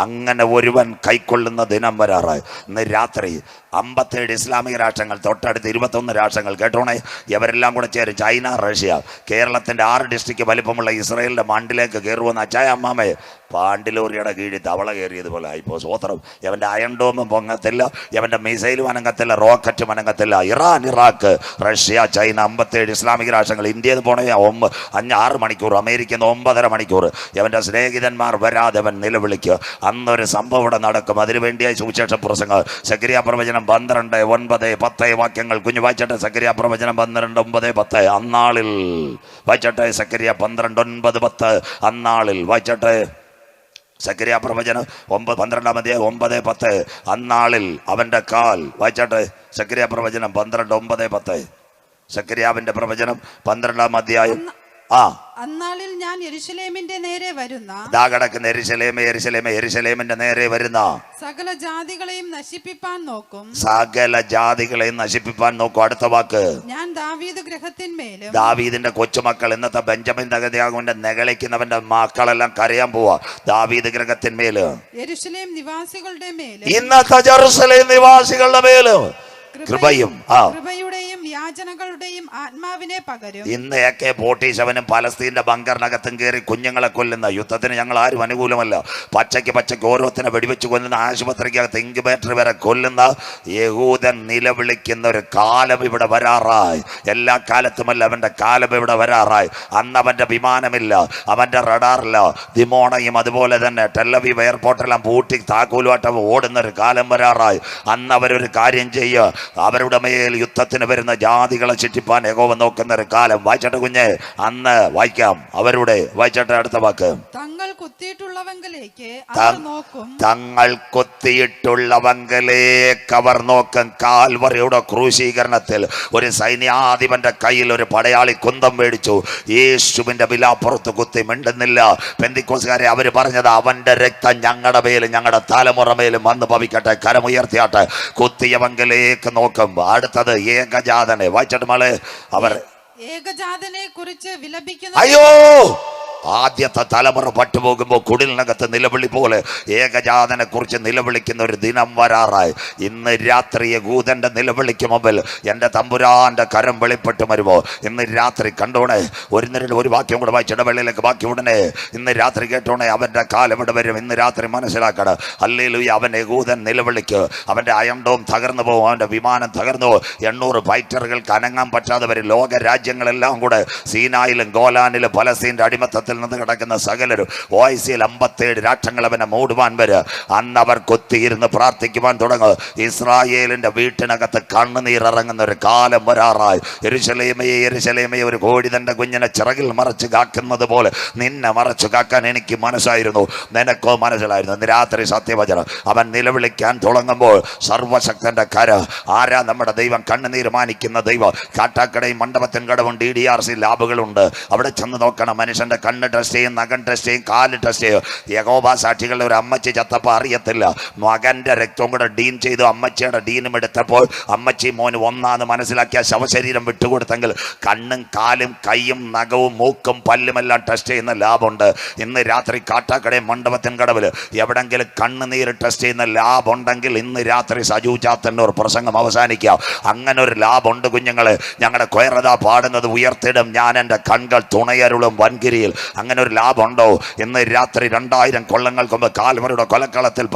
അങ്ങനെ ഒരുവൻ കൈക്കൊള്ളുന്ന ദിനം വരാറായി. ഇന്ന് രാത്രി 57 ഇസ്ലാമിക രാഷ്ട്രങ്ങൾ, തൊട്ടടുത്ത് 21 രാഷ്ട്രങ്ങൾ. കേട്ടോണേ, ഇവരെല്ലാം കൂടെ ചേരും. China, Russia. കേരളത്തിന്റെ 6 ഡിസ്ട്രിക്ട് വലിപ്പമുള്ള ഇസ്രായേലിന്റെ മണ്ടിലേക്ക് കയറുമെന്ന് അച്ചായ അമ്മാമേ പാണ്ടിലോറിയുടെ കീഴിൽ തവള കയറിയതുപോലെ ആയിപ്പോ. സ്വോത്രം. ഇവന്റെ അയൺ ഡോമും പൊങ്ങത്തില്ല, ഇവന്റെ മിസൈലും അനങ്ങത്തില്ല, റോക്കറ്റും അനങ്ങത്തില്ല. ഇറാൻ, ഇറാഖ്, റഷ്യ, ചൈന, 57 ഇസ്ലാമിക രാഷ്ട്രങ്ങൾ. ഇന്ത്യയിൽ പോണേ 6 മണിക്കൂർ, അമേരിക്ക 9.5 മണിക്കൂർ. ഇവന്റെ സ്നേഹിതന്മാർ വരാതെ അവൻ നിലവിളിക്കുക. അന്നൊരു സംഭവം ഇവിടെ നടക്കും. അതിനുവേണ്ടിയായി സുവിശേഷ പ്രസംഗം. സക്കറിയ പ്രവചനം 12, 9, 10 വാക്യങ്ങൾ. കുഞ്ഞു വായിച്ചട്ടെ. സക്കറിയ പ്രവചനം 12, 9, 10. അന്നാളിൽ വായിച്ചട്ടെ. സക്കറിയ 12, 9, 10. അന്നാളിൽ വായിച്ചട്ടെ. സക്കറിയ പ്രവചനം 12-ാം അധ്യായം 9, 10. അന്നാളിൽ അവന്റെ കാൽ. വായിച്ചട്ടെ. സക്കറിയ പ്രവചനം 12, 9, 10. സക്കറിയാവിന്റെ പ്രവചനം 12-ാം അധ്യായം അന്നാളിൽ ഞാൻ യെരൂശലേമിന്റെ നേരെ വരുന്ന ഇതാ കിടക്കുന്ന യെരൂശലേമേ യെരൂശലേമേ യെരൂശലേമിന്റെ നേരെ വരുന്ന സകല ജാതികളെയും നശിപ്പിപ്പാൻ നോക്കും. സകല ജാതികളെയും നശിപ്പിപ്പാൻ നോക്കും. അടുത്ത വാക്ക്, ഞാൻ ദാവീദ് ഗൃഹത്തിന്മേലും. ദാവീദിന്റെ കൊച്ചുമക്കൾ, ഇന്നത്തെ ബെഞ്ചമിൻ നഗതിയാകുന്റെ നെകളിക്കുന്നവന്റെ മക്കളെല്ലാം കരയാൻ പോവാ. ദാവീദ് ഗൃഹത്തിന്മേല്, യെരൂശലേം നിവാസികളുടെ മേലും, ഇന്നത്തെ ജെറുസലേം നിവാസികളുടെ മേലും കൃപയും കൃപയുടെയും യാചനകളുടെയും ആത്മാവിനെ പകരും. ഇന്ന് AK-47 പലസ്തീന്റെ ബങ്കറിനകത്തും കയറി കുഞ്ഞുങ്ങളെ കൊല്ലുന്ന യുദ്ധത്തിന് ഞങ്ങൾ ആരും അനുകൂലമല്ല. പച്ചയ്ക്ക് ഓരോരുത്തരെ വെടിവെച്ച് കൊല്ലുന്ന, ആശുപത്രിക്കകത്ത് ഇൻക്യുബേറ്റർ വരെ കൊല്ലുന്ന യഹൂദൻ നിലവിളിക്കുന്ന ഒരു കാലം ഇവിടെ വരാറായി. എല്ലാ കാലത്തുമല്ല, അവന്റെ കാലം ഇവിടെ വരാറായി. അന്ന് അവന്റെ വിമാനമില്ല, അവന്റെ റഡാറില്ല. ദിമോണയും അതുപോലെ തന്നെ ടെല്ലവീവ് എയർപോർട്ടെല്ലാം പൂട്ടി താക്കോലുമായിട്ട് ഓടുന്ന ഒരു കാലം വരാറായി. അന്ന് അവരൊരു കാര്യം ചെയ്യുക, അവരുടെ മേൽ യുദ്ധത്തിന് വരുന്ന ജാതികളെ ചുറ്റിപ്പാൻ യഹോവ നോക്കുന്ന ഒരു കാലം. വായിച്ചട്ടെ കുഞ്ഞെ, അന്ന് വായിക്കാം. അവരുടെ വായിച്ചട്ടെ അടുത്ത വാക്ക്, തങ്ങൾ കുത്തിയിട്ടുള്ളവങ്കിലേക്ക് അവർ നോക്കും. തങ്ങൾ കുത്തിയിട്ടുള്ളവങ്കിലേക്ക് അവർ നോക്കും. കാൽവറിയുടെ ക്രൂശീകരണത്തിൽ ഒരു സൈന്യാധിപന്റെ കയ്യിൽ ഒരു പടയാളി കുന്തം മേടിച്ചു. യേശുവിന്റെ വിലാപ്പുറത്ത് കുത്തി മിണ്ടുന്നില്ല. പെന്തിക്കോസുകാരെ അവര് പറഞ്ഞത്, അവന്റെ രക്തം ഞങ്ങളുടെ മേലും ഞങ്ങളുടെ തലമുറ മേലും വന്ന് ഭവിക്കട്ടെ, കരമുയർത്തിയാട്ടെ. കുത്തിയവങ്കിലേക്ക് നോക്കും. അടുത്തത് ഏകജാതനെ വായിച്ചിട്ട് മളെ, അവർ ഏകജാതനെ കുറിച്ച് വിലപിക്കുന്നു. അയ്യോ, ആദ്യത്തെ തലമുറ പട്ടുപോകുമ്പോൾ കുടിലിനകത്ത് നിലവിളി പോലെ ഏകജാതനെ കുറിച്ച് നിലവിളിക്കുന്ന ഒരു ദിനം വരാറായി. ഇന്ന് രാത്രി യഹൂദന്റെ നിലവിളിക്ക് മുമ്പിൽ എൻ്റെ തമ്പുരാന്റെ കരം വെളിപ്പെട്ട് വരുമോ? ഇന്ന് രാത്രി കണ്ടോണേ. ഒരു വാക്യം കൂടെ വായിച്ചിട വെള്ളിയിലേക്ക് ബാക്കി ഉടനെ ഇന്ന് രാത്രി കേട്ടോണേ. അവന്റെ കാലം ഇവിടെ വരും. ഇന്ന് രാത്രി മനസ്സിലാക്കണം. ഹല്ലേലൂയ. അവൻ യഹൂദൻ നിലവിളിക്ക്, അവന്റെ അയണ്ടവും തകർന്നു പോകും, അവന്റെ വിമാനം തകർന്നു പോകും. 800 ഫൈറ്ററുകൾക്ക് അനങ്ങാൻ പറ്റാതെ വരും. ലോക രാജ്യങ്ങളെല്ലാം കൂടെ സീനായിലും ഗോലാനിലും പലസ്തീന്റെ അടിമത്തത്തിൽ നിന്ന് കിടക്കുന്ന സകലരും OIC-യിൽ 57 രാഷ്ട്രങ്ങൾ അവനെ മൂടുവാൻ വരിക. അന്ന് അവർ കൊത്തിയിരുന്ന് പ്രാർത്ഥിക്കുവാൻ തുടങ്ങും. ഇസ്രായേലിന്റെ വീട്ടിനകത്ത് കണ്ണുനീരിറങ്ങുന്ന ഒരു കാലം വരാറായി. യെരൂശലേമയെ യെരൂശലേമയെ, ഒരു കോഴി തന്റെ കുഞ്ഞിനെ ചിറകിൽ മറച്ച് കാക്കുന്നത് പോലെ നിന്നെ മറച്ചു കാക്കാൻ എനിക്ക് മനസ്സായിരുന്നു, നിനക്കോ മനസ്സിലായിരുന്നു. ഇന്ന് രാത്രി സത്യവചനം അവൻ നിലവിളിക്കാൻ തുടങ്ങുമ്പോൾ സർവശക്തന്റെ കര. ആരാ നമ്മുടെ ദൈവം? കണ്ണുനീര് മാനിക്കുന്ന ദൈവം. കാട്ടാക്കടയും മണ്ഡപത്തിൻ കടവും DDRC ലാബുകളുണ്ട്. അവിടെ ചെന്ന് നോക്കണം. മനുഷ്യന്റെ കണ്ണ് ടെസ്റ്റ് ചെയ്യും, നഖം ടെസ്റ്റ് ചെയ്യും, കാല് ടെസ്റ്റ് ചെയ്യും. യഹോവ സാക്ഷികളുടെ ഒരു അമ്മച്ചി ചത്തപ്പോൾ അറിയത്തില്ല, മകന്റെ രക്തവും കൂടെ ഡീൻ ചെയ്തു. അമ്മച്ചിയുടെ ഡീനും എടുത്തപ്പോൾ അമ്മച്ചി മോന് ഒന്നാന്ന് മനസ്സിലാക്കിയ ശവശരീരം വിട്ടുകൊടുത്തെങ്കിൽ കണ്ണും കാലും കൈയും നഖവും മൂക്കും പല്ലുമെല്ലാം ടെസ്റ്റ് ചെയ്യുന്ന ലാബുണ്ട്. ഇന്ന് രാത്രി കാട്ടാക്കടയും മണ്ഡപത്തിൻ കടവിൽ എവിടെങ്കിലും കണ്ണുനീര് ടെസ്റ്റ് ചെയ്യുന്ന ലാബ് ഉണ്ടെങ്കിൽ ഇന്ന് രാത്രി സജു ചാത്തൻ്റെ ഒരു പ്രസംഗം അവസാനിക്കുക. അങ്ങനെ ഒരു ലാബുണ്ട് കുഞ്ഞുങ്ങളെ. ഞങ്ങളുടെ കൊയറത പാടുന്നത്, ഉയർത്തിടും ഞാൻ എൻ്റെ കൺകൾ തുണയരുളും വൻകിരിയിൽ. അങ്ങനെ ഒരു ലാഭമുണ്ടോ? ഇന്ന് രാത്രി 2000 കൊല്ലങ്ങൾക്ക് മുമ്പ് കാൽവറിയുടെ കൊലക്കളത്തിൽ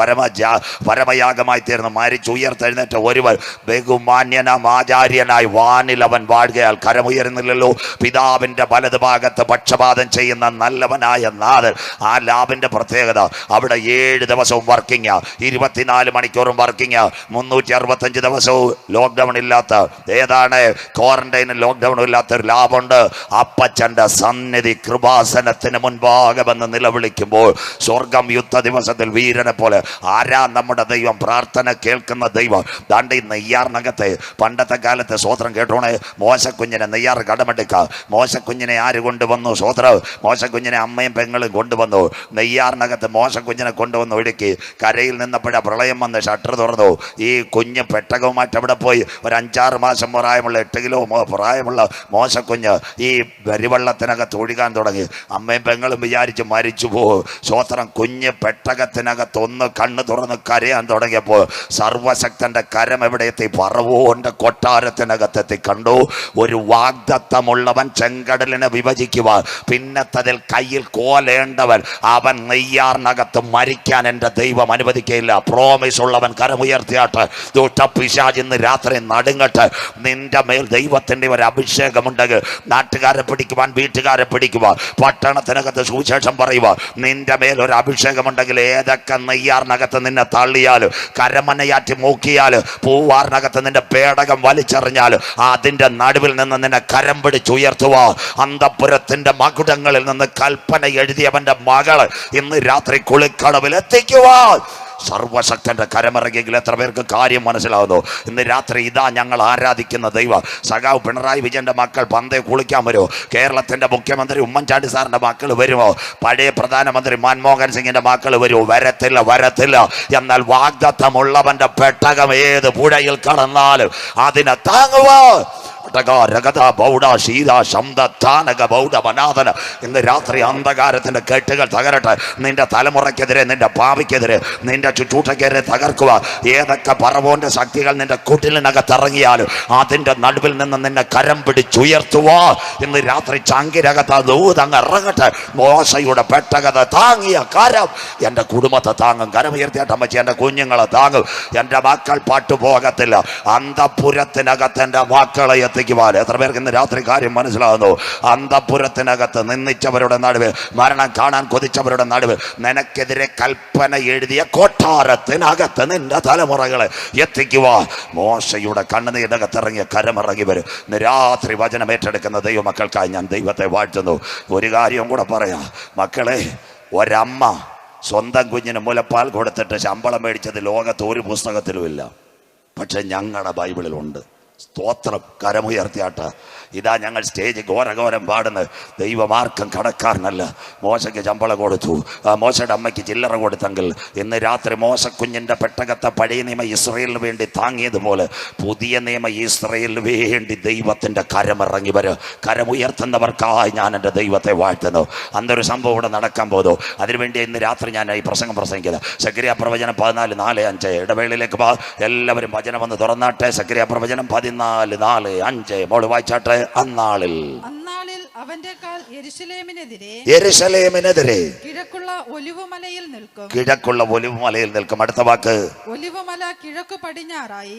പരമയാഗമായി തീർന്ന് മരിച്ചു ഉയർത്തെഴുന്നേറ്റ ഒരുവൻ ബഹുമാന്യനാം ആചാര്യനായി വാനിൽ അവൻ വാഴുകയാൽ കരമുയരുന്നില്ലല്ലോ. പിതാവിന്റെ വലത് ഭാഗത്ത് പക്ഷപാതം ചെയ്യുന്ന നല്ലവനായ നാഥൻ. ആ ലാബിന്റെ പ്രത്യേകത, അവിടെ 7 ദിവസവും വർക്കിംഗ്, 24 മണിക്കൂറും വർക്കിംഗ്, 365 ദിവസവും ലോക്ക്ഡൌൺ ഇല്ലാത്ത, ഏതാണ് ക്വാറന്റൈനും ലോക്ക്ഡൌണും ഇല്ലാത്ത ഒരു ലാബുണ്ട്. അപ്പച്ചന്റെ സന്നിധി കൃപാസനത്തിന് മുൻപാകെ വന്ന് നിലവിളിക്കുമ്പോൾ സ്വർഗം യുദ്ധ ദിവസത്തിൽ വീരനെ പോലെ. ആരാ നമ്മുടെ ദൈവം? പ്രാർത്ഥന കേൾക്കുന്ന ദൈവം. ദാണ്ട് ഈ നെയ്യാറിനകത്തെ പണ്ടത്തെ കാലത്തെ സ്വോത്രം കേട്ടോണേ. മോശക്കുഞ്ഞിനെ നെയ്യാർ കടമെടുക്ക. മോശക്കുഞ്ഞിനെ ആര് കൊണ്ടുവന്നു? സ്വോത്രം. മോശക്കുഞ്ഞിനെ അമ്മയും പെങ്ങളും കൊണ്ടുവന്നു. നെയ്യാറിനകത്ത് മോശക്കുഞ്ഞിനെ കൊണ്ടുവന്നു ഒഴുക്കി. കരയിൽ നിന്നപ്പോഴാ പ്രളയം വന്ന് ഷട്ടർ തുറന്നു. ഈ കുഞ്ഞ് പെട്ടകവുമായിട്ട് അവിടെ പോയി. ഒരു 5-6 മാസം പ്രായമുള്ള 8 കിലോ പ്രായമുള്ള മോശക്കുഞ്ഞ് ഈ വരിവെള്ളത്തിനകത്ത് ഒഴുകാൻ തുടങ്ങി. അമ്മയും പെങ്ങളും വിചാരിച്ച് മരിച്ചു പോകും. സ്വോത്രം. കുഞ്ഞ് പെട്ടകത്തിനകത്ത് ഒന്ന് കണ്ണ് തുറന്ന് കരയാൻ തുടങ്ങിയപ്പോൾ സർവശക്തന്റെ കരം എവിടെ എത്തി? ഫറവോന്റെ കൊട്ടാരത്തിനകത്തെത്തി. കണ്ടു, ഒരു വാഗ്ദത്തമുള്ളവൻ ചെങ്കടലിനെ വിഭജിക്കുവാൻ, പിന്നത്തതിൽ കയ്യിൽ കോലേണ്ടവൻ, അവൻ നെയ്യാറിനകത്ത് മരിക്കാൻ എൻ്റെ ദൈവം അനുവദിക്കയില്ല. പ്രോമിസ് ഉള്ളവൻ കരമുയർത്തിയാട്ടെ. ദുഷ്ടപിശാച് ഇന്ന് രാത്രി നടുങ്ങട്ടെ. നിന്റെ മേൽ ദൈവത്തിന്റെ ഒരു അഭിഷേകമുണ്ടെങ്കിൽ നാട്ടുകാരെ പിടിക്കുവാൻ, വീട്ടുകാരെ പിടിക്കുവാൻ, പട്ടണത്തിനകത്ത് സുവിശേഷം പറയുവാൻ നിന്റെ മേൽ ഒരു അഭിഷേകമുണ്ടെങ്കിൽ ഏതൊക്കെ നെയ്യാറിനകത്ത് നിന്നെ തള്ളിയാലും, കരമനയാറ്റി മൂക്കിയാൽ, പൂവാറിനകത്ത് നിന്റെ പേടകം വലിച്ചെറിഞ്ഞാൽ, അതിന്റെ നടുവിൽ നിന്ന് നിന്നെ കരം പിടിച്ചുയർത്തുവാ. അന്തപുരത്തിന്റെ മകുടങ്ങളിൽ നിന്ന് കൽപ്പന എഴുതിയവന്റെ മകള് ഇന്ന് രാത്രി കുളിക്കടവിൽ എത്തിക്കുവാൻ സർവശക്തന്റെ കരമിറങ്ങിയെങ്കിൽ എത്ര പേർക്ക് കാര്യം മനസ്സിലാവുന്നു? ഇന്ന് രാത്രി ഇതാ ഞങ്ങൾ ആരാധിക്കുന്ന ദൈവം. സഖാവ് പിണറായി വിജയന്റെ മക്കൾ പന്തേ കുളിക്കാൻ വരുമോ? കേരളത്തിന്റെ മുഖ്യമന്ത്രി ഉമ്മൻചാണ്ടി സാറിന്റെ മക്കൾ വരുമോ? പഴയ പ്രധാനമന്ത്രി മൻമോഹൻ സിംഗിന്റെ മക്കൾ വരുമോ? വരത്തില്ല. എന്നാൽ വാഗ്ദത്തമുള്ളവന്റെ പെട്ടകം ഏത് പുഴയിൽ കടന്നാലും അതിനെ താങ്ങുവോ? ഇന്ന് രാത്രി അന്ധകാരത്തിന്റെ കെട്ടുകൾ തകരട്ടെ. നിന്റെ തലമുറയ്ക്കെതിരെ, നിന്റെ ഭാവിക്കെതിരെ, നിന്റെ ചുറ്റൂട്ടക്കെതിരെ തകർക്കുക. ഏതൊക്കെ പറവോന്റെ ശക്തികൾ നിന്റെ കുട്ടിലിനകത്തിറങ്ങിയാലും അതിന്റെ നടുവിൽ നിന്ന് നിന്നെ കരം പിടിച്ചുയർത്തുവോ? ഇന്ന് രാത്രി ചങ്കിരകത്ത് ദൂതങ്ങ് ഇറങ്ങട്ടെ. മോശയുടെ പെട്ടകത താങ്ങിയ കരം എൻ്റെ കുടുംബത്തെ താങ്ങും. കരമുയർത്തിയാട്ട് അമ്മച്ചി എൻ്റെ കുഞ്ഞുങ്ങളെ താങ്ങും. എൻ്റെ മക്കൾ പാട്ടുപോകത്തില്ല. അന്തപുരത്തിനകത്ത് എൻ്റെ മക്കളെ എത്തിക്കുവാൻ എത്ര പേർക്ക് ഇന്ന് രാത്രി കാര്യം മനസ്സിലാകുന്നു? അന്തപുരത്തിനകത്ത് നിന്ദിച്ചവരുടെ നടുവ്, മരണം കാണാൻ കൊതിച്ചവരുടെ നടുവ്, നിനക്കെതിരെ കൽപ്പന എഴുതിയ കൊട്ടാരത്തിനകത്ത് നിന്റെ തലമുറകളെ എത്തിക്കുവാൻ മോശയുടെ കണ്ണുനീരിനകത്തിറങ്ങിയ കരമിറങ്ങി വരും. ഇന്ന് രാത്രി വചനം ഏറ്റെടുക്കുന്ന ദൈവമക്കൾക്കായി ഞാൻ ദൈവത്തെ വാഴ്ത്തുന്നു. ഒരു കാര്യം കൂടെ പറയാം മക്കളെ. ഒരമ്മ സ്വന്തം കുഞ്ഞിന് മുലപ്പാൽ കൊടുത്തിട്ട് ശമ്പളം മേടിച്ചത് ലോകത്ത് ഒരു പുസ്തകത്തിലുമില്ല. പക്ഷെ ഞങ്ങളുടെ ബൈബിളിലുണ്ട്. സ്തോത്രം. കരമുയർത്തിയാട്ട്. ഇതാ ഞങ്ങൾ സ്റ്റേജ് ഘോരഘോരം പാടുന്നത്. ദൈവമാർക്കം കടക്കാരനല്ല. മോശയ്ക്ക് ശമ്പളം കൊടുത്തു, മോശയുടെ അമ്മയ്ക്ക് ചില്ലറ കൊടുത്തെങ്കിൽ ഇന്ന് രാത്രി മോശക്കുഞ്ഞിൻ്റെ പെട്ടകത്തെ പഴയ നിയമ ഇസ്രയേലിന് വേണ്ടി താങ്ങിയതുപോലെ പുതിയ നിയമ ഇസ്രയേലിന് വേണ്ടി ദൈവത്തിൻ്റെ കരമിറങ്ങി വരും. കരമുയർത്തുന്നവർക്കായി ഞാൻ എൻ്റെ ദൈവത്തെ വാഴ്ത്തുന്നു. അന്നൊരു സംഭവം ഇവിടെ നടക്കാൻ പോകുന്നു. അതിനുവേണ്ടി ഇന്ന് രാത്രി ഞാൻ ഈ പ്രസംഗിക്കുന്നത്. സക്കറിയ പ്രവചനം 14:4-5. ഇടവേളയിലേക്ക് എല്ലാവരും വചനം വന്ന് തുറന്നാട്ടെ. സക്കറിയ പ്രവചനം 14:4-5. മോള് വായിച്ചാട്ടെ. അന്നാളിൽ അവന്റെ കാൽ യെരൂശലേമിനെതിരെ കിഴക്കുള്ള ഒലിവുമലയിൽ നിൽക്കും. അടുത്ത വാക്ക്. ഒലിവുമല കിഴക്ക് പടിഞ്ഞാറായി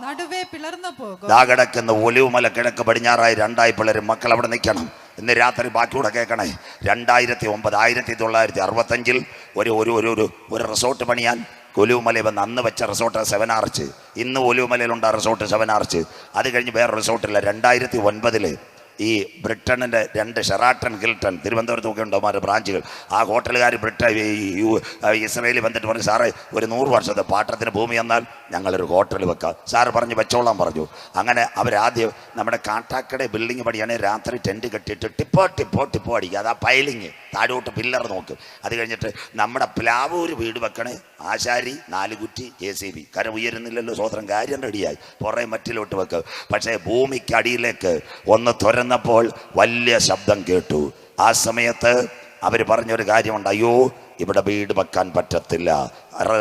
നടുവേ പിളർന്നു പോകും. കിടക്കുന്ന ഒലിവുമല കിഴക്ക് പടിഞ്ഞാറായി രണ്ടായി പിളരും. മക്കൾ അവിടെ നിൽക്കണം. ഇന്ന് രാത്രി ബാക്കിയൂടെ കേൾക്കണേ. 1965 ഒരു റിസോർട്ട് പണിയാൻ ഒലിവുമല വന്ന് അന്ന് വെച്ച റിസോർട്ട് 7 ആർച്ച്. ഇന്ന് ഒലിവുമലയിലുണ്ട് ആ റിസോർട്ട് 7 ആർച്ച്. അത് കഴിഞ്ഞ് വേറെ റിസോർട്ടില്ല. 2009 ഈ ബ്രിട്ടനിൻ്റെ 2 ഷെറാട്ടൺ, ഹിൽട്ടൺ, തിരുവനന്തപുരത്തൊക്കെ ഉണ്ട് അവന്മാരുടെ ബ്രാഞ്ചുകൾ. ആ ഹോട്ടലുകാർ ഇസ്രയേലിൽ വന്നിട്ട് പറഞ്ഞു, സാറേ ഒരു 100 വർഷത്തെ പാട്ടത്തിന് ഭൂമി എന്നാൽ ഞങ്ങളൊരു ഹോട്ടൽ വെക്കാം. സാറ് പറഞ്ഞ് വെച്ചോളാൻ പറഞ്ഞു. അങ്ങനെ അവരാദ്യം നമ്മുടെ കാട്ടാക്കട ബിൽഡിങ് പണിയാണെങ്കിൽ രാത്രി ടെൻറ്റ് കെട്ടിയിട്ട് ടിപ്പോ അടിക്കുക. അതാ പൈലിങ് താഴോട്ട് പില്ലർ നോക്കും. അത് കഴിഞ്ഞിട്ട് നമ്മുടെ പ്ലാവൂര് വീട് വെക്കണേ. ആശാരി 4 കുറ്റി JCB. കരം ഉയരുന്നില്ലല്ലോ. സ്വതന്ത്രം കാര്യം റെഡിയായി. പുറേ മറ്റിലോട്ട് വെക്കുക. പക്ഷേ ഭൂമിക്കടിയിലേക്ക് ഒന്ന് തുറന്നപ്പോൾ വലിയ ശബ്ദം കേട്ടു. ആ സമയത്ത് അവർ പറഞ്ഞൊരു കാര്യമുണ്ട്. അയ്യോ ഇവിടെ വീട് വെക്കാൻ പറ്റത്തില്ല.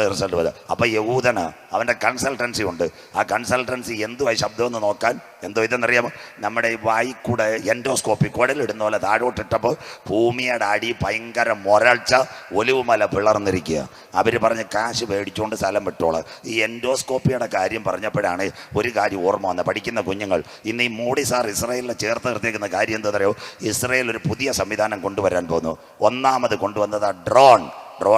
റിസൾട്ട് വരും. അപ്പോൾ യഹൂദന് അവൻ്റെ കൺസൾട്ടൻസി ഉണ്ട്. ആ കൺസൾട്ടൻസി എന്തുവായി ശബ്ദമെന്ന് നോക്കാൻ എന്തോ ഇതെന്നറിയാമോ? നമ്മുടെ ഈ വായിക്കൂടെ എൻഡോസ്കോപ്പി കുടലിടുന്ന പോലെ താഴോട്ടിട്ടപ്പോൾ ഭൂമിയുടെ അടി ഭയങ്കര മുരൾച്ച, ഒലിവുമല പിളർന്നിരിക്കുക. അവർ പറഞ്ഞ് കാശ് മേടിച്ചുകൊണ്ട് സ്ഥലം വിട്ടോളാം. ഈ എൻഡോസ്കോപ്പിയുടെ കാര്യം പറഞ്ഞപ്പോഴാണ് ഒരു കാര്യം ഓർമ്മ വന്നത്. പഠിക്കുന്ന കുഞ്ഞുങ്ങൾ ഇന്ന് ഈ മോഡി സാർ ഇസ്രായേലിനെ ചേർത്ത് നിർത്തിയിരിക്കുന്ന കാര്യം എന്താ പറയുക? ഇസ്രായേൽ ഒരു പുതിയ സംവിധാനം കൊണ്ടുവരാൻ പോകുന്നു. ഒന്നാമത് കൊണ്ടുവന്നത് ഡ്രോൺ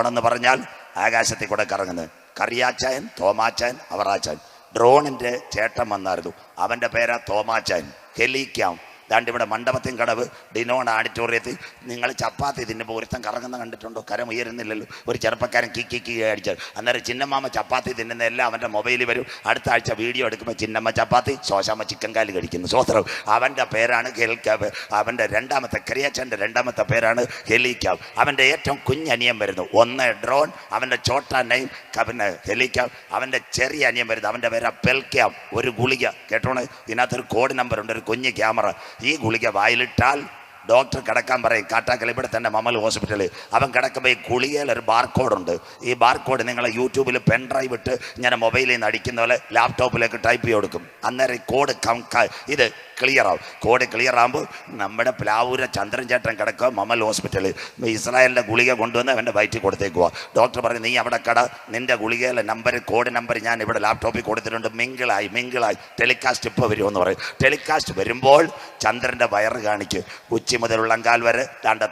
എന്ന് പറഞ്ഞാൽ ആകാശത്തിൽ കൂടെ കറങ്ങുന്നത്. കറിയാച്ചായൻ, തോമാച്ചായൻ, അവറാച്ചായൻ. ഡ്രോണിൻ്റെ ചേട്ടൻ വന്നായിരുന്നു. അവൻ്റെ പേരാ തോമാച്ചായൻ. ഹെലിക്കാം. ദാണ്ട് ഇവിടെ മണ്ഡപത്തിൻ കടവ് ഡിനോൺ ഓഡിറ്റോറിയത്തിൽ നിങ്ങൾ ചപ്പാത്തി തിന്നുമ്പോൾ ഒരുത്തം കറങ്ങുന്ന കണ്ടിട്ടുണ്ടോ? കരം ഉയരുന്നില്ലല്ലോ. ഒരു ചെറുപ്പക്കാരൻ കിക്കി അടിച്ചാൽ അന്നേരം ചിന്നമ്മാമ ചപ്പാത്തി തിന്നുന്ന എല്ലാം അവൻ്റെ മൊബൈലിൽ വരും. അടുത്ത ആഴ്ച വീഡിയോ എടുക്കുമ്പോൾ ചിന്നമ്മ ചപ്പാത്തി, ശോശാമ്മ ചിക്കൻ കാല് കഴിക്കുന്നു. സ്വോത്രം. അവൻ്റെ പേരാണ് ഹെലിക്കാവ്. അവൻ്റെ രണ്ടാമത്തെ കറിയാച്ചൻ്റെ രണ്ടാമത്തെ പേരാണ് ഹെലിക്കാവ്. അവൻ്റെ ഏറ്റവും കുഞ്ഞനിയൻ വരുന്നു. ഒന്ന് ഡ്രോൺ, അവൻ്റെ ചോട്ടാ നെയിം പിന്നെ ഹെലിക്കാവ്. അവൻ്റെ ചെറിയ അനിയൻ വരുന്നു. അവൻ്റെ പേരാ പെൽക്യാം. ഒരു ഗുളിക കേട്ടോണ്. ഇതിനകത്തൊരു കോഡ് നമ്പർ ഉണ്ട്, ഒരു കുഞ്ഞ് ക്യാമറ. ഈ ഗുളിക വായിലിട്ടാൽ ഡോക്ടർ കിടക്കാൻ പറയും. കാട്ടാക്കൽ ഇവിടെ തന്നെ മമൽ ഹോസ്പിറ്റലിൽ. അവൻ കിടക്കുമ്പോൾ ഈ ഗുളികയിൽ ഒരു ബാർകോഡുണ്ട്. ഈ ബാർകോഡ് നിങ്ങൾ യൂട്യൂബിൽ പെൻഡ്രൈവ് ഇട്ട് ഇങ്ങനെ മൊബൈലിൽ നിന്ന് അടിക്കുന്ന പോലെ ലാപ്ടോപ്പിലേക്ക് ടൈപ്പ് ചെയ്ത് കൊടുക്കും. അന്നേരം ഈ കോഡ് ഇത് ക്ലിയർ ആവും. കോഡ് ക്ലിയർ ആകുമ്പോൾ നമ്മുടെ പ്ലാവൂര ചന്ദ്രൻ ചേട്ടൻ കിടക്കുക മമൽ ഹോസ്പിറ്റലിൽ. ഇസ്രായേലിൻ്റെ ഗുളിക കൊണ്ടുവന്ന് അവൻ്റെ വയറ്റിൽ കൊടുത്തേക്കുക. ഡോക്ടർ പറഞ്ഞു, നീ അവിടെ കട, നിൻ്റെ ഗുളികയിലെ നമ്പർ, കോഡ് നമ്പർ ഞാൻ ഇവിടെ ലാപ്ടോപ്പിൽ കൊടുത്തിട്ടുണ്ട്. മിങ്കിളായി ടെലികാസ്റ്റ് ഇപ്പോൾ വരുമെന്ന് പറയും. ടെലികാസ്റ്റ് വരുമ്പോൾ ചന്ദ്രൻ്റെ വയറ് കാണിക്കും. ഉച്ച മുതൽ ഉള്ളങ്കാൽ വരെ.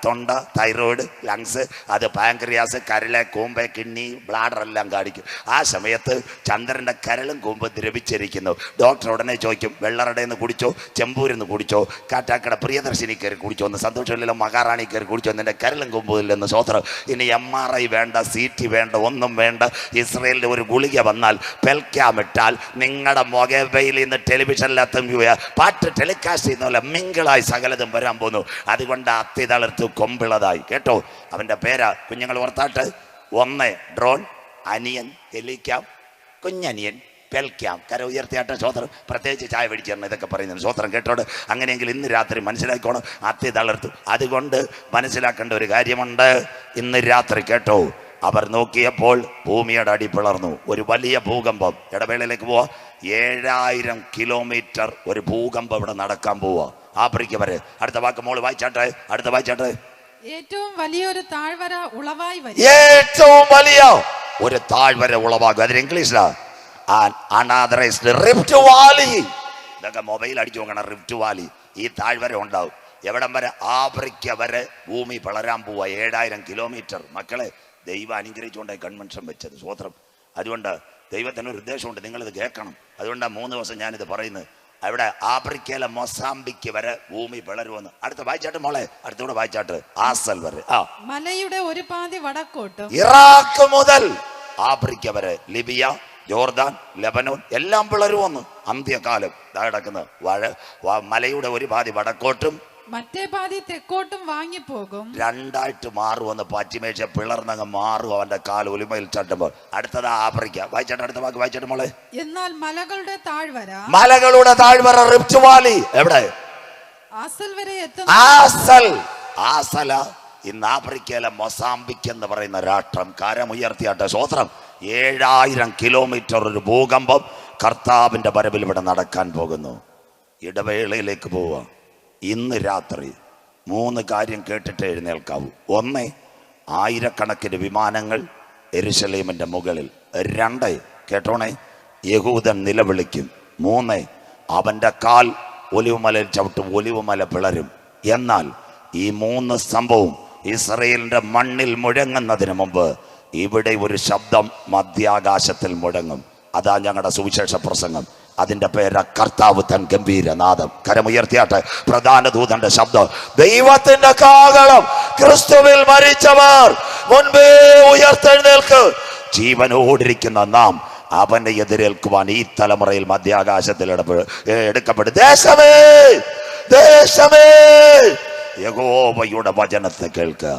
തൊണ്ട, തൈറോയിഡ്, ലങ്സ്, അത് പാങ്ക്രിയാസ്, കരള്, കൂമ്പ്, കിഡ്നി, ബ്ലാഡർ എല്ലാം കാണിക്കും. ആ സമയത്ത് ചന്ദ്രൻ്റെ കരളും കൂമ്പ് ദ്രവിച്ചിരിക്കുന്നു. ഡോക്ടർ ഉടനെ ചോദിക്കും, വെള്ളറടേന്ന് കുടിച്ചോ? ചെമ്പൂരിന്ന് കുടിച്ചോ, കാറ്റാക്കട പ്രിയദർശിനി കയറി കുടിച്ചോ, ഒന്ന് സന്തോഷമില്ലല്ലോ മഹാറാണി കയറി കുടിച്ചോ, നിന്റെ കരലും കൊമ്പില്ലെന്ന് സ്വോത്രം. ഇനി MRI വേണ്ട, CT വേണ്ട, ഒന്നും വേണ്ട. ഇസ്രയേലിൻ്റെ ഒരു ഗുളിക വന്നാൽ പെൽക്കാമിട്ടാൽ നിങ്ങളുടെ മൊബൈലിൽ നിന്ന് ടെലിവിഷനിലെത്തും പാട്ട് ടെലികാസ്റ്റ് ചെയ്യുന്ന മിങ്കിളായി സകലതും വരാൻ പോകുന്നു. അതുകൊണ്ട് അത്തി തളർത്ത് കൊമ്പിളതായി. കേട്ടോ, അവൻ്റെ പേരാ കുഞ്ഞുങ്ങൾ ഓർത്താട്ട്. 1 ഡ്രോൺ, അനിയൻ ഹെലിക്കാം, കുഞ്ഞനിയൻ പെൽക്കാം. കര ഉയർത്തിയാട്ടെ സ്വോത്രം. പ്രത്യേകിച്ച് ചായ പിടിച്ചിരണം ഇതൊക്കെ പറയുന്നത് സ്വോത്രം. കേട്ടോട്. അങ്ങനെയെങ്കിൽ ഇന്ന് രാത്രി മനസ്സിലാക്കണം, അത്തി തളർത്തു. അതുകൊണ്ട് മനസ്സിലാക്കേണ്ട ഒരു കാര്യമുണ്ട്. ഇന്ന് രാത്രി കേട്ടോ, അവർ നോക്കിയപ്പോൾ ഭൂമിയുടെ അടി പിളർന്നു. ഒരു വലിയ ഭൂകമ്പം. ഇടവേളയിലേക്ക് പോവാ. 7000 കിലോമീറ്റർ ഒരു ഭൂകമ്പം ഇവിടെ നടക്കാൻ പോവാ, ആഫ്രിക്ക വരെ. അടുത്ത വാക്ക് മോള് വായിച്ചാട്ടെ, അടുത്ത വായിച്ചാട്ടെ. ഏറ്റവും വലിയൊരു താഴ്വര ഉളവായി വരും. ഏറ്റവും വലിയ ഒരു താഴ്വര ഉളവാകും. അതിന് ഇംഗ്ലീഷിലാ റിഫ്റ്റ് വാലി. ഇതൊക്കെ മൊബൈൽ അടിച്ചു നോക്കണം. Rift Valley. ഈ താഴ്വര ഉണ്ടാവും. എവിടം വരെ? ആഫ്രിക്ക വരെ ഭൂമി പിളരാൻ പോവാ. 7000 കിലോമീറ്റർ. മക്കളെ, ദൈവം അനുഗ്രഹിച്ചുകൊണ്ടായി കൺവെൻഷൻ വെച്ചത് സ്വോത്രം. അതുകൊണ്ട് ദൈവത്തിനൊരു ഉദ്ദേശമുണ്ട്, നിങ്ങളിത് കേൾക്കണം. അതുകൊണ്ടാണ് 3 ദിവസം ഞാനിത് പറയുന്നത്. അവിടെ ആഫ്രിക്കയിലെ മൊസാംബിക്ക് വരെ ഭൂമി പിളരുമെന്ന്. അടുത്ത വായിച്ചാട്ട് മോളെ, അടുത്തൂടെ വായിച്ചാട്ട്. ആസൽ വരെ. മലയുടെ ഒരു പാതി വടക്കോട്ടും ഇറാഖ് മുതൽ ആഫ്രിക്ക വരെ, ലിബിയ, ജോർദാൻ, ലെബനോൻ എല്ലാം പിളരുമെന്ന്. അന്ത്യകാലം കിടക്കുന്ന മലയുടെ ഒരു പാതി വടക്കോട്ടും മറ്റേ പാതി തെക്കോട്ടും വാങ്ങിപ്പോകും. 2ആയിട്ട് മാറുമെന്ന്. പശ്ചിമേഷ്യ പിളർന്നങ്ങ് മാറും അവന്റെ കാൽ ഒലിമയിൽ ചട്ടുമ്പോൾ. അടുത്തത് ആഫ്രിക്ക. വായിച്ചാട്ട് അടുത്ത വാക്ക് വായിച്ചാട്ട് മോളെ. എന്നാൽ മലകളുടെ താഴ്വര റിഫ്റ്റ് വാലി എവിടെ? ആസൽ വരെ എത്തും. ആസല ഇന്ന് ആഫ്രിക്കയിലെ മൊസാംബിക് എന്ന് പറയുന്ന രാഷ്ട്രം. കരമുയർത്തിയാട്ടെ സ്വോത്രം. 7000 കിലോമീറ്റർ ഒരു ഭൂകമ്പം കർത്താവിന്റെ വരവിൽ ഇവിടെ നടക്കാൻ പോകുന്നു. ഇടവേളയിലേക്ക് പോവുക. ഇന്ന് രാത്രി 3 കാര്യം കേട്ടിട്ട് എഴുന്നേൽക്കാവൂ. 1, ആയിരക്കണക്കിന് വിമാനങ്ങൾ യെരുശലേമിന്റെ മുകളിൽ. 2, കേട്ടോണേ, യഹൂദൻ നിലവിളിക്കും. 3, അവന്റെ കാൽ ഒലിവുമലയിൽ ചവിട്ടും, ഒലിവുമല പിളരും. എന്നാൽ ഈ 3 സംഭവം ഇസ്രയേലിന്റെ മണ്ണിൽ മുഴങ്ങുന്നതിന് മുമ്പ് ഇവിടെ ഒരു ശബ്ദം മധ്യാകാശത്തിൽ മുഴങ്ങും. അതാ ഞങ്ങളുടെ സുവിശേഷ പ്രസംഗം. അതിന്റെ പേര് കർത്താവ് തൻ ഗംഭീരനാദം. കരമുയർത്തിയാട്ടെ. പ്രധാന ദൂതന്റെ ശബ്ദം. ദൈവത്തിന്റെ കാഹളം. ക്രിസ്തുവിൽ മരിച്ചവർ മുൻപേ ഉയർത്തെഴുന്നേൽക്ക്. ജീവനോടിരിക്കുന്ന നാം അവനെ എതിരേൽക്കുവാൻ ഈ തലമുറയിൽ മധ്യാകാശത്തിൽ എടുക്കപ്പെടും. ദേശമേ, ദേശമേ, യഹോവയുടെ വചനത്തെ കേൾക്കുക.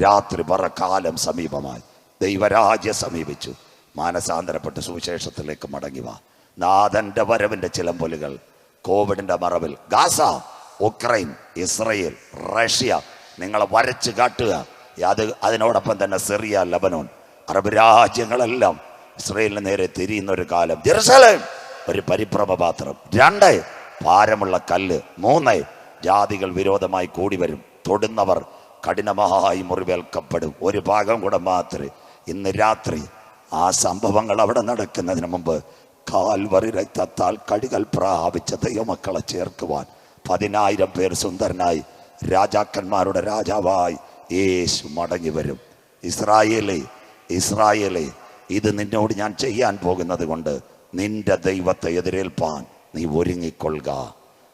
രാത്രി പറക്കാലം സമീപമായി. ദൈവരാജ്യ സമീപിച്ചു. മാനസാന്തരപ്പെട്ട് സുവിശേഷത്തിലേക്ക് മടങ്ങി വാ. നാഥന്റെ വരവിന്റെ ചിലമ്പൊലികൾ. കോവിഡിന്റെ മറവിൽ ഗാസ, ഉക്രൈൻ, ഇസ്രയേൽ, റഷ്യ നിങ്ങളെ വരച്ച് കാട്ടുക. അതിനോടൊപ്പം തന്നെ സിറിയ, ലബനോൻ, അറബ് രാജ്യങ്ങളെല്ലാം ഇസ്രയേലിന് നേരെ തിരിയുന്ന ഒരു കാലം. ജെറുസലേം ഒരു പരിഭ്രമപാത്രം. 2, ഭാരമുള്ള കല്ല്. 3, ജാതികൾ വിരോധമായി കൂടി വരും. തൊടുന്നവർ കഠിനമായി മുറിവേൽക്കപ്പെടും. ഒരു ഭാഗം കൂടെ മാത്രമേ. ഇന്ന് രാത്രി ആ സംഭവങ്ങൾ അവിടെ നടക്കുന്നതിന് മുമ്പ് കാൽവറി രക്തത്താൽ കഴുകൽ പ്രാപിച്ച ദൈവമക്കളെ ചേർക്കുവാൻ 10,000 പേർ സുന്ദരനായി രാജാക്കന്മാരുടെ രാജാവായി യേശു മടങ്ങി വരും. ഇസ്രായേലേ, ഇസ്രായേലേ, ഇത് നിന്നോട് ഞാൻ ചെയ്യാൻ പോകുന്നത് കൊണ്ട് നിന്റെ ദൈവത്തെ എതിരേൽപ്പാൻ നീ ഒരുങ്ങിക്കൊള്ളുക.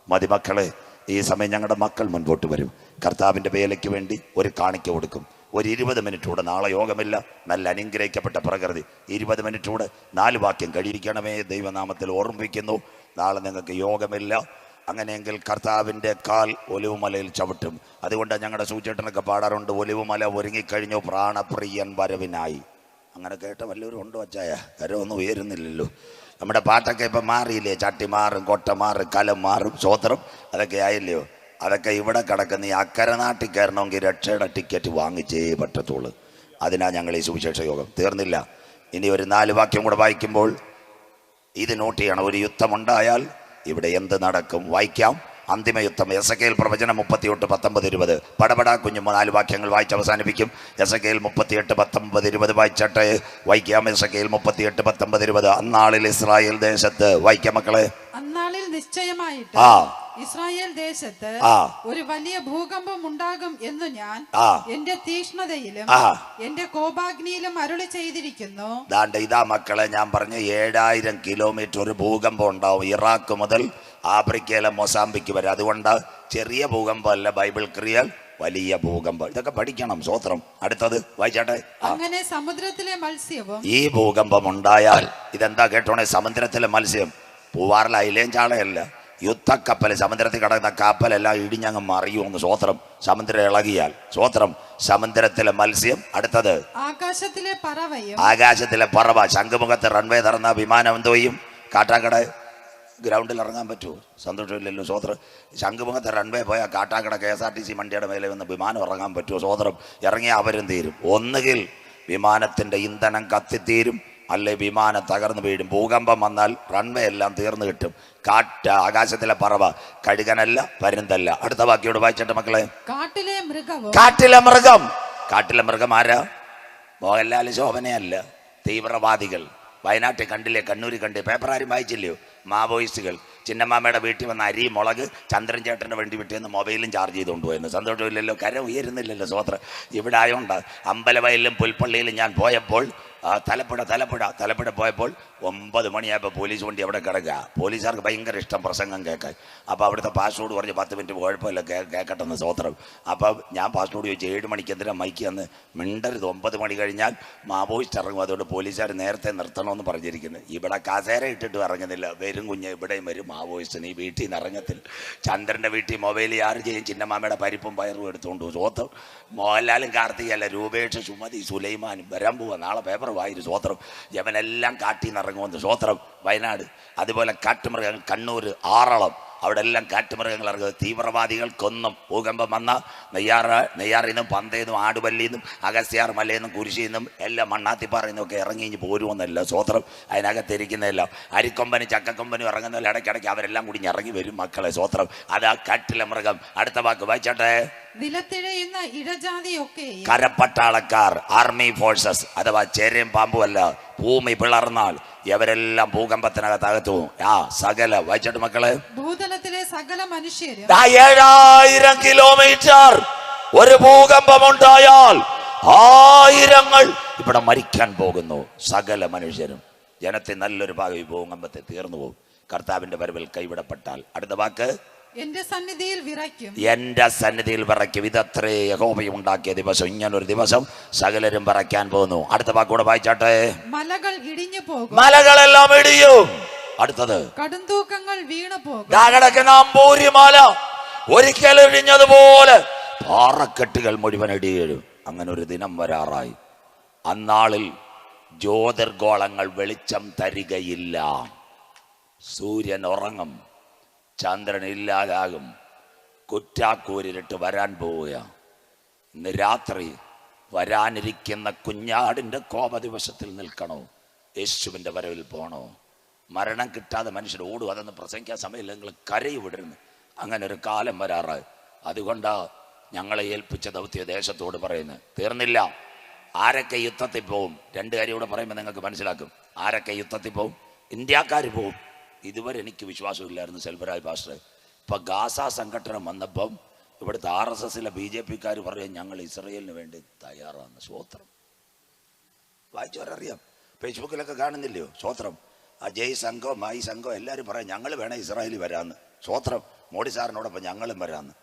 മതിമക്കളെ, ഈ സമയം ഞങ്ങളുടെ മക്കൾ മുൻപോട്ട് വരും. കർത്താവിൻ്റെ വേലയ്ക്ക് വേണ്ടി ഒരു കാണിക്ക കൊടുക്കും. ഒരു 20 മിനിറ്റ് കൂടെ. നാളെ യോഗമില്ല. നല്ല അനുഗ്രഹിക്കപ്പെട്ട പ്രകൃതി. 20 മിനിറ്റ് കൂടെ 4 വാക്യം കഴിയിരിക്കണമേ ദൈവനാമത്തിൽ ഓർമ്മിപ്പിക്കുന്നു. നാളെ നിങ്ങൾക്ക് യോഗമില്ല. അങ്ങനെയെങ്കിൽ കർത്താവിൻ്റെ കാൽ ഒലിവുമലയിൽ ചവിട്ടും. അതുകൊണ്ട് ഞങ്ങളുടെ സൂചേട്ടനൊക്കെ പാടാറുണ്ട്, ഒലിവുമല ഒരുങ്ങിക്കഴിഞ്ഞു പ്രാണപ്രിയൻ വരവിനായി. അങ്ങനെ കേട്ട വല്ലവരും ഉണ്ടോ അച്ചായ? കരമൊന്നും ഉയരുന്നില്ലല്ലോ. നമ്മുടെ പാട്ടൊക്കെ ഇപ്പം മാറിയില്ലേ? ചട്ടി മാറും, കൊട്ട മാറും, കലം മാറും, സ്വോത്രം അതൊക്കെ ആയില്ലയോ? അതൊക്കെ ഇവിടെ കിടക്കുന്ന ഈ അക്കരെ നാട്ടിൽ കയറണമെങ്കിൽ രക്ഷയുടെ ടിക്കറ്റ് വാങ്ങിച്ചേ പറ്റത്തുള്ളൂ. അതിനാ ഞങ്ങൾ ഈ സുവിശേഷ യോഗം. തീർന്നില്ല. ഇനി ഒരു 4 വാക്യം കൂടെ വായിക്കുമ്പോൾ ഇത് നോട്ട് ചെയ്യണം. ഒരു യുദ്ധമുണ്ടായാൽ ഇവിടെ എന്ത് നടക്കും? വായിക്കാം. അന്തിമ യുദ്ധം. എസെക്കേൽ പ്രവചനം 38:19-20. പടപടാ കുഞ്ഞു 4 വാക്യങ്ങൾ വായിച്ച് അവസാനിപ്പിക്കും. എസെക്കേൽ 38:19-20 വായിച്ചട്ടെ. വായിക്കാം. എസെക്കേൽ 38:19-20. അന്നാളിൽ ഇസ്രായേൽ ദേശത്ത്. വായിക്കാം മക്കളെ. അന്നാളിൽ നിശ്ചയമായിട്ട് ഇസ്രായേൽ ദേശത്ത് ആ ഒരു വലിയ ഭൂകമ്പം ഉണ്ടാകും എന്ന് ഞാൻ എന്റെ തീക്ഷ്ണതയിലും എന്റെ കോപാഗ്നിയിലും അരുളി ചെയ്തിരിക്കുന്നു. ഇതാ മക്കളെ, ഞാൻ പറഞ്ഞ 7000 കിലോമീറ്റർ ഒരു ഭൂകമ്പം ഉണ്ടാവും, ഇറാഖ് മുതൽ ആഫ്രിക്കയിലെ മൊസാംബിക്ക് വരെ. അതുകൊണ്ട് ചെറിയ ഭൂകമ്പം അല്ല, ബൈബിൾ ക്രിയൽ വലിയ ഭൂകമ്പം. ഇതൊക്കെ പഠിക്കണം. സ്വോത്രം. അടുത്തത് വായിച്ചാട്ടെ. അങ്ങനെ സമുദ്രത്തിലെ മത്സ്യവും ഈ ഭൂകമ്പം ഉണ്ടായാൽ ഇതെന്താ കേട്ടോണേ, സമുദ്രത്തിലെ മത്സ്യം പൂവാറിൽ അയിലേം ചാളയല്ല, യുദ്ധക്കപ്പൽ, സമുദ്രത്തിൽ കിടക്കുന്ന കപ്പലെല്ലാം ഇടിഞ്ഞങ്ങ് മറിയുമെന്ന്. സ്വോത്രം. സമുദ്രം ഇളകിയാൽ. സ്വോത്രം. സമുദ്രത്തിലെ മത്സ്യം. അടുത്തത് ആകാശത്തിലെ പറവയും. ആകാശത്തിലെ പറവ. ശംഖുമുഖത്ത് റൺവേ തുറന്ന വിമാനം എന്തോ ചെയ്യും? കാട്ടാക്കട ഗ്രൗണ്ടിൽ ഇറങ്ങാൻ പറ്റുമോ? സന്തോഷമില്ലല്ലോ. സ്വോത്രം. ശംഖുമുഖത്ത് റൺവേ പോയാൽ കാട്ടാക്കട KSRTC വണ്ടിയുടെ മേലെ വന്ന് വിമാനം ഇറങ്ങാൻ പറ്റുമോ? സ്വോത്രം. ഇറങ്ങിയ അവരും തീരും. ഒന്നുകിൽ വിമാനത്തിൻ്റെ ഇന്ധനം കത്തിത്തീരും, അല്ലെ വിമാനം തകർന്നു വീഴും. ഭൂകമ്പം വന്നാൽ റൺവേ എല്ലാം തീർന്നു കിട്ടും. കാറ്റ്, ആകാശത്തിലെ പറവ, കഴുകനല്ല, പരുന്തല്ല. അടുത്ത വാക്കിയോട് വായിച്ചിട്ട് മക്കളെ. കാട്ടിലെ മൃഗവും. കാട്ടിലെ മൃഗം. കാട്ടിലെ മൃഗം ആരാ? മോഹൻലാൽ, ശോഭനയല്ല, തീവ്രവാദികൾ. വയനാട്ടിൽ കണ്ടില്ലേ, കണ്ണൂരിൽ കണ്ടില്ലേ, പേപ്പർ ആരും വായിച്ചില്ലയോ? മാവോയിസ്റ്റുകൾ ചിന്നമ്മാമ്മയുടെ വീട്ടിൽ വന്ന അരി, മുളക് ചന്ദ്രൻ ചേട്ടൻ്റെ വണ്ടി വിട്ടിന്ന് മൊബൈലും ചാർജ് ചെയ്തുകൊണ്ട് പോയെന്ന്. സന്തോഷമില്ലല്ലോ, കര ഉയരുന്നില്ലല്ലോ. സ്വോത്രം. ഇവിടെ ആയതുകൊണ്ട് അമ്പലവയലിലും പുൽപ്പള്ളിയിലും ഞാൻ പോയപ്പോൾ, തലപ്പുഴ പോയപ്പോൾ 9 മണിയായപ്പോൾ പോലീസ് വണ്ടി അവിടെ കിടക്കുക. പോലീസുകാർക്ക് ഭയങ്കര ഇഷ്ടം പ്രസംഗം കേൾക്കാൻ. അപ്പോൾ അവിടുത്തെ പാസ്പോർട്ട് പറഞ്ഞ് 10 മിനിറ്റ് കുഴപ്പമില്ല, കേൾക്കട്ടെന്ന്. സ്വോത്രം. അപ്പോൾ ഞാൻ പാസ്പോർട്ട് ചോദിച്ചു, 7 മണിക്ക് എന്തിനാ മൈക്ക് എന്ന്? മിണ്ടരുത്, 9 മണി കഴിഞ്ഞാൽ മാവോയിസ്റ്റ് ഇറങ്ങും, അതുകൊണ്ട് പോലീസുകാർ നേരത്തെ നിർത്തണമെന്ന് പറഞ്ഞിരിക്കുന്നത്. ഇവിടെ കസേര ഇട്ടിട്ട് ഇറങ്ങുന്നില്ല, വരും കുഞ്ഞ്, ഇവിടെയും വരും മാവോയിസ്റ്റ്. നീ വീട്ടിൽ നിന്ന് ഇറങ്ങത്തില്ല. ചന്ദ്രൻ്റെ വീട്ടിൽ മൊബൈൽ ചാർജ് ചെയ്യും, ചിന്നമാമയുടെ പരിപ്പും പയറും എടുത്തുകൊണ്ട് പോകും. സ്വോത്രം. മോഹൻലാലും കാർത്തികയല്ല, രൂപേഷ്, സുമതി, സുലൈമാനും വരാൻ പോവാ. നാളെ പേപ്പർ വായിരു. സ്വോത്രം. യവനെല്ലാം കാട്ടിൽ നിന്ന് ഇറങ്ങുമെന്ന്. സ്വോത്രം. വയനാട് അതുപോലെ കാട്ടുമൃഗങ്ങൾ. കണ്ണൂർ, ആറളം, അവിടെ എല്ലാം കാട്ടുമൃഗങ്ങൾ ഇറങ്ങുന്നത്. തീവ്രവാദികൾ കൊന്നും. ഭൂകമ്പം വന്ന നെയ്യാറിൽ നിന്നും പന്തയിൽ നിന്നും ആടുപല്ലിയിൽ നിന്നും അഗസ്ത്യാർ മലയിൽ നിന്നും കുരിശിൽ നിന്നും എല്ലാം മണ്ണാത്തിപ്പാറയിൽ നിന്നൊക്കെ ഇറങ്ങി ഇഞ്ഞ് പോരുമെന്നല്ല. സ്വോത്രം. അതിനകത്തിരിക്കുന്നതെല്ലാം അരിക്കൊമ്പനും ചക്കക്കൊമ്പനും ഇറങ്ങുന്നതിൽ ഇടയ്ക്കിടയ്ക്ക് അവരെല്ലാം കൂടി ഇറങ്ങി വരും മക്കളെ. സ്വോത്രം. അത് ആ കാട്ടിലെ മൃഗം. അടുത്ത വാക്ക് വായിച്ചോട്ടെ. നിലത്തിഴയുന്ന ഇഴജാതിയൊക്കെ. കരപ്പട്ടാളക്കാർ, ആർമി ഫോഴ്സസ്, അഥവാ ചേരയും പാമ്പും അല്ല. ഭൂമി പിളർന്നാൽ ഇവരെല്ലാം ഭൂകമ്പത്തിനകത്തകത്തു. സകല വായിച്ചിട്ട് മക്കളെ. ഭൂതലത്തിലെ സകല മനുഷ്യരും. 7000 കിലോമീറ്റർ ഒരു ഭൂകമ്പമുണ്ടായാൽ ആയിരങ്ങൾ ഇവിടെ മരിക്കാൻ പോകുന്നു. സകല മനുഷ്യരും. ജനത്തെ നല്ലൊരു ഭാഗം ഈ ഭൂകമ്പത്തെ തീർന്നു പോകും, കർത്താവിന്റെ വരവിൽ കൈവിടപ്പെട്ടാൽ. അടുത്ത വാക്ക്. എന്റെ സന്നിധിയിൽ വിറയ്ക്കും. എന്റെ സന്നിധിയിൽ വിറയ്ക്കും. ഇതത്രേ യഹോവയുണ്ടാക്കിയ ദിവസം. ഇങ്ങനൊരു ദിവസം സകലരും വിറയ്ക്കാൻ പോകുന്നു. അടുത്ത വാക്കൂടെ വായിച്ചാട്ടെ. മലകൾ ഇടിഞ്ഞു പോകും. മലകളെല്ലാം ഇടിയും. അടുത്തത്. കടുംതൂക്കങ്ങൾ വീണു പോകും. കിടക്കുന്ന അമ്പൂരിമാല ഒരിക്കൽ ഇടിഞ്ഞതുപോലെ പാറക്കെട്ടുകൾ മുഴുവൻ ഇടിയും. അങ്ങനെ ഒരു ദിനം വരാറായി. അന്നാളിൽ ജ്യോതിർഗോളങ്ങൾ വെളിച്ചം തരികയില്ല. സൂര്യൻ ഉറങ്ങും, ചന്ദ്രൻ ഇല്ലാതാകും, കുറ്റാക്കൂരിട്ട് വരാൻ പോവുക. ഇന്ന് രാത്രി വരാനിരിക്കുന്ന കുഞ്ഞാടിൻ്റെ കോപദിവസത്തിൽ നിൽക്കണോ? യേശുവിൻ്റെ വരവിൽ പോകണോ? മരണം കിട്ടാതെ മനുഷ്യർ ഓടും. അതൊന്നും പ്രസംഗിക്കാൻ സമയമില്ല, നിങ്ങൾ കരയി വിടരുന്നു. അങ്ങനെ ഒരു കാലം വരാറ്. അതുകൊണ്ടാണ് ഞങ്ങളെ ഏൽപ്പിച്ച ദൗത്യ ദേശത്തോട് പറയുന്നത്. തീർന്നില്ല. ആരൊക്കെ യുദ്ധത്തിൽ പോവും? 2 കാര്യം കൂടെ പറയുമ്പോൾ നിങ്ങൾക്ക് മനസ്സിലാക്കും. ആരൊക്കെ യുദ്ധത്തിൽ പോവും? ഇന്ത്യക്കാർ പോവും. ഇതുവരെ എനിക്ക് വിശ്വാസമില്ലായിരുന്നു സെൽവരാജ് പാസ്റ്റർ. ഇപ്പം ഗാസ സംഘടന വന്നപ്പം ഇവിടുത്തെ RSSലെ BJPക്കാർ പറയും ഞങ്ങൾ ഇസ്രയേലിന് വേണ്ടി തയ്യാറാണ്. സ്വോത്രം. വായിച്ചവരറിയാം, ഫേസ്ബുക്കിലൊക്കെ കാണുന്നില്ലയോ? സ്വോത്രം. ആ ജയ് സംഘം ഈ സംഘം എല്ലാവരും പറയും ഞങ്ങൾ വേണേൽ ഇസ്രായേലിൽ വരാമെന്ന്. സ്വോത്രം. മോഡി സാറിനോടൊപ്പം ഞങ്ങളും വരാമെന്ന്.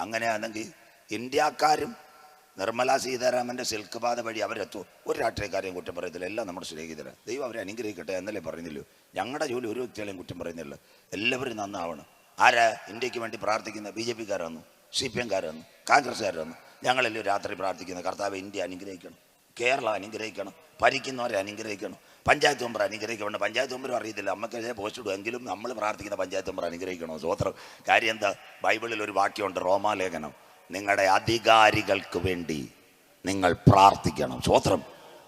അങ്ങനെയാണെങ്കിൽ ഇന്ത്യക്കാരും നിർമ്മല സീതാരാമൻ്റെ സിൽക്ക് പാത വഴി അവരെത്തും. ഒരു രാഷ്ട്രീയക്കാരെയും കുറ്റം പറയത്തില്ല, എല്ലാം നമ്മുടെ സ്നേഹിതരാണ്. ദൈവം അവരെ അനുഗ്രഹിക്കട്ടെ എന്നല്ലേ പറയുന്നില്ലോ. ഞങ്ങളുടെ ജോലി ഒരു വ്യക്തികളെയും കുറ്റം പറയുന്നില്ല. എല്ലാവരും നന്നാവണം. ആരാ ഇന്ത്യക്ക് വേണ്ടി പ്രാർത്ഥിക്കുന്ന? BJPക്കാരാണ്, CPMകാരാണ്, കോൺഗ്രസ്സുകാരാണ്. ഞങ്ങളെല്ലാം രാത്രി പ്രാർത്ഥിക്കുന്നത് കർത്താവ് ഇന്ത്യ അനുഗ്രഹിക്കണം, കേരളം അനുഗ്രഹിക്കണം, ഭരിക്കുന്നവരെ അനുഗ്രഹിക്കണം, പഞ്ചായത്ത് മെമ്പർ അനുഗ്രഹിക്കണം. പഞ്ചായത്ത് മെമ്പറും അറിയത്തില്ല, നമുക്കെതിരെ പോസ്റ്റ് ഇടും, എങ്കിലും നമ്മൾ പ്രാർത്ഥിക്കുന്ന പഞ്ചായത്ത് മെമ്പർ അനുഗ്രഹിക്കണോ? സ്വോത്രം. കാര്യം എന്താ? ബൈബിളിൽ ഒരു വാക്യമുണ്ട്, റോമാലേഖനം, നിങ്ങളുടെ അധികാരികൾക്ക് വേണ്ടി നിങ്ങൾ പ്രാർത്ഥിക്കണം. സ്വോത്രം.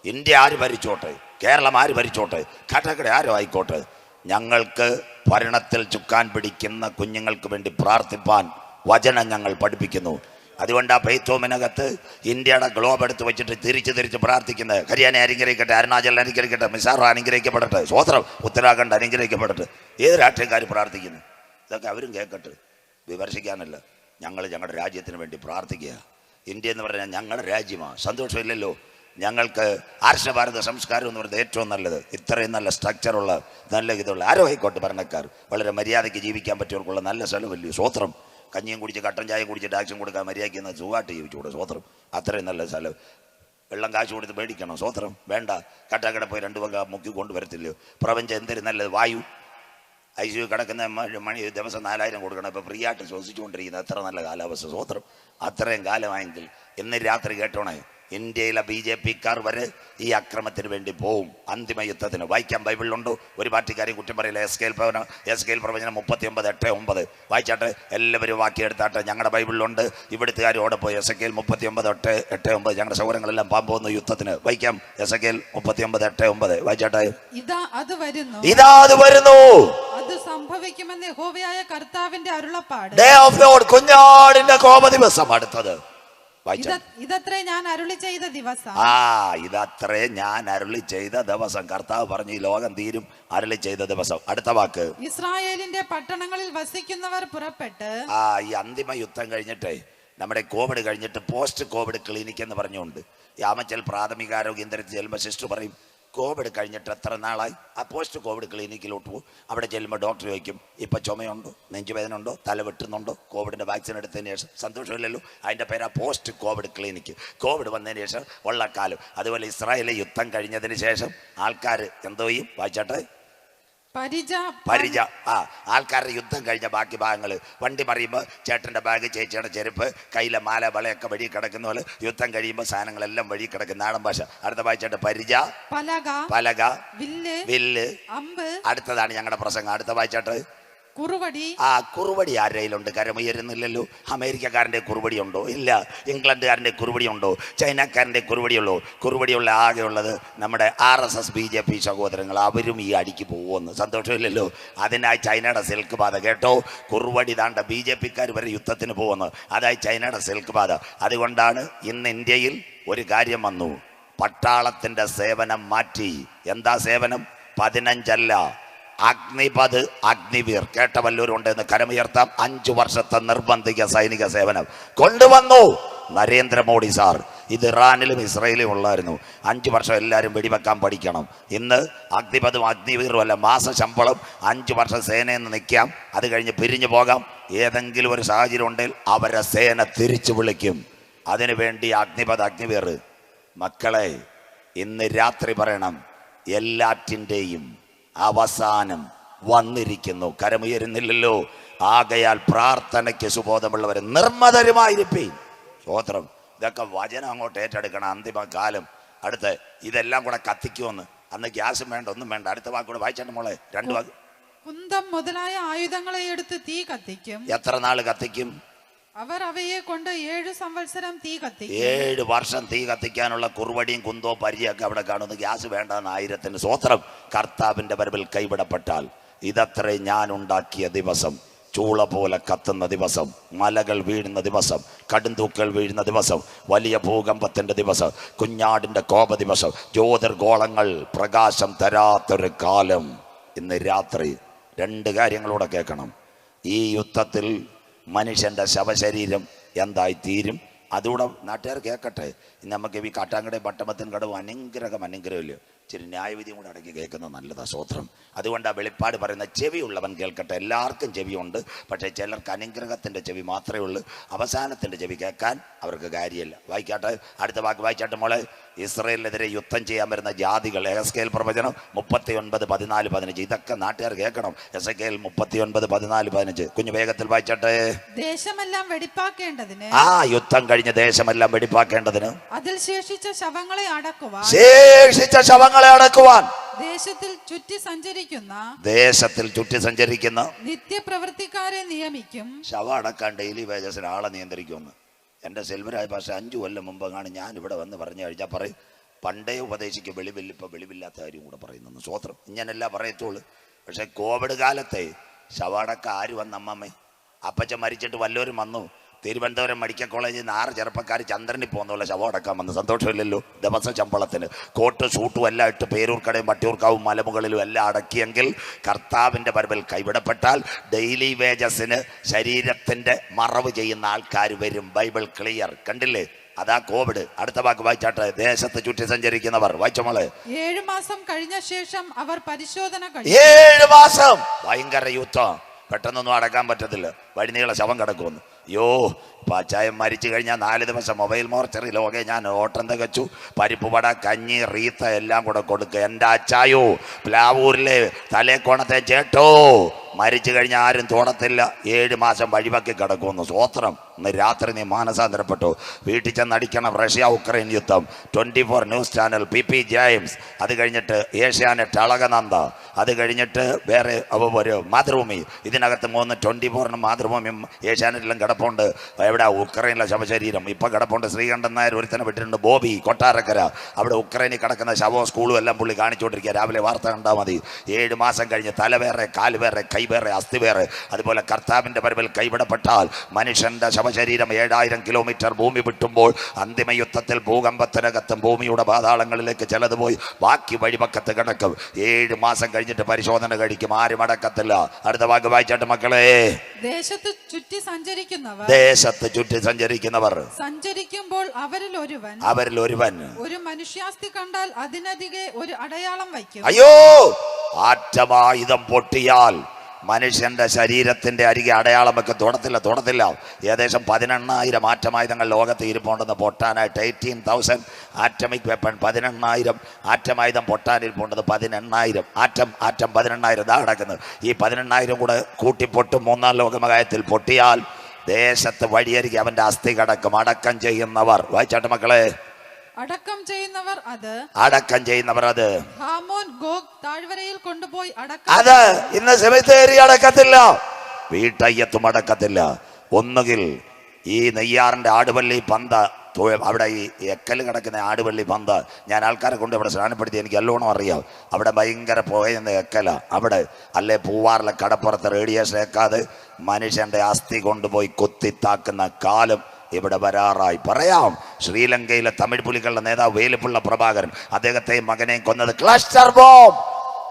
ഇന്ത്യ ആര് ഭരിച്ചോട്ടെ, കേരളം ആര് ഭരിച്ചോട്ടെ, കാട്ടാക്കട ആരും ആയിക്കോട്ടെ, ഞങ്ങൾക്ക് ഭരണത്തിൽ ചുക്കാൻ പിടിക്കുന്ന കുഞ്ഞുങ്ങൾക്ക് വേണ്ടി പ്രാർത്ഥിപ്പാൻ വചനം ഞങ്ങൾ പഠിപ്പിക്കുന്നു. അതുകൊണ്ട് ആ പെയ്ത്തോമിനകത്ത് ഇന്ത്യയുടെ ഗ്ലോബ് എടുത്ത് വെച്ചിട്ട് തിരിച്ച് പ്രാർത്ഥിക്കുന്നത്. ഹരിയാന അനുഗ്രഹിക്കട്ടെ, അരുണാചൽ അനുഗ്രഹിക്കട്ടെ, മിസോറാം അനുഗ്രഹിക്കപ്പെടട്ടെ, സ്വോത്രം, ഉത്തരാഖണ്ഡ് അനുഗ്രഹിക്കപ്പെടട്ടെ. ഏത് രാഷ്ട്രീയക്കാർ പ്രാർത്ഥിക്കുന്നു? ഇതൊക്കെ അവരും കേൾക്കട്ടെ. വിമർശിക്കാനല്ല, ഞങ്ങൾ ഞങ്ങളുടെ രാജ്യത്തിന് വേണ്ടി പ്രാർത്ഥിക്കുക. ഇന്ത്യ എന്ന് പറഞ്ഞാൽ ഞങ്ങളുടെ രാജ്യമാണ്. സന്തോഷമില്ലല്ലോ? ഞങ്ങൾക്ക് ആർഷഭാരത സംസ്കാരം എന്ന് പറയുന്നത് ഏറ്റവും നല്ലത്. ഇത്രയും നല്ല സ്ട്രക്ചറുള്ള നല്ല ഇതുള്ള ആരോ ആയിക്കോട്ടെ ഭരണക്കാർ വളരെ മര്യാദയ്ക്ക് ജീവിക്കാൻ പറ്റിയവർക്കുള്ള നല്ല സ്ഥലമല്ലയോ? സ്വത്രം കഞ്ഞിയും കുടിച്ച് കട്ടൻ ചായയും കുടിച്ച് ടാക്സും കൊടുക്കാൻ മര്യാദയ്ക്ക് എന്നാൽ സുഖമായിട്ട് ജീവിച്ചുകൂടെ? സ്വത്രം അത്രയും നല്ല സ്ഥലം. വെള്ളം കാശ് കൊടുത്ത് മേടിക്കണം? സ്വത്രം വേണ്ട. കട്ടാക്കട പോയി 2 വക മുക്കി കൊണ്ടുവരത്തില്ലയോ? പ്രപഞ്ചം എന്തൊരു നല്ലത്. വായു ICU കിടക്കുന്ന മണി ദിവസം 4000 കൊടുക്കണം. ഇപ്പോൾ ഫ്രീ ആയിട്ട് ശ്വസിച്ചുകൊണ്ടിരിക്കുന്നത് എത്ര നല്ല കാലാവസ്ഥ. സ്വത്രം അത്രയും കാലമായെങ്കിൽ ഇന്ന് രാത്രി കേട്ടോണേ, ഇന്ത്യയിലെ BJP-ക്കാർ വരെ ഈ അക്രമത്തിന് വേണ്ടി പോവും. അന്തിമ യുദ്ധത്തിന്. വായിക്കാൻ ബൈബിളിലുണ്ടോ? ഒരു പാർട്ടിക്കാരെയും കുറ്റം പറയില്ല. എസ്കേൽ പ്രവചനം 39:8-9 വായിച്ചാട്ടെ. എല്ലാവരും വാക്കിയെടുത്താട്ടെ. ഞങ്ങളുടെ ബൈബിളിലുണ്ട്. ഇവിടുത്തുകാർ ഓടെ പോയി എസക്കേൽ 39:8-9. ഞങ്ങളുടെ സൗകര്യങ്ങളെല്ലാം പാമ്പുന്ന യുദ്ധത്തിന്. വായിക്കാം. എസക്കേൽ 39:8-9 വായിച്ചാട്ടെ. ഇതാ അത് വരുന്നു, അത് സംഭവിക്കുമെന്ന് യഹോവയായ കർത്താവിന്റെ അരുളപ്പാട്. ഡേ ഓഫ് ലോർഡ്, കുഞ്ഞാടിന്റെ കോപ ദിവസം അടുത്തത്. ഇതത്രേ ഞാൻ അരുളി ചെയ്ത ദിവസം. ഇതത്രേ ഞാൻ അരുളി ചെയ്ത ദിവസം. കർത്താവ് പറഞ്ഞു ഈ ലോകം തീരും, അരുളി ചെയ്ത ദിവസം. അടുത്ത വാക്ക്, ഇസ്രായേലിന്റെ പട്ടണങ്ങളിൽ വസിക്കുന്നവർ പുറപ്പെട്ട്. ഈ അന്തിമ യുദ്ധം കഴിഞ്ഞിട്ടേ, നമ്മുടെ കോവിഡ് കഴിഞ്ഞിട്ട് പോസ്റ്റ് കോവിഡ് ക്ലിനിക് എന്ന് പറഞ്ഞുകൊണ്ട് യാമച്ചൽ പ്രാഥമികാരോഗ്യ കേന്ദ്രത്തിൽ ചെല്ലുമ്പോൾ സിസ്റ്റർ പറയും, കോവിഡ് കഴിഞ്ഞിട്ട് എത്ര നാളായി? ആ പോസ്റ്റ് കോവിഡ് ക്ലിനിക്കിലോട്ട് പോകും. അവിടെ ചെല്ലുമ്പോൾ ഡോക്ടർ ചോദിക്കും, ഇപ്പം ചുമയുണ്ടോ, നെഞ്ചുവേദന ഉണ്ടോ, തല വെട്ടുന്നുണ്ടോ, കോവിഡിൻ്റെ വാക്സിൻ എടുത്തതിന് ശേഷം. സന്തോഷമില്ലല്ലോ? അതിൻ്റെ പേരാ പോസ്റ്റ് കോവിഡ് ക്ലിനിക്ക്. കോവിഡ് വന്നതിന് ശേഷം ഉള്ള കാലം. അതുപോലെ ഇസ്രായേലിലെ യുദ്ധം കഴിഞ്ഞതിന് ശേഷം ആൾക്കാർ എന്തോ ചെയ്യും? വായിച്ചാട്ടെ. പരിച. ആൾക്കാരുടെ യുദ്ധം കഴിഞ്ഞ ബാക്കി ഭാഗങ്ങൾ. വണ്ടി മറിയുമ്പോൾ ചേട്ടൻ്റെ ബാഗ്, ചേച്ചിയുടെ ചെരുപ്പ്, കയ്യിലെ മാല, വളയൊക്കെ വഴി കിടക്കുന്ന പോലെ യുദ്ധം കഴിയുമ്പോൾ സാധനങ്ങളെല്ലാം വഴി കിടക്കും. നാടൻ ഭാഷ. അടുത്ത വായിച്ചാട്ടെ. പരിച, പലക, വില്ല്, അമ്പ്. അടുത്തതാണ് ഞങ്ങളുടെ പ്രസംഗം. അടുത്ത വായിച്ചാട്ടെ. കുറുവടി ആരുടെയിലുണ്ട്? കരമുയരുന്നില്ലല്ലോ. അമേരിക്കക്കാരൻ്റെ കുറുവടി ഉണ്ടോ? ഇല്ല. ഇംഗ്ലണ്ടുകാരൻ്റെ കുറുവടി ഉണ്ടോ? ചൈനക്കാരൻ്റെ കുറുവടിയുള്ളൂ? കുറുവടിയുള്ള ആകെയുള്ളത് നമ്മുടെ RSS BJP സഹോദരങ്ങൾ. അവരും ഈ അടിക്ക് പോകുമെന്ന്. സന്തോഷമില്ലല്ലോ? അതിനായി ചൈനയുടെ സിൽക്ക് പാത. കേട്ടോ, കുറുവടി താണ്ട BJP-ക്കാർ വരെ യുദ്ധത്തിന് പോകുന്നു. അതായി ചൈനയുടെ സിൽക്ക് പാത. അതുകൊണ്ടാണ് ഇന്ന് ഇന്ത്യയിൽ ഒരു കാര്യം വന്നു. പട്ടാളത്തിൻ്റെ സേവനം മാറ്റി. എന്താ സേവനം? 15 അല്ല, അഗ്നിപത്, അഗ്നിവീർ. കേട്ട വല്ലവരും ഉണ്ടെന്ന് കരമുയർത്താം. 5 വർഷത്തെ നിർബന്ധിത സൈനിക സേവനം കൊണ്ടുവന്നു നരേന്ദ്രമോദി സാർ. ഇത് ഇറാനിലും ഇസ്രയേലിലും ഉള്ളായിരുന്നു. 5 വർഷം എല്ലാവരും വെടിവെക്കാൻ പഠിക്കണം. ഇന്ന് അഗ്നിപതും അഗ്നിവീറും അല്ല, മാസ ശമ്പളം. 5 വർഷം സേനയിൽ നിന്ന് നിൽക്കാം, അത് കഴിഞ്ഞ് പിരിഞ്ഞു പോകാം. ഏതെങ്കിലും ഒരു സാഹചര്യം ഉണ്ടെങ്കിൽ അവരെ സേന തിരിച്ചു വിളിക്കും. അതിനുവേണ്ടി അഗ്നിപത്, അഗ്നിവീർ. മക്കളെ, ഇന്ന് രാത്രി പറയണം, എല്ലാറ്റിൻ്റെയും അവസാനം വന്നിരിക്കുന്നു. കരമുയരുന്നില്ലല്ലോ? ആകയാൽ പ്രാർത്ഥനയ്ക്ക് സുബോധമുള്ളവർ നിർമ്മതരുമായിരിക്കും. സ്തോത്രം. ഇതൊക്കെ വചനം അങ്ങോട്ട് ഏറ്റെടുക്കണം. അന്തിമ കാലം അടുത്ത് ഇതെല്ലാം കൂടെ കത്തിക്കുമെന്ന്. അന്ന് ഗ്യാസും വേണ്ട, ഒന്നും വേണ്ട. അടുത്ത വാക്കൂടെ വായിച്ചാണ്ട് മോളെ. 2 വാക്ക്. കുന്തം മുതലായ ആയുധങ്ങളെ എടുത്ത് തീ കത്തിക്കും. എത്ര നാൾ കത്തിക്കും? അവർ അവയെ കൊണ്ട് 7 സംവത്സരം തീ കത്തിക്കും. 7 വർഷം തീ കത്തിക്കാനുള്ള കുറുവടിയും കുന്തവും പരിചയൊക്കെ അവിടെ കാണുന്നു. ഗ്യാസ് വേണ്ടെന്ന് 1000-ന്. സ്വത്രം. കർത്താവിന്റെ വരവിൽ കൈവിടപ്പെട്ടാൽ ഇതത്രേ ഞാൻ ഉണ്ടാക്കിയ ദിവസം. ചൂള പോലെ കത്തുന്ന ദിവസം, മലകൾ വീഴുന്ന ദിവസം, കടുന്തൂക്കൾ വീഴുന്ന ദിവസം, വലിയ ഭൂകമ്പത്തിന്റെ ദിവസം, കുഞ്ഞാടിന്റെ കോപ ദിവസം, ജ്യോതിർഗോളങ്ങൾ പ്രകാശം തരാത്തൊരു കാലം. ഇന്ന് രാത്രി 2 കാര്യങ്ങളൂടെ കേൾക്കണം. ഈ യുദ്ധത്തിൽ മനുഷ്യൻ്റെ ശവശരീരം എന്തായി തീരും? അതുകൂടെ നാട്ടുകാർ കേൾക്കട്ടെ. നമുക്ക് ഈ കാട്ടാങ്കടയും പട്ടമത്തിൻ കടവും അനുഗ്രഹമില്ലയോ? ഇച്ചിരി ന്യായവിധിയും കൂടെ അടക്കി കേൾക്കുന്നത് നല്ലതാണ്. സ്വത്രം. അതുകൊണ്ട് ആ വെളിപ്പാട് പറയുന്ന ചെവിയുള്ളവൻ കേൾക്കട്ടെ. എല്ലാവർക്കും ചെവിയുണ്ട്, പക്ഷേ ചിലർക്ക് അനുഗ്രഹത്തിൻ്റെ ചെവി മാത്രമേ ഉള്ളൂ. അവസാനത്തിൻ്റെ ചെവി കേൾക്കാൻ അവർക്ക് കാര്യമില്ല. വായിക്കാട്ടെ. അടുത്ത വാക്ക് വായിച്ചാട്ടെ മോളെ. ഇസ്രയേലിനെതിരെ യുദ്ധം ചെയ്യാൻ വരുന്ന ജാതികൾ. എസ്കേൽ പ്രവചനം 39:14-15. ഇതൊക്കെ നാട്ടുകാർ കേൾക്കണം. എസ്കേൽ 39:14-15. കുഞ്ഞു വേഗത്തിൽ വായിച്ചാട്ടെ. ദേശമെല്ലാം വെടിപ്പാക്കേണ്ടതിന്. യുദ്ധം കഴിഞ്ഞ ദേശമെല്ലാം വെടിപ്പാക്കേണ്ടതിന്. അതിൽ ശേഷിച്ച ശവങ്ങളെ അടക്കുവാൻ. ദേശത്തിൽ ചുറ്റി സഞ്ചരിക്കുന്ന നിത്യപ്രവൃത്തിക്കാരെ നിയമിക്കും. ശവം അടക്കാൻ ഡെയിലി വേജസിന് ആളെ നിയന്ത്രിക്കുമെന്ന് എൻ്റെ സെൽവരായ ഭാഷ 5 കൊല്ലം മുമ്പ് കാണും. ഞാൻ ഇവിടെ വന്ന് പറഞ്ഞു കഴിഞ്ഞാൽ പറയും, പണ്ടേ ഉപദേശിക്കും വെളിവില്ല, ഇപ്പം വെളിവില്ലാത്ത കാര്യം കൂടെ പറയുന്നു. സ്വത്രം. ഇങ്ങനെല്ല പറയത്തുള്ളൂ. പക്ഷെ കോവിഡ് കാലത്തെ ശവടക്ക ആര് വന്ന്? അമ്മമ്മേ, അപ്പച്ചൻ മരിച്ചിട്ട് വല്ലവരും വന്നു. തിരുവനന്തപുരം മെഡിക്കൽ കോളേജിൽ നിന്ന് 6 ചെറുപ്പക്കാർ ചന്ദ്രനിൽ പോകുന്നുള്ള ശവം അടക്കാൻ വന്ന്. സന്തോഷമില്ലല്ലോ? ദിവസം ശമ്പളത്തിന് കോട്ട് സൂട്ടും എല്ലാം ഇട്ട് പേരൂർക്കടയും വട്ടിയൂർക്കാവും മലമുകളിലും എല്ലാം അടക്കിയെങ്കിൽ കർത്താവിൻ്റെ വരവിൽ കൈവിടപ്പെട്ടാൽ ഡെയിലി വേജസിന് ശരീരത്തിൻ്റെ മറവ് ചെയ്യുന്ന ആൾക്കാർ വരും. Bible clear. കണ്ടില്ലേ? അതാ കോവിഡ്. അടുത്ത വാക്ക് വായിച്ചാട്ടെ. ദേശത്ത് ചുറ്റി സഞ്ചരിക്കുന്നവർ. വായിച്ചോളെ. 7 മാസം കഴിഞ്ഞ ശേഷം അവർ പരിശോധന 7 മാസം. ഭയങ്കര യുദ്ധം. പെട്ടെന്നൊന്നും അടക്കാൻ പറ്റത്തില്ല. വഴിനീള ശവം കിടക്കുമെന്ന്. പാച്ചായം മരിച്ചു കഴിഞ്ഞാൽ 4 ദിവസം മൊബൈൽ മോർച്ചറി ലോകെ ഞാൻ ഓട്ടം തികച്ചു. പരിപ്പ് വട, കഞ്ഞി, റീത്ത എല്ലാം കൂടെ കൊടുക്കുക. എൻ്റെ അച്ചായോ പ്ലാവൂരിലെ തലേക്കോണത്തെ ചേട്ടോ മരിച്ചു കഴിഞ്ഞാൽ ആരും തോടത്തില്ല. 7 മാസം വഴിവക്കി കിടക്കുമെന്ന്. സ്വോത്രം. ഇന്ന് രാത്രി നീ മാനസാന്തരപ്പെട്ടു. വീട്ടിൽ ചെന്നടിക്കണം. റഷ്യ ഉക്രൈൻ യുദ്ധം. 24 ന്യൂസ് ചാനൽ, PP ജെയിംസ്. അത് കഴിഞ്ഞിട്ട് ഏഷ്യാനെറ്റ് അളകനന്ദ. അത് കഴിഞ്ഞിട്ട് വേറെ ഒരു മാതൃഭൂമി. ഇതിനകത്ത് 3 24 മാതൃഭൂമിയും ഏഷ്യാനെറ്റിലും കിടപ്പുണ്ട്. എവിടെ? ഉക്രൈനിലെ ശവശരീരം ഇപ്പം കിടപ്പുണ്ട്. ശ്രീകണ്ഠൻ നായർ ഒരുത്തനെ വിട്ടിട്ടുണ്ട്. ബോബി കൊട്ടാരക്കര. അവിടെ ഉക്രൈനിൽ കിടക്കുന്ന ശവവും സ്കൂളും എല്ലാം പുള്ളി കാണിച്ചുകൊണ്ടിരിക്കുക. രാവിലെ വാർത്ത കണ്ടാൽ മതി. 7 മാസം കഴിഞ്ഞ് തല വേറെ, കാല് വേറെ, കൈ വേറെ, അസ്ഥി വേറെ. അതുപോലെ കർത്താവിൻ്റെ വരവിൽ കൈവിടപ്പെട്ടാൽ മനുഷ്യൻ്റെ ശവശരീരം 7000 കിലോമീറ്റർ ഭൂമി വിട്ടുമ്പോൾ അന്തിമ യുദ്ധത്തിൽ ഭൂകമ്പത്തിനകത്തും ഭൂമിയുടെ പാതാളങ്ങളിലേക്ക് ചിലത് പോയി ബാക്കി വഴിപക്കത്ത് കിടക്കും. 7 മാസം കഴിഞ്ഞിട്ട് പരിശോധന കഴിക്കും. ആരും അടക്കത്തില്ല. അടുത്ത വാക്ക് വായിച്ചാട്ട് മക്കളെ. ദേശത്ത് ചുറ്റി സഞ്ചരിക്കുന്നവർ സഞ്ചരിക്കുമ്പോൾ അവരിൽ ഒരുവൻ ഒരു മനുഷ്യാസ്തി കണ്ടാൽ അതിനധികെ ഒരു അടയാളം വയ്ക്കും. അയ്യോ, ആറ്റമായുധം പൊട്ടിയാൽ മനുഷ്യന്റെ ശരീരത്തിന്റെ അരികെ അടയാളം വെക്കും. തൊടത്തില്ല. ഏകദേശം 18,000 ആറ്റമായുധങ്ങൾ ലോകത്ത് ഇരിപ്പുണ്ടെന്ന് പൊട്ടാനായിട്ട്. 18,000 ആറ്റമിക് വെപ്പൺ. 18,000 ആറ്റമായുധം പൊട്ടാനിരിപ്പുണ്ടെന്ന്. 18,000 ആറ്റം 18,000 ഇതാ കിടക്കുന്നത്. ഈ 18,000 കൂടെ കൂട്ടി പൊട്ടും. 3-ാം ലോകമഹായത്തിൽ പൊട്ടിയാൽ ദേശത്ത് വഴിയരികെ അവന്റെ അസ്ഥി കിടക്കും. അടക്കം ചെയ്യുന്നവർ. വായിച്ചാട്ട് മക്കളെ. അടക്കം ചെയ്യുന്നവർ അത് ഹാമോൻ ഗോഗ് താഴ്വരയിൽ കൊണ്ടുപോയി അടക്കം. അത് ഇന്ന് സെമിത്തേരി അടക്കത്തില്ല. വീട്ടയ്യത്തും അടക്കത്തില്ല. ഒന്നുകിൽ ഈ നെയ്യാറിന്റെ ആടുപള്ളി പന്ത, അവിടെ ഈ എക്കൽ കിടക്കുന്ന ആടുപള്ളി പന്ത, ഞാൻ ആൾക്കാരെ കൊണ്ട് ഇവിടെ സ്നാനപ്പെടുത്തി. എനിക്ക് നല്ലോണം അറിയാം. അവിടെ ഭയങ്കര പുകയുന്ന എക്കല. അവിടെ അല്ലെ പൂവാറിലെ കടപ്പുറത്ത് റേഡിയേഷൻ ഏക്കാതെ മനുഷ്യന്റെ അസ്ഥി കൊണ്ടുപോയി കുത്തിത്താക്കുന്ന കാലം ഇവിടെ വരാറായി. പറയാം. ശ്രീലങ്കയിലെ തമിഴ് പുലികളുടെ നേതാവ് വേലുപ്പിള്ള പ്രഭാകരൻ, അദ്ദേഹത്തെയും മകനെയും കൊന്നത് ക്ലസ്റ്റർ ബോംബ്.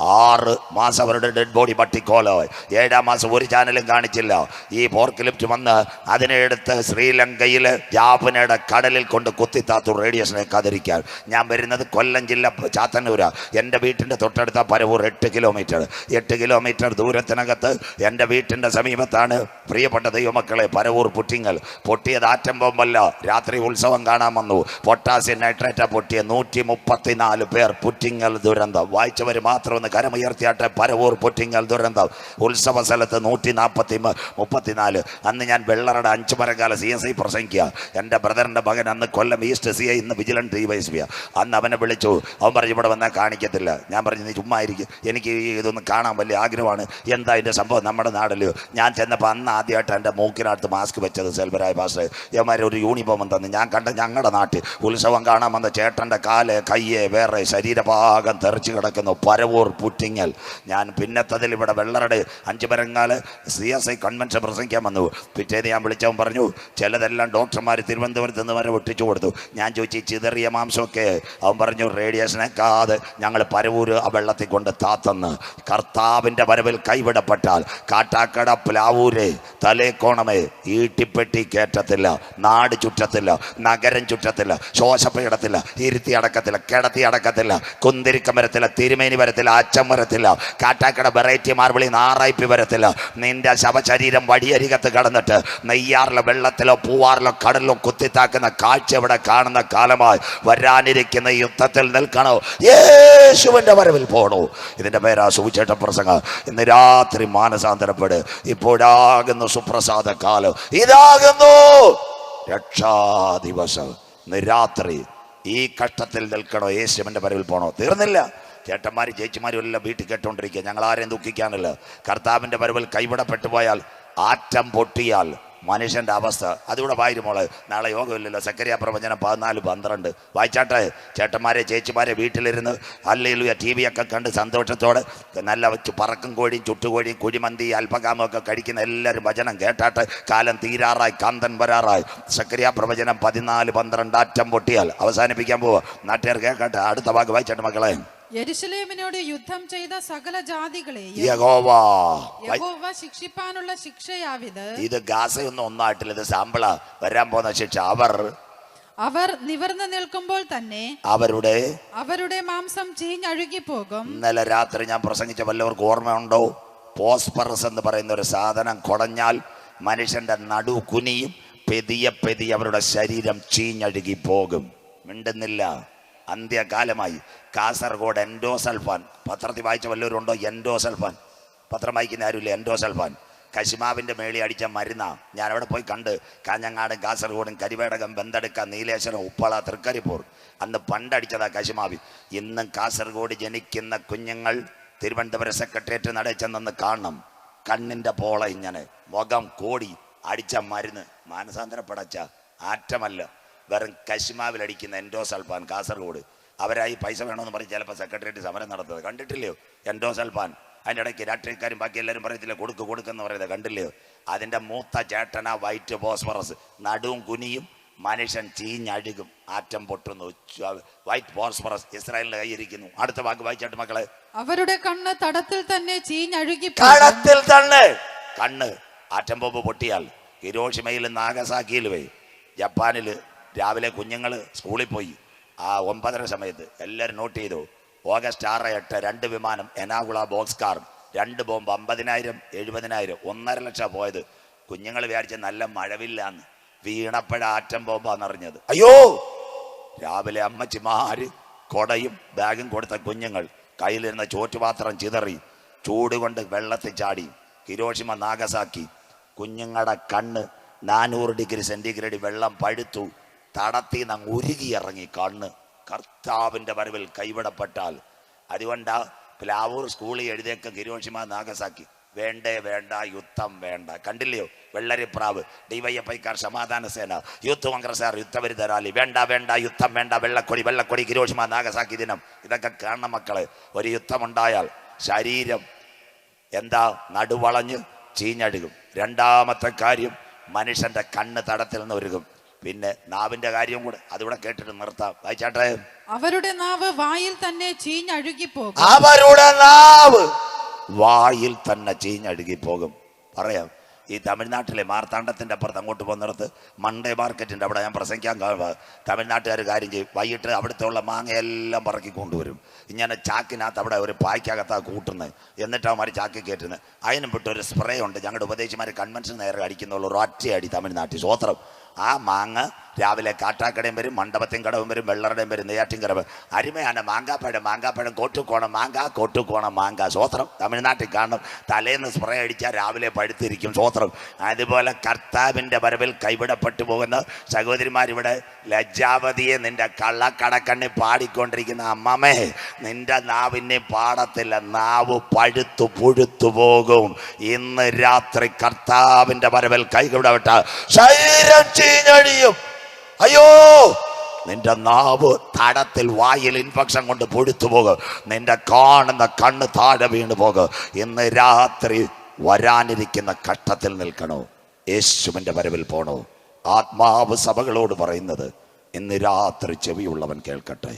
6 മാസം അവരുടെ ഡെഡ് ബോഡി പട്ടിക്കോലായി. 7-ാം മാസം ഒരു ചാനലും കാണിച്ചില്ല. ഈ പോർക്ക് ലിഫ്റ്റ് വന്ന് അതിനെടുത്ത് ശ്രീലങ്കയിലെ ജാഫ്നയുടെ കടലിൽ കൊണ്ട് കുത്തിത്താത്തു റേഡിയേഷനെ കതിരിക്കാൻ. ഞാൻ വരുന്നത് കൊല്ലം ജില്ല ചാത്തന്നൂരാ. എൻ്റെ വീട്ടിൻ്റെ തൊട്ടടുത്ത പരവൂർ 8 കിലോമീറ്റർ ദൂരത്തിനകത്ത് എൻ്റെ വീട്ടിൻ്റെ സമീപത്താണ് പ്രിയപ്പെട്ട ദൈവമക്കളെ പരവൂർ പുറ്റിങ്ങൽ. പൊട്ടിയത് ആറ്റം ബോംബല്ല. രാത്രി ഉത്സവം കാണാൻ വന്നു. പൊട്ടാസ്യം നൈട്രേറ്റാ പൊട്ടിയ. 134 പേർ. പുറ്റിങ്ങൽ ദുരന്തം. വായിച്ചവർ മാത്രം കരമുയർത്തിയാട്ടെ. പരവൂർ പുറ്റിങ്ങൽ ദുരന്തം. ഉത്സവ സ്ഥലത്ത് 134. അന്ന് ഞാൻ വെള്ളറയുടെ 5 മരക്കാല CSI പ്രസംഗിക്കുക. എൻ്റെ ബ്രദറിൻ്റെ മകൻ അന്ന് കൊല്ലം ഈസ്റ്റ് CI, ഇന്ന് വിജിലൻസ് DYSP. അന്ന് അവനെ വിളിച്ചു. അവൻ പറഞ്ഞു ഇവിടെ വന്നാൽ കാണിക്കത്തില്ല. ഞാൻ പറഞ്ഞു നീ ചുമ്മാ ഇരിക്കും, എനിക്ക് ഇതൊന്ന് കാണാൻ വലിയ ആഗ്രഹമാണ്. എന്താ ഇതിൻ്റെ സംഭവം? നമ്മുടെ നാട്ടിൽ ഞാൻ ചെന്നപ്പോൾ അന്ന് ആദ്യമായിട്ട് എൻ്റെ മൂക്കിനടുത്ത് മാസ്ക് വെച്ചത് സെൽവരായ പാസ്റ്റർ. ഇവന്മാർ ഒരു യൂണിഫോം തന്നു. ഞാൻ കണ്ട ഞങ്ങളുടെ നാട്ടിൽ ഉത്സവം കാണാൻ വന്ന ചേട്ടൻ്റെ കാല്, കയ്യെ വേറെ, ശരീരഭാഗം തെറിച്ച് കിടക്കുന്നു. പരവൂർ പുറ്റിങ്ങൽ. ഞാൻ പിന്നത്തതിൽ ഇവിടെ വെള്ളറയുടെ 5 മരങ്ങാല് CSI കൺവെൻഷൻ പ്രസംഗിക്കാൻ വന്നു. പിറ്റേന്ന് ഞാൻ വിളിച്ചവൻ പറഞ്ഞു ചിലതെല്ലാം ഡോക്ടർമാർ തിരുവനന്തപുരത്ത് നിന്ന് വരെ ഒട്ടിച്ചു കൊടുത്തു. ഞാൻ ചോദിച്ചു ചിതറിയ മാംസമൊക്കെ? അവൻ പറഞ്ഞു റേഡിയേഷനേക്കാതെ ഞങ്ങൾ പരവൂര് ആ വെള്ളത്തിൽ കൊണ്ട് താത്തന്ന്. കർത്താവിൻ്റെ വരവിൽ കൈവിടപ്പെട്ടാൽ കാട്ടാക്കട, പ്ലാവൂര്, തലേക്കോണമേ ഈട്ടിപ്പെട്ടി കയറ്റത്തില്ല, നാട് ചുറ്റത്തില്ല, നഗരം ചുറ്റത്തില്ല, ശോശപ്പയിടത്തില്ല, ഇരുത്തി അടക്കത്തില്ല, കിടത്തി അടക്കത്തില്ല, കുന്തിരിക്കം വരത്തില്ല, തിരുമേനി വരത്തില്ല, അച്ചം വരത്തില്ല, കാട്ടാക്കട വെറൈറ്റി മാർബിളിൽ RIP വരത്തില്ല. നിന്റെ ശവശരീരം വഴിയരികത്ത് കടന്നിട്ട് നെയ്യാറിലോ വെള്ളത്തിലോ പൂവാറിലോ കടലിലോ കുത്തിത്താക്കുന്ന കാഴ്ച ഇവിടെ കാണുന്ന കാലമായി. വരാനിരിക്കുന്ന യുദ്ധത്തിൽ നിൽക്കണോ? യേശുവിന്റെ വരവിൽ പോകണോ? ഇതിന്റെ പേരാ സുവിശേഷ പ്രസംഗം. ഇന്ന് രാത്രി മാനസാന്തരപ്പെട്. ഇപ്പോഴാകുന്നു സുപ്രസാദ കാലം. ഇതാകുന്നു രക്ഷാദിവസം. ഇന്ന് രാത്രി ഈ കഷ്ടത്തിൽ നിൽക്കണോ? യേശുവിന്റെ വരവിൽ പോകണോ? തീർന്നില്ല. ചേട്ടന്മാരും ചേച്ചിമാരും എല്ലാം വീട്ടിൽ കേട്ടോണ്ടിരിക്കുക. ഞങ്ങൾ ആരെയും ദുഃഖിക്കാനല്ല. കർത്താവിൻ്റെ വരവിൽ കൈവിടപ്പെട്ടു പോയാൽ, ആറ്റം പൊട്ടിയാൽ മനുഷ്യൻ്റെ അവസ്ഥ. അതിവിടെ വായിരുമോള്. നാളെ യോഗമില്ലല്ലോ. സക്കറിയ പ്രവചനം 14:12 വായിച്ചാട്ടെ. ചേട്ടന്മാരെ ചേച്ചിമാരെ വീട്ടിലിരുന്ന് ഹല്ലേലൂയ ടി വി ഒക്കെ കണ്ട് സന്തോഷത്തോടെ നല്ല പറക്കും കോഴിയും ചുട്ടുകോഴിയും കുഴിമന്തി അൽപ്പകാമൊക്കെ കഴിക്കുന്ന എല്ലാവരും വചനം കേട്ടാട്ടെ. കാലം തീരാറായി, കാന്തൻ വരാറായി. സക്കറിയ പ്രവചനം 14:12 അറ്റം പൊട്ടിയാൽ അവസാനിപ്പിക്കാൻ പോവാ. നാട്ടുകാർ കേൾക്കട്ടെ. അടുത്ത ഭാഗം വായിച്ചാട്ടെ മക്കളെ. യെരൂശലേമിനോട് യുദ്ധം ചെയ്ത സകല ജാതികളെയും യഹോവ ശിക്ഷിപ്പാനുള്ള ശിക്ഷയാവിത്. ഇത് ഗാസയൊന്നും ഒന്നായിട്ടില്ല. ഇത് സാമ്പിളാ വരാൻ പോകുന്ന ശിക്ഷ. അവർ നിവർന്നു നിൽക്കുമ്പോൾ തന്നെ അവരുടെ മാംസം ചീഞ്ഞഴുകിപ്പോകും. ഇന്നലെ രാത്രി ഞാൻ പ്രസംഗിച്ച വല്ലവർക്ക് ഓർമ്മയുണ്ടോ? പോസ്പറസ് എന്ന് പറയുന്ന ഒരു സാധനം കുടഞ്ഞാൽ മനുഷ്യന്റെ നടു കുനിയും, പെതിയെ അവരുടെ ശരീരം ചീഞ്ഞഴുകി പോകും. മിണ്ടുന്നില്ല. അന്ത്യകാലമായി. കാസർഗോഡ് എൻഡോസൾഫാൻ, പത്രത്തിൽ വായിച്ച വല്ലവരുണ്ടോ? എൻഡോസൾഫാൻ പത്രം വായിക്കുന്ന ആരുമില്ല. എൻഡോസൾഫാൻ കശുമാവിൻ്റെ മേളി അടിച്ച മരുന്നാ. ഞാൻ അവിടെ പോയി കണ്ട്. കാഞ്ഞങ്ങാടും കാസർഗോഡും കരിവേടകം ബന്തെടുക്ക നീലേശ്വരം ഉപ്പള തൃക്കരിപ്പൂർ അന്ന് പണ്ടടിച്ചതാ കശുമാവി. ഇന്നും കാസർഗോഡ് ജനിക്കുന്ന കുഞ്ഞുങ്ങൾ തിരുവനന്തപുരം സെക്രട്ടേറിയറ്റ് നടച്ചെന്ന് കാണണം. കണ്ണിൻ്റെ പോള ഇങ്ങനെ, മുഖം കോടി, അടിച്ച മരുന്ന്. മാനസാന്തരപ്പടച്ച ആറ്റമല്ല, വെറും കശുമാവിലടിക്കുന്ന എൻഡോസൾഫാൻ. കാസർഗോഡ് അവരായി പൈസ വേണമെന്ന് പറഞ്ഞ് ചിലപ്പോൾ സെക്രട്ടേറിയറ്റ് സമരം നടത്തുന്നത് കണ്ടിട്ടില്ലയോ? എൻഡോസൾഫാൻ. അതിൻ്റെ ഇടയ്ക്ക് രാഷ്ട്രീയക്കാരും ബാക്കി എല്ലാവരും പറയത്തില്ല കൊടുക്കെന്ന് പറയുന്നത് കണ്ടില്ലയോ? അതിൻ്റെ മൂത്ത ചേട്ടന വൈറ്റ് ഫോസ്ഫറസ്. നടുവും കുനിയും, മനുഷ്യൻ ചീഞ്ഞഴുകും, ആറ്റം പൊട്ടുന്നു. വൈറ്റ് ഫോസ്ഫറസ് ഇസ്രായേലിന്റെ കയ്യിരിക്കുന്നു. അടുത്ത വാക്ക് വായിച്ചാട്ട് മക്കളെ. അവരുടെ കണ്ണ് തടത്തിൽ തന്നെ ചീഞ്ഞഴുകി. കണ്ണ് ആറ്റം ബോംബ് പൊട്ടിയാൽ ഹിരോഷിമയിലും നാഗസാക്കിയിലും ജപ്പാനിൽ രാവിലെ കുഞ്ഞുങ്ങൾ സ്കൂളിൽ പോയി. ആ 9:30 സമയത്ത് എല്ലാവരും നോട്ട് ചെയ്തു. ഓഗസ്റ്റ് 6, 8 2 വിമാനം, എനാഗുള ബോക്സ് കാർ, 2 ബോംബ്, 50,000 70,000 1.5 ലക്ഷം പോയത്. കുഞ്ഞുങ്ങൾ വിചാരിച്ച നല്ല മഴവില്ലാന്ന്. വീണപ്പഴ ആറ്റം ബോംബാന്നറിഞ്ഞത്. അയ്യോ! രാവിലെ അമ്മച്ചിമാര് കൊടയും ബാഗും കൊടുത്ത കുഞ്ഞുങ്ങൾ കയ്യിലിരുന്ന ചോറ്റുപാത്രം ചിതറി ചൂടുകൊണ്ട് വെള്ളത്തിൽ ചാടി. Hiroshima Nagasaki. കുഞ്ഞുങ്ങളുടെ കണ്ണ് 400 ഡിഗ്രി സെന്റിഗ്രേഡ് വെള്ളം പഴുത്തു. തടത്തിൽ നിന്ന് ഉരുകിയിറങ്ങി കണ്ണ്. കർത്താവിൻ്റെ വരവിൽ കൈവിടപ്പെട്ടാൽ. അതുകൊണ്ടാ പ്ലാവൂർ സ്കൂളിൽ എഴുതിയേക്ക ഹിരോഷിമ നാഗസാക്കി. വേണ്ടേ വേണ്ട, യുദ്ധം വേണ്ട. കണ്ടില്ലയോ? വെള്ളരിപ്രാവ്, ഡിവൈഎഫ്ഐക്കാർ, സമാധാന സേന, യൂത്ത് കോൺഗ്രസ്സുകാർ, യുദ്ധവിരുദ്ധ റാലി. വേണ്ട വേണ്ട, യുദ്ധം വേണ്ട, വെള്ളക്കൊടി, ഹിരോഷിമ നാഗസാക്കി ദിനം. ഇതൊക്കെ കാണണം മക്കളെ. ഒരു യുദ്ധമുണ്ടായാൽ ശരീരം എന്താ നടുവളഞ്ഞ് ചീഞ്ഞഴുകും. രണ്ടാമത്തെ കാര്യം, മനുഷ്യന്റെ കണ്ണ് തടത്തിൽ നിന്ന് ഒരുകും. പിന്നെ നാവിന്റെ കാര്യം കൂടെ അതുകൂടെ കേട്ടിട്ട് നിർത്താം. വായിച്ചാട്ടെ. അവരുടെ നാവ് വായിൽ തന്നെ ചീഞ്ഞഴുകിപ്പോകും. അവരുടെ നാവ് വായിൽ തന്നെ ചീഞ്ഞഴുകിപ്പോകും. പറയാം. ഈ തമിഴ്നാട്ടിലെ മാർത്താണ്ഡത്തിൻ്റെ അപ്പുറത്ത് അങ്ങോട്ട് പോകുന്നിടത്ത് മൺഡേ മാർക്കറ്റിൻ്റെ അവിടെ ഞാൻ പ്രസംഗിക്കാൻ തമിഴ്നാട്ടുകാർ കാര്യം ചെയ്യും. വൈകിട്ട് അവിടുത്തെ ഉള്ള മാങ്ങയെല്ലാം പറക്കി കൊണ്ടുവരും. ഇങ്ങനെ ചാക്കിനകത്ത് അവിടെ ഒരു പായ്ക്കകത്താണ് കൂട്ടുന്നത്. എന്നിട്ട് അവന്മാർ ചാക്കി കയറ്റുന്നത്. അതിനും വിട്ടൊരു സ്പ്രേ ഉണ്ട്. ഞങ്ങളുടെ ഉപദേശിമാർ കൺവെൻഷൻ നേരെ അടിക്കുന്നുള്ള ഒരു ഒറ്റയടി തമിഴ്നാട്ടിൽ. സ്വോത്രം. ആ മാങ്ങ രാവിലെ കാട്ടാക്കടയും വരും, മണ്ഡപത്തിൻ കടവും വരും, വെള്ളറുടെയും വരും, നെയ്യാറ്റിൻകര. അരുമയാണ് മാങ്കാപ്പഴം കോട്ടുകോണം മാങ്ക. സ്വോത്രം. തമിഴ്നാട്ടിൽ കാണും. തലേന്ന് സ്പ്രേ അടിച്ചാൽ രാവിലെ പഴുത്തിരിക്കും. സ്വോത്രം. അതുപോലെ കർത്താവിൻ്റെ വരവിൽ കൈവിടപ്പെട്ടു പോകുന്ന സഹോദരിമാരിവിടെ ലജ്ജാവതിയെ നിന്റെ കള്ളക്കടക്കണ്ണി പാടിക്കൊണ്ടിരിക്കുന്ന അമ്മമ്മേ, നിന്റെ നാവിനെ പാടത്തില്ല. നാവ് പഴുത്തു പുഴുത്തു പോകും. ഇന്ന് രാത്രി കർത്താവിൻ്റെ വരവിൽ കൈവിടപ്പെട്ട ശരീരം ചീഞ്ഞഴിയും. അയ്യോ! നിന്റെ നാവ് തടത്തിൽ വായിൽ ഇൻഫെക്ഷൻ കൊണ്ട് പൊഴുത്തു പോകും. നിന്റെ കാണുന്ന കണ്ണ് താഴെ വീണു പോകും. ഇന്ന് രാത്രി വരാനിരിക്കുന്ന കഷ്ടത്തിൽ നിൽക്കണോ? യേശുവിൻ്റെ വരവിൽ പോണോ? ആത്മാവ് സഭകളോട് പറയുന്നത് ഇന്ന് രാത്രി ചെവിയുള്ളവൻ കേൾക്കട്ടെ.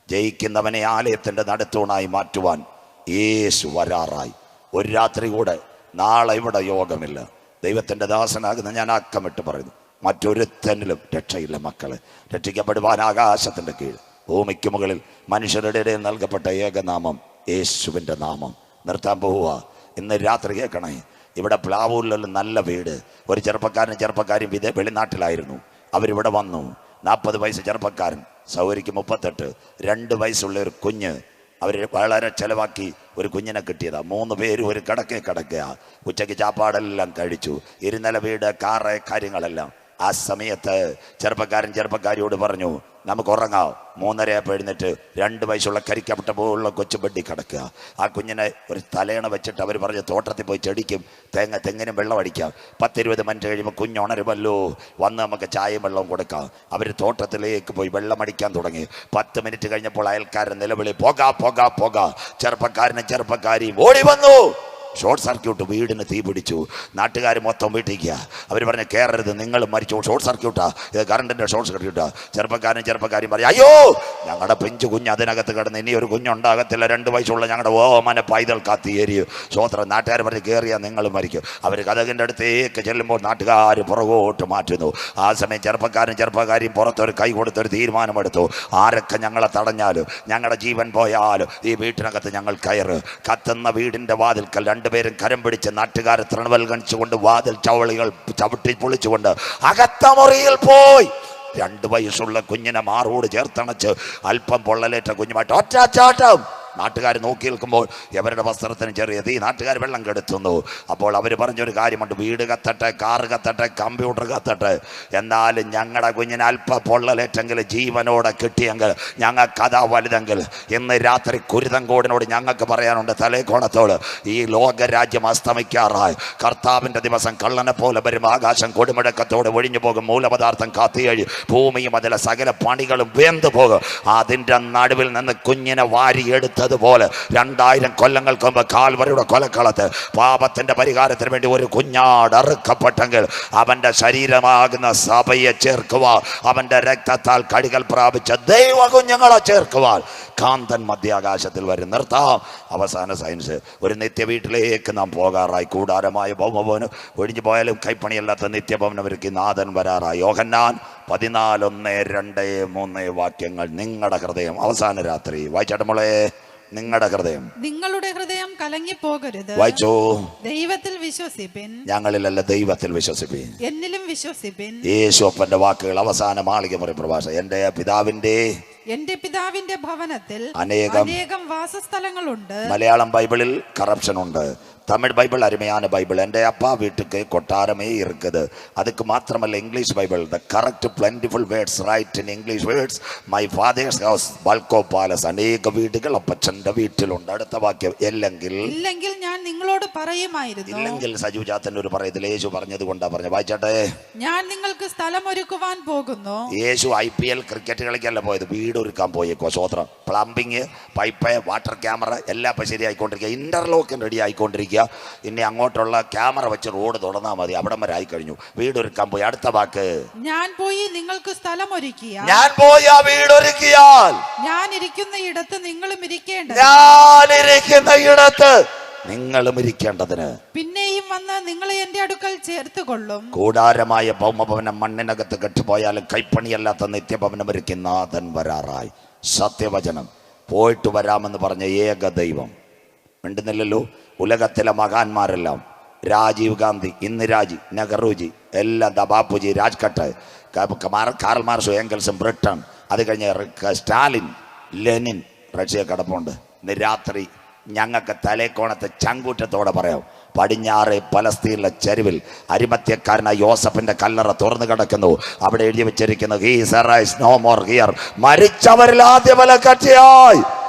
ജയിക്കുന്നവനെ ആലയത്തിൻ്റെ നടുത്തൂണായി മാറ്റുവാൻ യേശു വരാറായി. ഒരു രാത്രി കൂടെ. നാളെ ഇവിടെ യോഗമില്ല. ദൈവത്തിൻ്റെ ദാസനാകുന്ന ഞാൻ അക്കമിട്ട് പറയുന്നു, മറ്റൊരുത്തനിലും രക്ഷയില്ല മക്കളെ. രക്ഷിക്കപ്പെടുവാൻ ആകാശത്തിൻ്റെ കീഴ് ഭൂമിക്ക് മുകളിൽ മനുഷ്യരുടെ ഇടയിൽ നൽകപ്പെട്ട ഏകനാമം യേശുവിൻ്റെ നാമം. നിർത്താൻ പോവുക. ഇന്ന് രാത്രി കേൾക്കണേ. ഇവിടെ പ്ലാവൂരിലുള്ള നല്ല വീട്. ഒരു ചെറുപ്പക്കാരും വെളിനാട്ടിലായിരുന്നു. അവരിവിടെ വന്നു. 40 വയസ്സ് ചെറുപ്പക്കാരൻ, സൗകര്യക്ക് 38. 2 വയസ്സുള്ള ഒരു കുഞ്ഞ്. അവർ വളരെ ചിലവാക്കി ഒരു കുഞ്ഞിനെ കിട്ടിയതാ. 3 പേര് ഒരു കിടക്കുക. ഉച്ചയ്ക്ക് ചാപ്പാടെല്ലാം കഴിച്ചു. ഇരുനില വീട്, കാറ്, കാര്യങ്ങളെല്ലാം. ആ സമയത്ത് ചെറുപ്പക്കാരിയോട് പറഞ്ഞു, നമുക്ക് ഉറങ്ങാം. 3:30 എഴുന്നേറ്റ് 2 വയസ്സുള്ള കരിക്കപ്പെട്ട പോലുള്ള കൊച്ചു ബെഡി കിടക്കുക. ആ കുഞ്ഞിനെ ഒരു തലയണ വെച്ചിട്ട് അവർ പറഞ്ഞ് തോട്ടത്തിൽ പോയി ചെടിക്കും തെങ്ങിനും വെള്ളം അടിക്കാം. 10-20 മിനിറ്റ് കഴിയുമ്പോൾ കുഞ്ഞുണരുമല്ലോ, വന്ന് നമുക്ക് ചായയും വെള്ളവും കൊടുക്കാം. അവർ തോട്ടത്തിലേക്ക് പോയി വെള്ളമടിക്കാൻ തുടങ്ങി. 10 മിനിറ്റ് കഴിഞ്ഞപ്പോൾ അയൽക്കാരൻ നിലവിളി, പോകാ പോകാ പോകാ. ചെറുപ്പക്കാരനും ചെറുപ്പക്കാരിയും ഓടി വന്നു. ഷോർട്ട് സർക്യൂട്ട്, വീടിന് തീ പിടിച്ചു. നാട്ടുകാർ മൊത്തം വീട്ടിക്കുക. അവർ പറഞ്ഞ് കയറരുത്, നിങ്ങൾ മരിച്ചു, ഷോർട്ട് സർക്യൂട്ടാ, ഇത് കറണ്ടിൻ്റെ ഷോർട്ട് സർക്യൂട്ടാ. ചെറുപ്പക്കാരും പറയും, അയ്യോ ഞങ്ങളുടെ പിഞ്ചു കുഞ്ഞ് അതിനകത്ത് കിടന്ന് ഇനി ഒരു കുഞ്ഞുണ്ടാകത്തില്ല, 2 വയസ്സുള്ള ഞങ്ങളുടെ ഓമന പൈതൽ കാത്തിയേരിയും സ്വോത്രം. നാട്ടുകാർ പറഞ്ഞ് കയറിയാൽ നിങ്ങൾ മരിക്കും. അവർ കതകിൻ്റെ അടുത്തേക്ക് ചെല്ലുമ്പോൾ നാട്ടുകാർ പുറകോട്ട് മാറ്റുന്നു. ആ സമയം ചെറുപ്പക്കാരും പുറത്തൊരു കൈ കൊടുത്തൊരു തീരുമാനമെടുത്തു, ആരൊക്കെ ഞങ്ങളെ തടഞ്ഞാലും ഞങ്ങളുടെ ജീവൻ പോയാലും ഈ വീട്ടിനകത്ത് ഞങ്ങൾ കയറ്. കത്തുന്ന വീടിൻ്റെ വാതിൽക്കൽ 2 പേരും കരം പിടിച്ച് നാട്ടുകാരെ തൃണവൽ ഗണിച്ചുകൊണ്ട് വാതിൽ ചവളികൾ ചവിട്ടി പൊളിച്ചുകൊണ്ട് അകത്ത മുറിയിൽ പോയി 2 വയസ്സുള്ള കുഞ്ഞിനെ മാറോട് ചേർത്തണച്ച് അല്പം പൊള്ളലേറ്റ കുഞ്ഞുമായിട്ട് ഒറ്റച്ചാട്ടം. നാട്ടുകാർ നോക്കി നിൽക്കുമ്പോൾ ഇവരുടെ വസ്ത്രത്തിന് ചെറിയ തീ. നാട്ടുകാർ വെള്ളം കെടുത്തുന്നു. അപ്പോൾ അവർ പറഞ്ഞൊരു കാര്യമുണ്ട്, വീട് കത്തട്ടെ, കാറ് കത്തട്ടെ, കമ്പ്യൂട്ടർ കത്തട്ടെ, എന്നാലും ഞങ്ങളുടെ കുഞ്ഞിന് അല്പ പൊള്ളലേറ്റെങ്കിൽ ജീവനോടെ കിട്ടിയെങ്കിൽ ഞങ്ങൾക്ക് കഥ വലുതെങ്കിൽ ഇന്ന് രാത്രി കുരുതങ്കോടിനോട് ഞങ്ങൾക്ക് പറയാനുണ്ട്, തലേക്കോണത്തോട് ഈ ലോകരാജ്യം അസ്തമിക്കാറായി. കർത്താവിൻ്റെ ദിവസം കള്ളനെ പോലെ വരും. ആകാശം കൊടുമിടക്കത്തോടെ ഒഴിഞ്ഞു പോകും. മൂലപദാർത്ഥം കാത്തിയഴി, ഭൂമിയും അതിലെ സകല പണികളും വെന്തു പോകും. അതിൻ്റെ നടുവിൽ നിന്ന് കുഞ്ഞിനെ വാരിയെടുത്ത് പോലെ 2000 കൊല്ലങ്ങൾക്ക് മുമ്പ് കാൽവരിയുടെ കൊലക്കളത്ത് പാപത്തിന്റെ പരിഹാരത്തിന് വേണ്ടി ഒരു കുഞ്ഞാട് അറുക്കപ്പെട്ടെങ്കിൽ അവന്റെ ശരീരമാകുന്ന സഭയെ ചേർക്കുവാൻ, അവന്റെ രക്തത്താൽ കടികൾ പ്രാപിച്ച ദൈവ കുഞ്ഞുങ്ങളെ ചേർക്കുവാൻ കാന്തൻ മധ്യാകാശത്തിൽ വരും. നിർത്താം. അവസാന സയൻസ്. ഒരു നിത്യ വീട്ടിലേക്ക് നാം പോകാറായി. കൂടാരമായ ഭൗമഭവനം ഒഴിഞ്ഞു പോയാലും കൈപ്പണിയല്ലാത്ത നിത്യഭവനം ഒരുക്കി നാഥൻ വരാറായി. യോഹന്നാൻ 14:2-3 വാക്യങ്ങൾ. നിങ്ങളുടെ ഹൃദയം അവസാന രാത്രി വായിച്ചാട്ടെ മോളെ. നിങ്ങളുടെ ഹൃദയം കലങ്ങി പോകരുത്. വായിച്ചോ. ദൈവത്തിൽ വിശ്വസിപ്പിൻ. ഞങ്ങളിലല്ല, ദൈവത്തിൽ വിശ്വസിപ്പിൻ. എന്നിലും വിശ്വസിപ്പിൻ. യേശുപ്പന്റെ വാക്കുകൾ. അവസാന മാളികമുറി പ്രഭാഷണം. എന്റെ പിതാവിന്റെ ഭവനത്തിൽ അനേകം വാസസ്ഥലങ്ങളുണ്ട്. മലയാളം ബൈബിളിൽ കറപ്ഷൻ ഉണ്ട്. தமிழ் பைபிள் அருமையான பைபிள். എൻ്റെ அப்பா வீட்டுக்கு கொட்டாரமே இருக்குது. அதுக்கு மாத்திரமல்ல, English Bible, the correct plentiful words right in English words. My father's house balco palace. അനേക വീടുകൾ അപ്പച്ചന്റെ വീട്ടിലുണ്ട്. അടുത്ത വാക്യം. ഇല്ലെങ്കിൽ ഞാൻ നിങ്ങളോട് പറയുമായിരുന്നു. ഇല്ലെങ്കിൽ സജുജാത്തന്റെ ഒരു പറയത്തിൽ യേശു പറഞ്ഞത് കൊണ്ടാ പറഞ്ഞു. വായിച്ചാട്ടെ. ഞാൻ നിങ്ങൾക്ക് സ്ഥലം ഒരുക്കുവാൻ പോകുന്നു. യേശു IPL ക്രിക്കറ്റ് കളിക്കല്ല പോയത്, വീട് ഒരുക്കാൻ പോയേക്കോ. സ്വോത്രം. പ്ലംബിങ്, പൈപ്പ്, വാട്ടർ ക്യാമറ എല്ലാം ഇപ്പൊ ശരിയായിക്കൊണ്ടിരിക്കുക. ഇന്റർലോക്കും റെഡി ആയിക്കൊണ്ടിരിക്കുക. ഇനി അങ്ങോട്ടുള്ള ക്യാമറ വെച്ച് റോഡ് തുറന്നാൽ മതി. അവിടെ വരെ ആയി കഴിഞ്ഞു. വീടൊരുക്കാൻ പോയി. അടുത്ത വാക്ക്. ഞാൻ പോയി നിങ്ങൾക്ക് സ്ഥലം ഒരുക്കിയാൽ, ഞാൻ പോയി ആ വീടൊരുക്കിയാൽ ഞാൻ ഇരിക്കുന്ന ഇടത്ത് നിങ്ങളും ഇരിക്കേണ്ടതിന് പിന്നെയും വന്ന് നിങ്ങളെ എന്റെ അടുക്കൽ ചേർത്തുകൊള്ളും. കൂടാരമായ ഭൗമഭവനം മണ്ണിനകത്ത് കെട്ടുപോയാലും കൈപ്പണിയല്ലാത്ത നിത്യഭവനം ഒരുക്കി നാഥൻ വരാറായി. സത്യവചനം. പോയിട്ട് വരാമെന്ന് പറഞ്ഞ ഏക ദൈവം. മിണ്ടുന്നില്ലല്ലോ. ഉലകത്തിലെ മഹാന്മാരെല്ലാം, രാജീവ് ഗാന്ധി, ഇന്ദിരാജി, നെഹ്റുജി, എല്ലാം, ബാപ്പുജി, രാജ്ഘട്ട്, കാർൽ മാർക്സ്, എംഗൽസും, ബ്രിട്ടൻ, അത് കഴിഞ്ഞ് സ്റ്റാലിൻ, ലെനിൻ, റഷ്യ കിടപ്പുണ്ട്. ഇന്ന് രാത്രി ഞങ്ങൾക്ക് തലേക്കോണത്തെ ചങ്കൂറ്റത്തോടെ പറയാം, പടിഞ്ഞാറ് പലസ്തീനിലെ ചെരുവിൽ അരിമത്യക്കാരനായ യോസഫിന്റെ കല്ലറ തുറന്നു കിടക്കുന്നു. അവിടെ എഴുതി വെച്ചിരിക്കുന്നു, he is arise no more here. മരിച്ചവരിൽ ആദ്യ ബലക്കക്ഷിയായി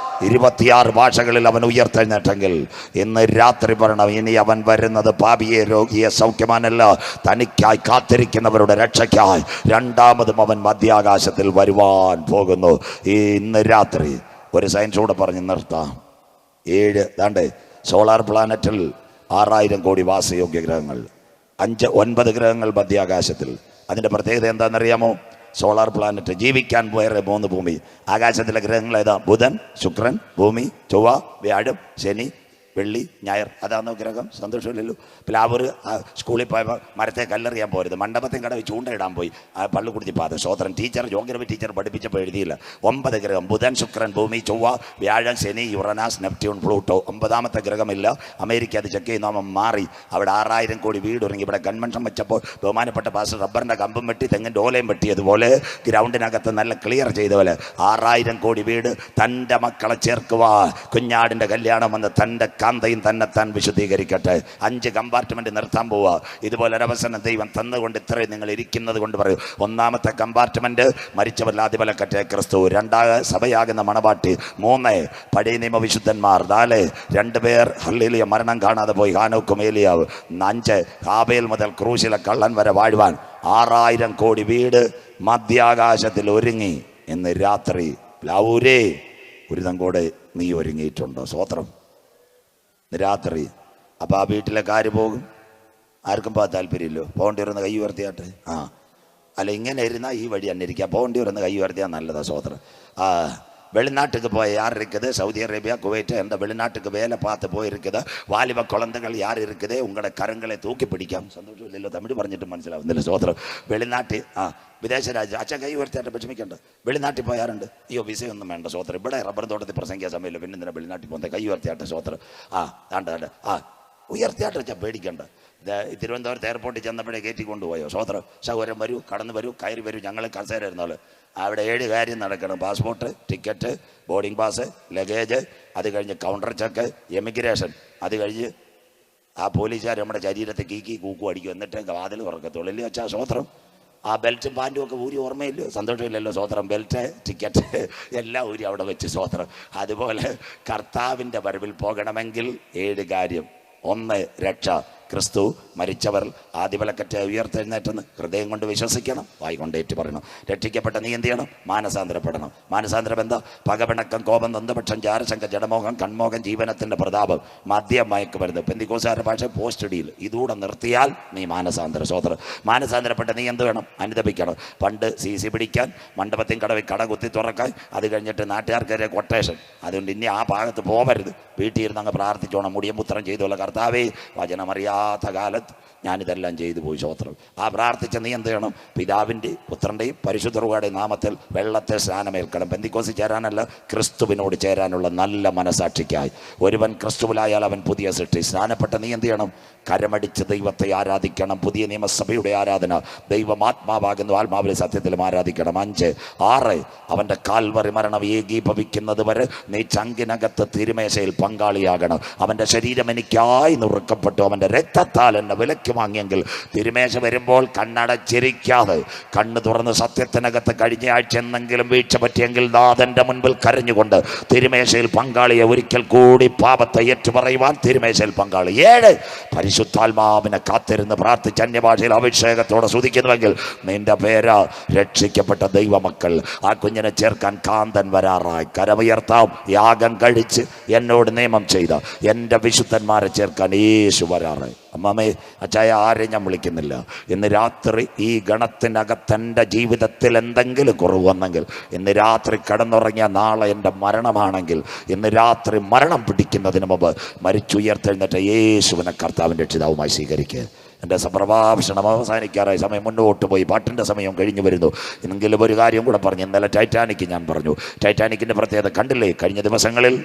26 ഭാഷകളിൽ അവൻ ഉയർത്തെഴുന്നേറ്റെങ്കിൽ ഇന്ന് രാത്രി പറയണം, ഇനി അവൻ വരുന്നത് പാപിയെ രോഗിയെ സൗഖ്യമാനല്ല, തനിക്കായി കാത്തിരിക്കുന്നവരുടെ രക്ഷയ്ക്കായി. രണ്ടാമതും അവൻ മധ്യാകാശത്തിൽ വരുവാൻ പോകുന്നു. ഇന്ന് രാത്രി ഒരു സയൻസ് കൂടെ പറഞ്ഞ് നിർത്താം. 7 സോളാർ പ്ലാനറ്റിൽ 6000 കോടി വാസയോഗ്യ ഗ്രഹങ്ങൾ, 9 ഗ്രഹങ്ങൾ മധ്യാകാശത്തിൽ. അതിൻ്റെ പ്രത്യേകത എന്താണെന്നറിയാമോ? Solar planet. ജീവിക്കാൻ വേറെ 3 ഭൂമി. ആകാശത്തിലെ ഗ്രഹങ്ങൾ ഏതാ? ബുധൻ, ശുക്രൻ, ഭൂമി, ചൊവ്വ, വ്യാഴം, ശനി, വെള്ളി, ഞായർ. അതാണോ ഗ്രഹം? സന്തോഷമില്ലല്ലോ. പ്ലാവൂർ സ്കൂളിൽ പോയപ്പോൾ മരത്തെ കല്ലെറിയാൻ പോരുത്, മണ്ഡപത്തിൽ കടവിൽ ചൂണ്ടയിടാൻ പോയി, പള്ളുകുടിച്ച് പാത. സ്വോത്രം. ടീച്ചർ, ജോഗ്രഫി ടീച്ചർ പഠിപ്പിച്ചപ്പോൾ എഴുതിയില്ല. 9 ഗ്രഹം. ബുധൻ, ശുക്രൻ, ഭൂമി, ചൊവ്വ, വ്യാഴം, ശനി, യുറനാസ്, നെപ്റ്റ്യൂൺ, പ്ലൂട്ടോ. 9ാമത്തെ ഗ്രഹമില്ല. അമേരിക്ക അത് ചെക്ക് ചെയ്യുന്ന മാറി. അവിടെ 6000 കോടി വീടൊരുങ്ങി. ഇവിടെ കൺവെൻഷൻ വെച്ചപ്പോൾ ബഹുമാനപ്പെട്ട പാസ്റ്റർ റബ്ബറിൻ്റെ കമ്പും വെട്ടി തെങ്ങിൻ്റെ ഓലയും വെട്ടിയതുപോലെ ഗ്രൗണ്ടിനകത്ത് നല്ല ക്ലിയർ ചെയ്തപോലെ 6000 കോടി വീട് തൻ്റെ മക്കളെ ചേർക്കുവാൻ, കുഞ്ഞാടിൻ്റെ കല്യാണം വന്ന് തൻ്റെ കാന്തയും തന്നെത്താൻ വിശുദ്ധീകരിക്കട്ടെ. 5 കമ്പാർട്ട്മെന്റ് നിർത്താൻ പോവുക. ഇതുപോലെ ഒരവസരം ദൈവം തന്നുകൊണ്ട് ഇത്രയും നിങ്ങൾ ഇരിക്കുന്നത് കൊണ്ട് പറയൂ. 1ാമത്തെ കമ്പാർട്ട്മെന്റ് മരിച്ചവർ ആദിപലക്കട്ടെ ക്രിസ്തു. 2 സഭയാകുന്ന മണവാട്ടി. 3 പഴയ നിയമ വിശുദ്ധന്മാർ. 4 2 പേർ ഹല്ലേലൂയ മരണം കാണാതെ പോയി, ഹാനോക്കും ഏലിയാവ്. 5 ഹാബേൽ മുതൽ ക്രൂശിലെ കള്ളൻ വരെ വാഴുവാൻ 6000 കോടി വീട് മധ്യാകാശത്തിൽ ഒരുങ്ങി. ഇന്ന് രാത്രി ലാവൂരേ ഒരുതങ്കോടെ നീ ഒരുങ്ങിയിട്ടുണ്ടോ? സ്വോത്രം. രാത്രി അപ്പം ആ വീട്ടിലേക്ക് ആര് പോകും? ആർക്കും പോകാൻ താല്പര്യമില്ലോ. പോകേണ്ടി വരുന്ന കൈ ഉയർത്തിയാട്ടെ. അല്ല, ഇങ്ങനെ ഇരുന്നാൽ ഈ വഴി തന്നെ ഇരിക്കുക. പോകേണ്ടി വരുന്ന കൈ ഉയർത്തിയാൽ നല്ലതാ. സ്വോത്രം. வெளிநாட்டுக்கு போய் யார் இருக்குது? சவுதி அரேபியா, குவைட், அந்த வெளிநாட்டுக்கு வேலை பார்த்து போயிருக்குது வாலிப குழந்தைகள் யார் இருக்குது? உங்களோட கரங்களை தூக்கி பிடிക്കാം. സന്തോഷം ഇല്ലല്ലോ, തമിഴ് പറഞ്ഞിട്ട് മനസ്സിലാവുന്നില്ല. സ്വോത്രം. വെളിനാട്ടിൽ വിദേശ രാജ്യം അച്ഛൻ കൈ ഉയർത്തിയായിട്ട് വിഷമിക്കണ്ട. വെളിനാട്ടിൽ പോയാറുണ്ട്. അയ്യോ വിസയൊന്നും വേണ്ട. സ്വോത്രം. ഇവിടെ റബ്ബർ തോട്ടത്തിൽ പ്രസംഗിക്കാൻ സമയമില്ല. പിന്നെ എന്തിനാ വെളിനാട്ടിൽ പോകുന്നത്? കൈ ഉയർത്തിയാട്ടെ. സ്വോത്രം. ഉയർത്തിയാട്ടെ വെച്ചാൽ പേടിക്കണ്ട. തിരുവനന്തപുരത്ത് എയർപോർട്ടിൽ ചെന്നപ്പോഴേ കയറ്റി കൊണ്ടുപോയോ? സ്വോത്രം. സൗകര്യം വരൂ, കടന്നു വരൂ, കയറി വരൂ. ഞങ്ങൾ കസേര ഇരുന്നോളൂ. അവിടെ 7 കാര്യം നടക്കണം. Passport, ticket, boarding pass, luggage, അത് കഴിഞ്ഞ് കൗണ്ടർ ചെക്ക്, എമിഗ്രേഷൻ, അത് കഴിഞ്ഞ് ആ പോലീസുകാർ നമ്മുടെ ശരീരത്തെ കീക്കി കൂക്കു അടിക്കും. എന്നിട്ട് വാതിൽ തുറക്കത്തുള്ളൂ. ഇല്ലേ വെച്ചാൽ സ്വോത്രം. ആ ബെൽറ്റും പാൻറ്റും ഒക്കെ ഊരി ഓർമ്മയില്ലോ? സന്തോഷമില്ലല്ലോ. സ്വോത്രം. ബെൽറ്റ്, ടിക്കറ്റ് എല്ലാം ഊരി അവിടെ വെച്ച്. സ്വോത്രം. അതുപോലെ കർത്താവിൻ്റെ വരവിൽ പോകണമെങ്കിൽ 7 കാര്യം. 1 രക്ഷ. ക്രിസ്തു മരിച്ചവർ ആദിപലക്കറ്റ ഉയർത്തെഴുന്നേറ്റെന്ന് ഹൃദയം കൊണ്ട് വിശ്വസിക്കണം, വായി കൊണ്ട് ഏറ്റു പറയണം. രക്ഷിക്കപ്പെട്ട നീ എന്ത് ചെയ്യണം? മാനസാന്തരപ്പെടണം. മാനസാന്തരം എന്താ? പകപിണക്കം, കോപം, നൊന്തപക്ഷം, ജാരശങ്ക, ജഡമോഹം, കൺമോഹം, ജീവനത്തിൻ്റെ പ്രതാപം, മദ്യം, മയക്കുമരുന്ന്, പെന്തിക്കോസ്തുകാരുടെ ഭാഷ പോസ്റ്റ് ഡീൽ, ഇതൂടെ നിർത്തിയാൽ നീ മാനസാന്തര. സ്വോത്രം. മാനസാന്തരപ്പെട്ട നീ എന്ത് വേണം? അനുദപിക്കണം. പണ്ട് CC പിടിക്കാൻ, മണ്ഡപത്തിൽ കടവിൽ കട കുത്തി തുറക്കാൻ, അത് കഴിഞ്ഞിട്ട് നാട്ടുകാർക്കെതിരെ കൊട്ടേഷൻ. അതുകൊണ്ട് ഇനി ആ ഭാഗത്ത് പോകരുത്. വീട്ടിൽ ഇരുന്ന് അങ്ങ് പ്രാർത്ഥിച്ചോണം. മുടിയും പുത്രം ചെയ്തോളൂ. കർത്താവേ, വചനമറിയാത്ത കാലത്ത് ഞാനിതെല്ലാം ചെയ്തു പോയി. സ്വോത്രം. ആ പ്രാർത്ഥിച്ച നീ എന്ത് ചെയ്യണം? പിതാവിൻ്റെ, പുത്രൻ്റെയും പരിശുദ്ധ റൂഹായുടെയും നാമത്തിൽ വെള്ളത്തെ സ്നാനമേൽക്കണം. പെന്തിക്കോസിൽ ചേരാനല്ല, ക്രിസ്തുവിനോട് ചേരാനുള്ള നല്ല മനസാക്ഷിക്കായി. ഒരുവൻ ക്രിസ്തുവിലായാൽ അവൻ പുതിയ സൃഷ്ടി. സ്നാനപ്പെട്ട നീ എന്ത് ചെയ്യണം? കരമടിച്ച് ദൈവത്തെ ആരാധിക്കണം. പുതിയ നിയമസഭയുടെ ആരാധന. ദൈവമാത്മാവാകുന്നു, ആത്മാവിലെ സത്യത്തിലും ആരാധിക്കണം. 5 6 അവൻ്റെ കാൽവറി മരണം ഏകീഭവിക്കുന്നത് വരെ നീ ചങ്കിനകത്ത് തിരുമേശയിൽ പങ്കാളിയാകണം. അവൻ്റെ ശരീരം എനിക്കായി നുറുക്കപ്പെട്ടു, അവൻ്റെ രക്തത്താൽ എന്നെ വിലയ്ക്ക് വാങ്ങിയെങ്കിൽ തിരുമേശ വരുമ്പോൾ കണ്ണടച്ചിരിക്കാതെ കണ്ണ് തുറന്ന് സത്യത്തിനകത്ത് കഴിഞ്ഞ ആഴ്ച എന്നെങ്കിലും വീഴ്ച പറ്റിയെങ്കിൽ നാഥൻ്റെ മുൻപിൽ കരഞ്ഞുകൊണ്ട് തിരുമേശയിൽ പങ്കാളിയെ ഒരിക്കൽ കൂടി പാപത്തെ ഏറ്റുപറയുവാൻ തിരുമേശയിൽ പങ്കാളി. 7 പരിശുദ്ധാത്മാവിനെ കാത്തിരുന്ന് പ്രാർത്ഥിച്ച് അന്യഭാഷയിൽ അഭിഷേകത്തോടെ സ്തുതിക്കുന്നുവെങ്കിൽ നിന്റെ പേര് രക്ഷിക്കപ്പെട്ട ദൈവമക്കൾ. ആ കുഞ്ഞിനെ ചേർക്കാൻ കാന്തൻ വരാറായി. കരമുയർത്താം. യാഗം കഴിച്ച് എന്നോട് നിയമം ചെയ്ത എൻ്റെ വിശുദ്ധന്മാരെ ചേർക്കാൻ യേശു വരാറായി. അമ്മാമേ, അച്ചായ, ആരെയും ഞാൻ വിളിക്കുന്നില്ല. ഇന്ന് രാത്രി ഈ ഗണത്തിനകത്തെൻ്റെ ജീവിതത്തിൽ എന്തെങ്കിലും കുറവ് വന്നെങ്കിൽ, ഇന്ന് രാത്രി കിടന്നുറങ്ങിയ നാളെ എൻ്റെ മരണമാണെങ്കിൽ, ഇന്ന് രാത്രി മരണം പിടിക്കുന്നതിന് മുമ്പ് മരിച്ചുയർത്തെഴുന്നേറ്റ യേശുവിനെ കർത്താവിൻ്റെ രക്ഷിതാവുമായി സ്വീകരിക്കുക. എൻ്റെ പ്രഭാഷണം അവസാനിക്കാറായി. സമയം മുന്നോട്ട് പോയി. പാട്ടിൻ്റെ സമയം കഴിഞ്ഞു വരുന്നു. എങ്കിലും ഒരു കാര്യം കൂടെ പറഞ്ഞു. ഇന്നലെ ടൈറ്റാനിക് ഞാൻ പറഞ്ഞു. ടൈറ്റാനിക്കിൻ്റെ പ്രത്യേകത കണ്ടില്ലേ? കഴിഞ്ഞ ദിവസങ്ങളിൽ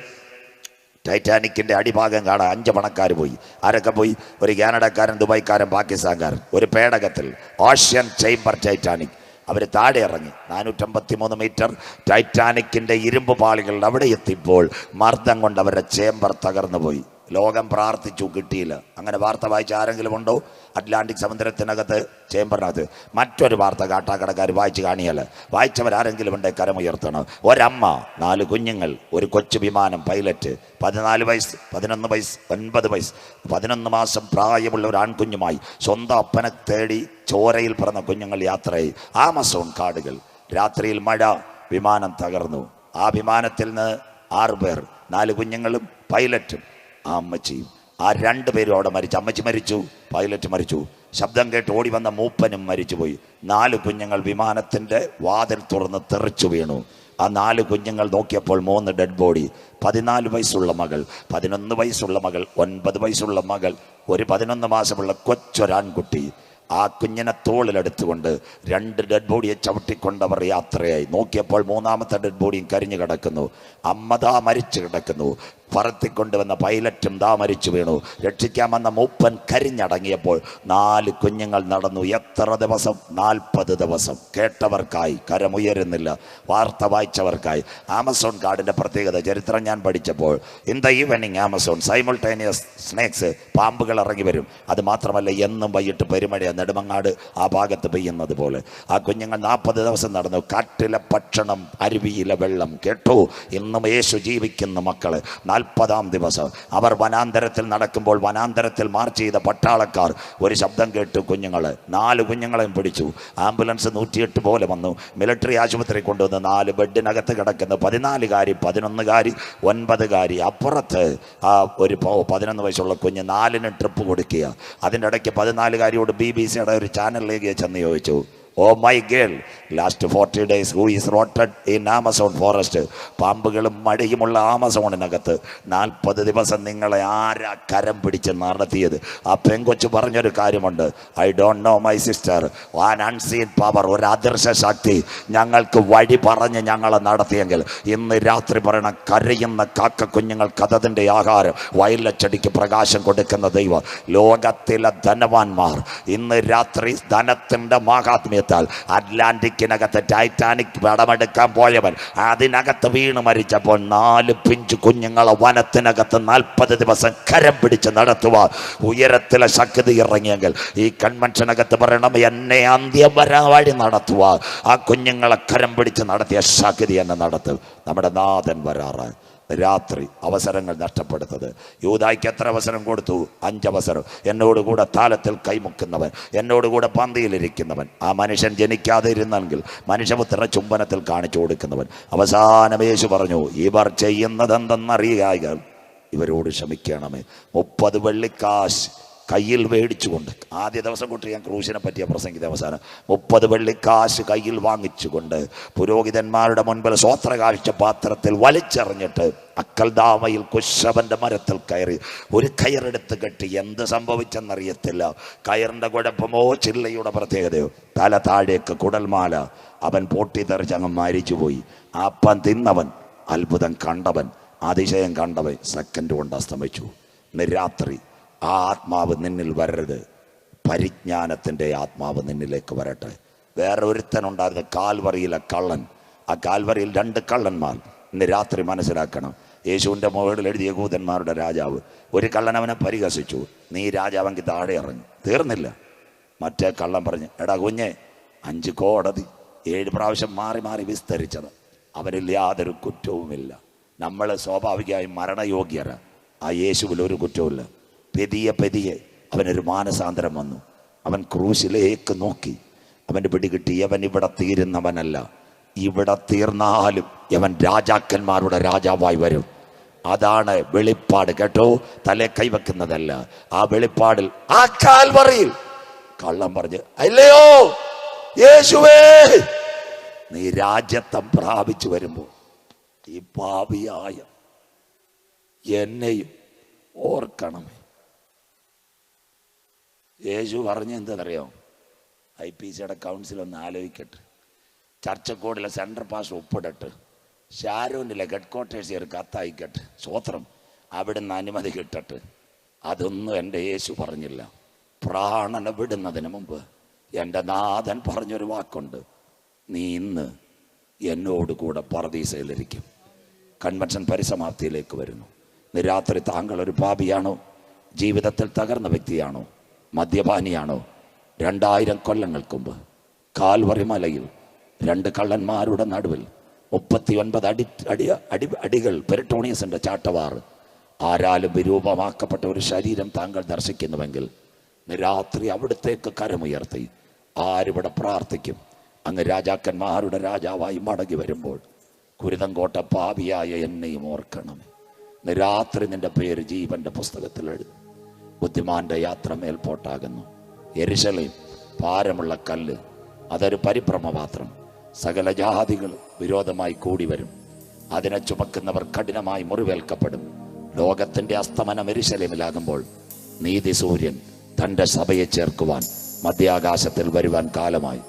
ടൈറ്റാനിക്കിൻ്റെ അടിഭാഗം കാണാൻ 5 പണക്കാർ പോയി. ആരൊക്കെ പോയി? ഒരു കാനഡക്കാരൻ, ദുബായ്ക്കാരൻ, പാകിസ്ഥാൻകാരൻ. ഒരു പേടകത്തിൽ ഓഷ്യൻ ചേംബർ ടൈറ്റാനിക്. അവർ താഴെ ഇറങ്ങി 453 മീറ്റർ ടൈറ്റാനിക്കിൻ്റെ ഇരുമ്പ് പാളികൾ അവിടെ എത്തിയപ്പോൾ മർദ്ദം കൊണ്ട് അവരുടെ ചേംബർ തകർന്നു പോയി. ലോകം പ്രാർത്ഥിച്ചു, കിട്ടിയില്ല. അങ്ങനെ വാർത്ത വായിച്ച ആരെങ്കിലും ഉണ്ടോ? അറ്റ്ലാന്റിക് സമുദ്രത്തിനകത്ത് ചേംബറിനകത്ത്. മറ്റൊരു വാർത്ത കാട്ടാക്കടക്കാർ വായിച്ച് കാണിയല്ല. വായിച്ചവരാരെങ്കിലും ഉണ്ടെ കരമുയർത്തണം. ഒരമ്മ, 4 കുഞ്ഞുങ്ങൾ, ഒരു കൊച്ചു വിമാനം, പൈലറ്റ്, 14 വയസ്സ്, 11 വയസ്സ്, 9 വയസ്സ്, 11 മാസം പ്രായമുള്ള ഒരു ആൺകുഞ്ഞുമായി സ്വന്തം അപ്പനെ തേടി ചോരയിൽ പിറന്ന കുഞ്ഞുങ്ങൾ യാത്രയായി. ആമസോൺ കാടുകൾ. രാത്രിയിൽ മഴ, വിമാനം തകർന്നു. ആ വിമാനത്തിൽ നിന്ന് 6 പേർ, 4 കുഞ്ഞുങ്ങളും പൈലറ്റും ആ അമ്മച്ചിയും. ആ 2 പേരും അവിടെ മരിച്ചു. അമ്മച്ചി മരിച്ചു, പൈലറ്റ് മരിച്ചു. ശബ്ദം കേട്ട് ഓടി വന്ന മൂപ്പനും മരിച്ചുപോയി. 4 കുഞ്ഞുങ്ങൾ വിമാനത്തിൻ്റെ വാതിൽ തുറന്ന് തെറിച്ചു വീണു. ആ 4 കുഞ്ഞുങ്ങൾ നോക്കിയപ്പോൾ 3 ഡെഡ് ബോഡി. 14 വയസ്സുള്ള മകൾ, 11 വയസ്സുള്ള മകൾ, 9 വയസ്സുള്ള മകൾ, ഒരു 11 മാസമുള്ള കൊച്ചൊരാൺകുട്ടി. ആ കുഞ്ഞിനെ തോളിലെടുത്തുകൊണ്ട് 2 ഡെഡ് ബോഡിയെ ചവിട്ടിക്കൊണ്ടവർ യാത്രയായി. നോക്കിയപ്പോൾ 3ാമത്തെ ഡെഡ് ബോഡിയും കരിഞ്ഞു കിടക്കുന്നു. അമ്മതാ മരിച്ചു കിടക്കുന്നു. പറത്തിക്കൊണ്ടുവന്ന പൈലറ്റും ദാ മരിച്ചു വീണു. രക്ഷിക്കാൻ വന്ന മൂപ്പൻ കരിഞ്ഞടങ്ങിയപ്പോൾ 4 കുഞ്ഞുങ്ങൾ നടന്നു. എത്ര ദിവസം? 40 ദിവസം. കേട്ടവർക്കായി, കരമുയരുന്നില്ല. വാർത്ത വായിച്ചവർക്കായി. ആമസോൺ കാർഡിൻ്റെ പ്രത്യേകത ചരിത്രം ഞാൻ പഠിച്ചപ്പോൾ, in the evening Amazon simultaneous snakes, പാമ്പുകൾ ഇറങ്ങി വരും. അത് മാത്രമല്ല, എന്നും വൈകിട്ട് പെരുമഴ നെടുമങ്ങാട് ആ ഭാഗത്ത് പെയ്യുന്നത് പോലെ. ആ കുഞ്ഞുങ്ങൾ 40 ദിവസം നടന്നു. കാട്ടിലെ ഭക്ഷണം, അരുവിയിലെ വെള്ളം. കേട്ടു, ഇന്നും യേശു ജീവിക്കുന്ന മക്കള്. 40-ാം ദിവസം അവർ വനാന്തരത്തിൽ നടക്കുമ്പോൾ വനാന്തരത്തിൽ മാർച്ച് ചെയ്ത പട്ടാളക്കാർ ഒരു ശബ്ദം കേട്ടു. 4 കുഞ്ഞുങ്ങളെയും പിടിച്ചു. ആംബുലൻസ് 108 പോലെ വന്നു. മിലിറ്ററി ആശുപത്രി കൊണ്ടുവന്ന് 4 ബെഡിനകത്ത് കിടക്കുന്ന 14-കാരി, 11-കാരി, 9-കാരി. അപ്പുറത്ത് ആ ഒരു 11 വയസ്സുള്ള കുഞ്ഞ് 4-ന് ട്രിപ്പ് കൊടുക്കുക. അതിൻ്റെ ഇടയ്ക്ക് 14-കാരിയോട് BBC-യുടെ ഒരു ചാനലിലേക്ക് ചെന്ന് ചോദിച്ചു, oh my girl, last 40 days who is rotted in Amazon forest. പാമ്പുകളും മഴയുമുള്ള ആമസോണിനകത്ത് 40 ദിവസം നിങ്ങളെ ആരാ കരം പിടിച്ച് നടത്തിയത്? ആ പെങ്കൊച്ച് പറഞ്ഞൊരു കാര്യമുണ്ട്, I don't know my sister, an unseen power, ഒരു അദൃശ്യ ശക്തി ഞങ്ങൾക്ക് വഴി പറഞ്ഞ് ഞങ്ങളെ നടത്തിയെങ്കിൽ ഇന്ന് രാത്രി പറയണം, കരയുന്ന കാക്ക കുഞ്ഞുങ്ങൾക്ക് അതതിൻ്റെ ആഹാരം, വയലച്ചെടിക്ക് പ്രകാശം കൊടുക്കുന്ന ദൈവം. ലോകത്തിലെ ധനവാന്മാർ ഇന്ന് രാത്രി ധനത്തിൻ്റെ മാഹാത്മ്യത്തിൽ അറ്റ്ലാന്റിക്കിനകത്ത് ടൈറ്റാനിക് പടമെടുക്കാൻ പോയവൻ അതിനകത്ത് വീണ് മരിച്ചപ്പോൾ 4 പിഞ്ചു കുഞ്ഞുങ്ങളെ വനത്തിനകത്ത് 40 ദിവസം കരം പിടിച്ച് നടത്തുവാൻ ഉയരത്തിലെ ശക്തി ഇറങ്ങിയെങ്കിൽ ഈ കൺവെൻഷനകത്ത് പറയണം, എന്നെ അന്ത്യം വഴി നടത്തുവാൻ ആ കുഞ്ഞുങ്ങളെ കരം പിടിച്ച് നടത്തിയ ശക്തി എന്നെ നടത്തും. നമ്മുടെ നാഥൻ വരാറ്. രാത്രി അവസരങ്ങൾ നഷ്ടപ്പെടുത്തത്. യൂദായ്ക്ക് എത്ര അവസരം കൊടുത്തു? 5 അവസരം. എന്നോടുകൂടെ താലത്തിൽ കൈമുക്കുന്നവൻ, എന്നോടുകൂടെ പന്തിയിലിരിക്കുന്നവൻ. ആ മനുഷ്യൻ ജനിക്കാതെ ഇരുന്നെങ്കിൽ മനുഷ്യപുത്രനെ ചുംബനത്തിൽ കാണിച്ചു കൊടുക്കുന്നവൻ. അവസാനം യേശു പറഞ്ഞു, ഇവർ ചെയ്യുന്നതെന്തെന്നറിയുക, ഇവരോട് ക്ഷമിക്കണമേ. 30 വെള്ളിക്കാശ് കയ്യിൽ മേടിച്ചുകൊണ്ട്, ആദ്യ ദിവസം തൊട്ട് ഞാൻ ക്രൂശിനെ പറ്റിയ പ്രസംഗിത അവസാനം 30 വെള്ളിക്കാശ് കയ്യിൽ വാങ്ങിച്ചുകൊണ്ട് പുരോഹിതന്മാരുടെ മുൻപിൽ സ്വോത്രകാഴ്ച പാത്രത്തിൽ വലിച്ചെറിഞ്ഞിട്ട് അക്കൽദാമയിൽ കുശവന്റെ മരത്തിൽ കയറി ഒരു കയറെടുത്ത് കെട്ടി. എന്ത് സംഭവിച്ചെന്നറിയത്തില്ല. കയറിൻ്റെ കുഴപ്പമോ ചില്ലയുടെ പ്രത്യേകതയോ, തല താഴേക്ക് കുടൽമാല. അവൻ പൊട്ടിത്തെറിച്ചങ്ങ് മരിച്ചുപോയി. അപ്പം തിന്നവൻ, അത്ഭുതം കണ്ടവൻ, അതിശയം കണ്ടവൻ സെക്കൻഡ് കൊണ്ട് അസ്തമിച്ചു. ഇന്ന് രാത്രി ആ ആത്മാവ് നിന്നിൽ വരരുത്. പരിജ്ഞാനത്തിൻ്റെ ആത്മാവ് നിന്നിലേക്ക് വരട്ടെ. വേറെ ഒരുത്തനുണ്ടായിരുന്ന കാൽവറിയിലെ കള്ളൻ. ആ കാൽവറിയിൽ 2 കള്ളന്മാർ. ഇന്ന് രാത്രി മനസ്സിലാക്കണം, യേശുവിൻ്റെ മുകളിൽ എഴുതിയ യഹൂദന്മാരുടെ രാജാവ്. ഒരു കള്ളൻ അവനെ പരിഹസിച്ചു, നീ രാജാവെങ്കിൽ താഴെ ഇറങ്ങി. തീർന്നില്ല. മറ്റേ കള്ളൻ പറഞ്ഞു, എടാ കുഞ്ഞെ, 5 കോടതി 7 പ്രാവശ്യം മാറി മാറി വിസ്തരിച്ചത്, അവരിൽ യാതൊരു കുറ്റവുമില്ല. നമ്മൾ സ്വാഭാവികമായും മരണയോഗ്യര. ആ യേശുവിൽ ഒരു കുറ്റവുമില്ല. പെതിയെ അവനൊരു മാനസാന്തരം വന്നു. അവൻ ക്രൂശിലേക്ക് നോക്കി. അവൻ്റെ പിടികിട്ടി, അവൻ ഇവിടെ തീരുന്നവനല്ല, ഇവിടെ തീർന്നാലും അവൻ രാജാക്കന്മാരുടെ രാജാവായി വരും. അതാണ് വെളിപ്പാട്. കേട്ടോ, തലേ കൈവെക്കുന്നതല്ല. ആ വെളിപ്പാടിൽ, ആ കാൽവറിയിൽ കള്ളം പറഞ്ഞ്, അല്ലയോ യേശുവേ, നീ രാജ്യത്വം പ്രാപിച്ചു വരുമ്പോൾ ഈ പാപിയായ എന്നെയും ഓർക്കണമേ. യേശു പറഞ്ഞ എന്താണെന്നറിയോ? IPCയുടെ കൗൺസിൽ ഒന്ന് ആലോചിക്കട്ടെ. ചർച്ചക്കോടിലെ സെൻട്രൽ പാസ് ഒപ്പിടട്ട്. ഷാരൂനിലെ ഹെഡ് ക്വാർട്ടേഴ്സ് ഒരു കത്തയക്കട്ടെ. സ്വോത്രം. അവിടുന്ന് അനുമതി കിട്ടട്ട്. അതൊന്നും എൻ്റെ യേശു പറഞ്ഞില്ല. പ്രാണനെ വിടുന്നതിന് മുമ്പ് എൻ്റെ നാഥൻ പറഞ്ഞൊരു വാക്കുണ്ട്, നീ ഇന്ന് എന്നോട് കൂടെ പറുദീസയിലിരിക്കും. കൺവെൻഷൻ പരിസമാപ്തിയിലേക്ക് വരുന്നു. ഇന്ന് രാത്രി താങ്കൾ ഒരു പാപിയാണോ? ജീവിതത്തിൽ തകർന്ന വ്യക്തിയാണോ? മദ്യപാനിയാണോ? 2000 കൊല്ലങ്ങൾക്ക് മുമ്പ് കാൽവറി മലയിൽ 2 കള്ളന്മാരുടെ നടുവിൽ 39 അടികൾ പെരിട്ടോണിയസിന്റെ ചാട്ടവാറ്, ആരാലും വിരൂപമാക്കപ്പെട്ട ഒരു ശരീരം താങ്കൾ ദർശിക്കുന്നുവെങ്കിൽ രാത്രി അവിടത്തേക്ക് കരമുയർത്തി ആരിവിടെ പ്രാർത്ഥിക്കും? അങ്ങ് രാജാക്കന്മാരുടെ രാജാവായി മടങ്ങി വരുമ്പോൾ കുരുതങ്കോട്ട പാപിയായ എന്നെയും ഓർക്കണമേ. രാത്രി നിന്റെ പേര് ജീവന്റെ പുസ്തകത്തിൽ എഴുതും. ബുദ്ധിമാന്റെ യാത്ര മേൽപോട്ടാകുന്നു. യെരുശലേം ഭാരമുള്ള കല്ല്, അതൊരു പരിഭ്രമപാത്രം. സകല ജാതികൾ വിരോധമായി കൂടി വരും. അതിനെ ചുമക്കുന്നവർ കഠിനമായി മുറിവേൽക്കപ്പെടും. ലോകത്തിന്റെ അസ്തമനം യെരുശലേമിലാകുമ്പോൾ നീതി സൂര്യൻ തൻ്റെ സഭയെ ചേർക്കുവാൻ മധ്യാകാശത്തിൽ വരുവാൻ കാലമായി.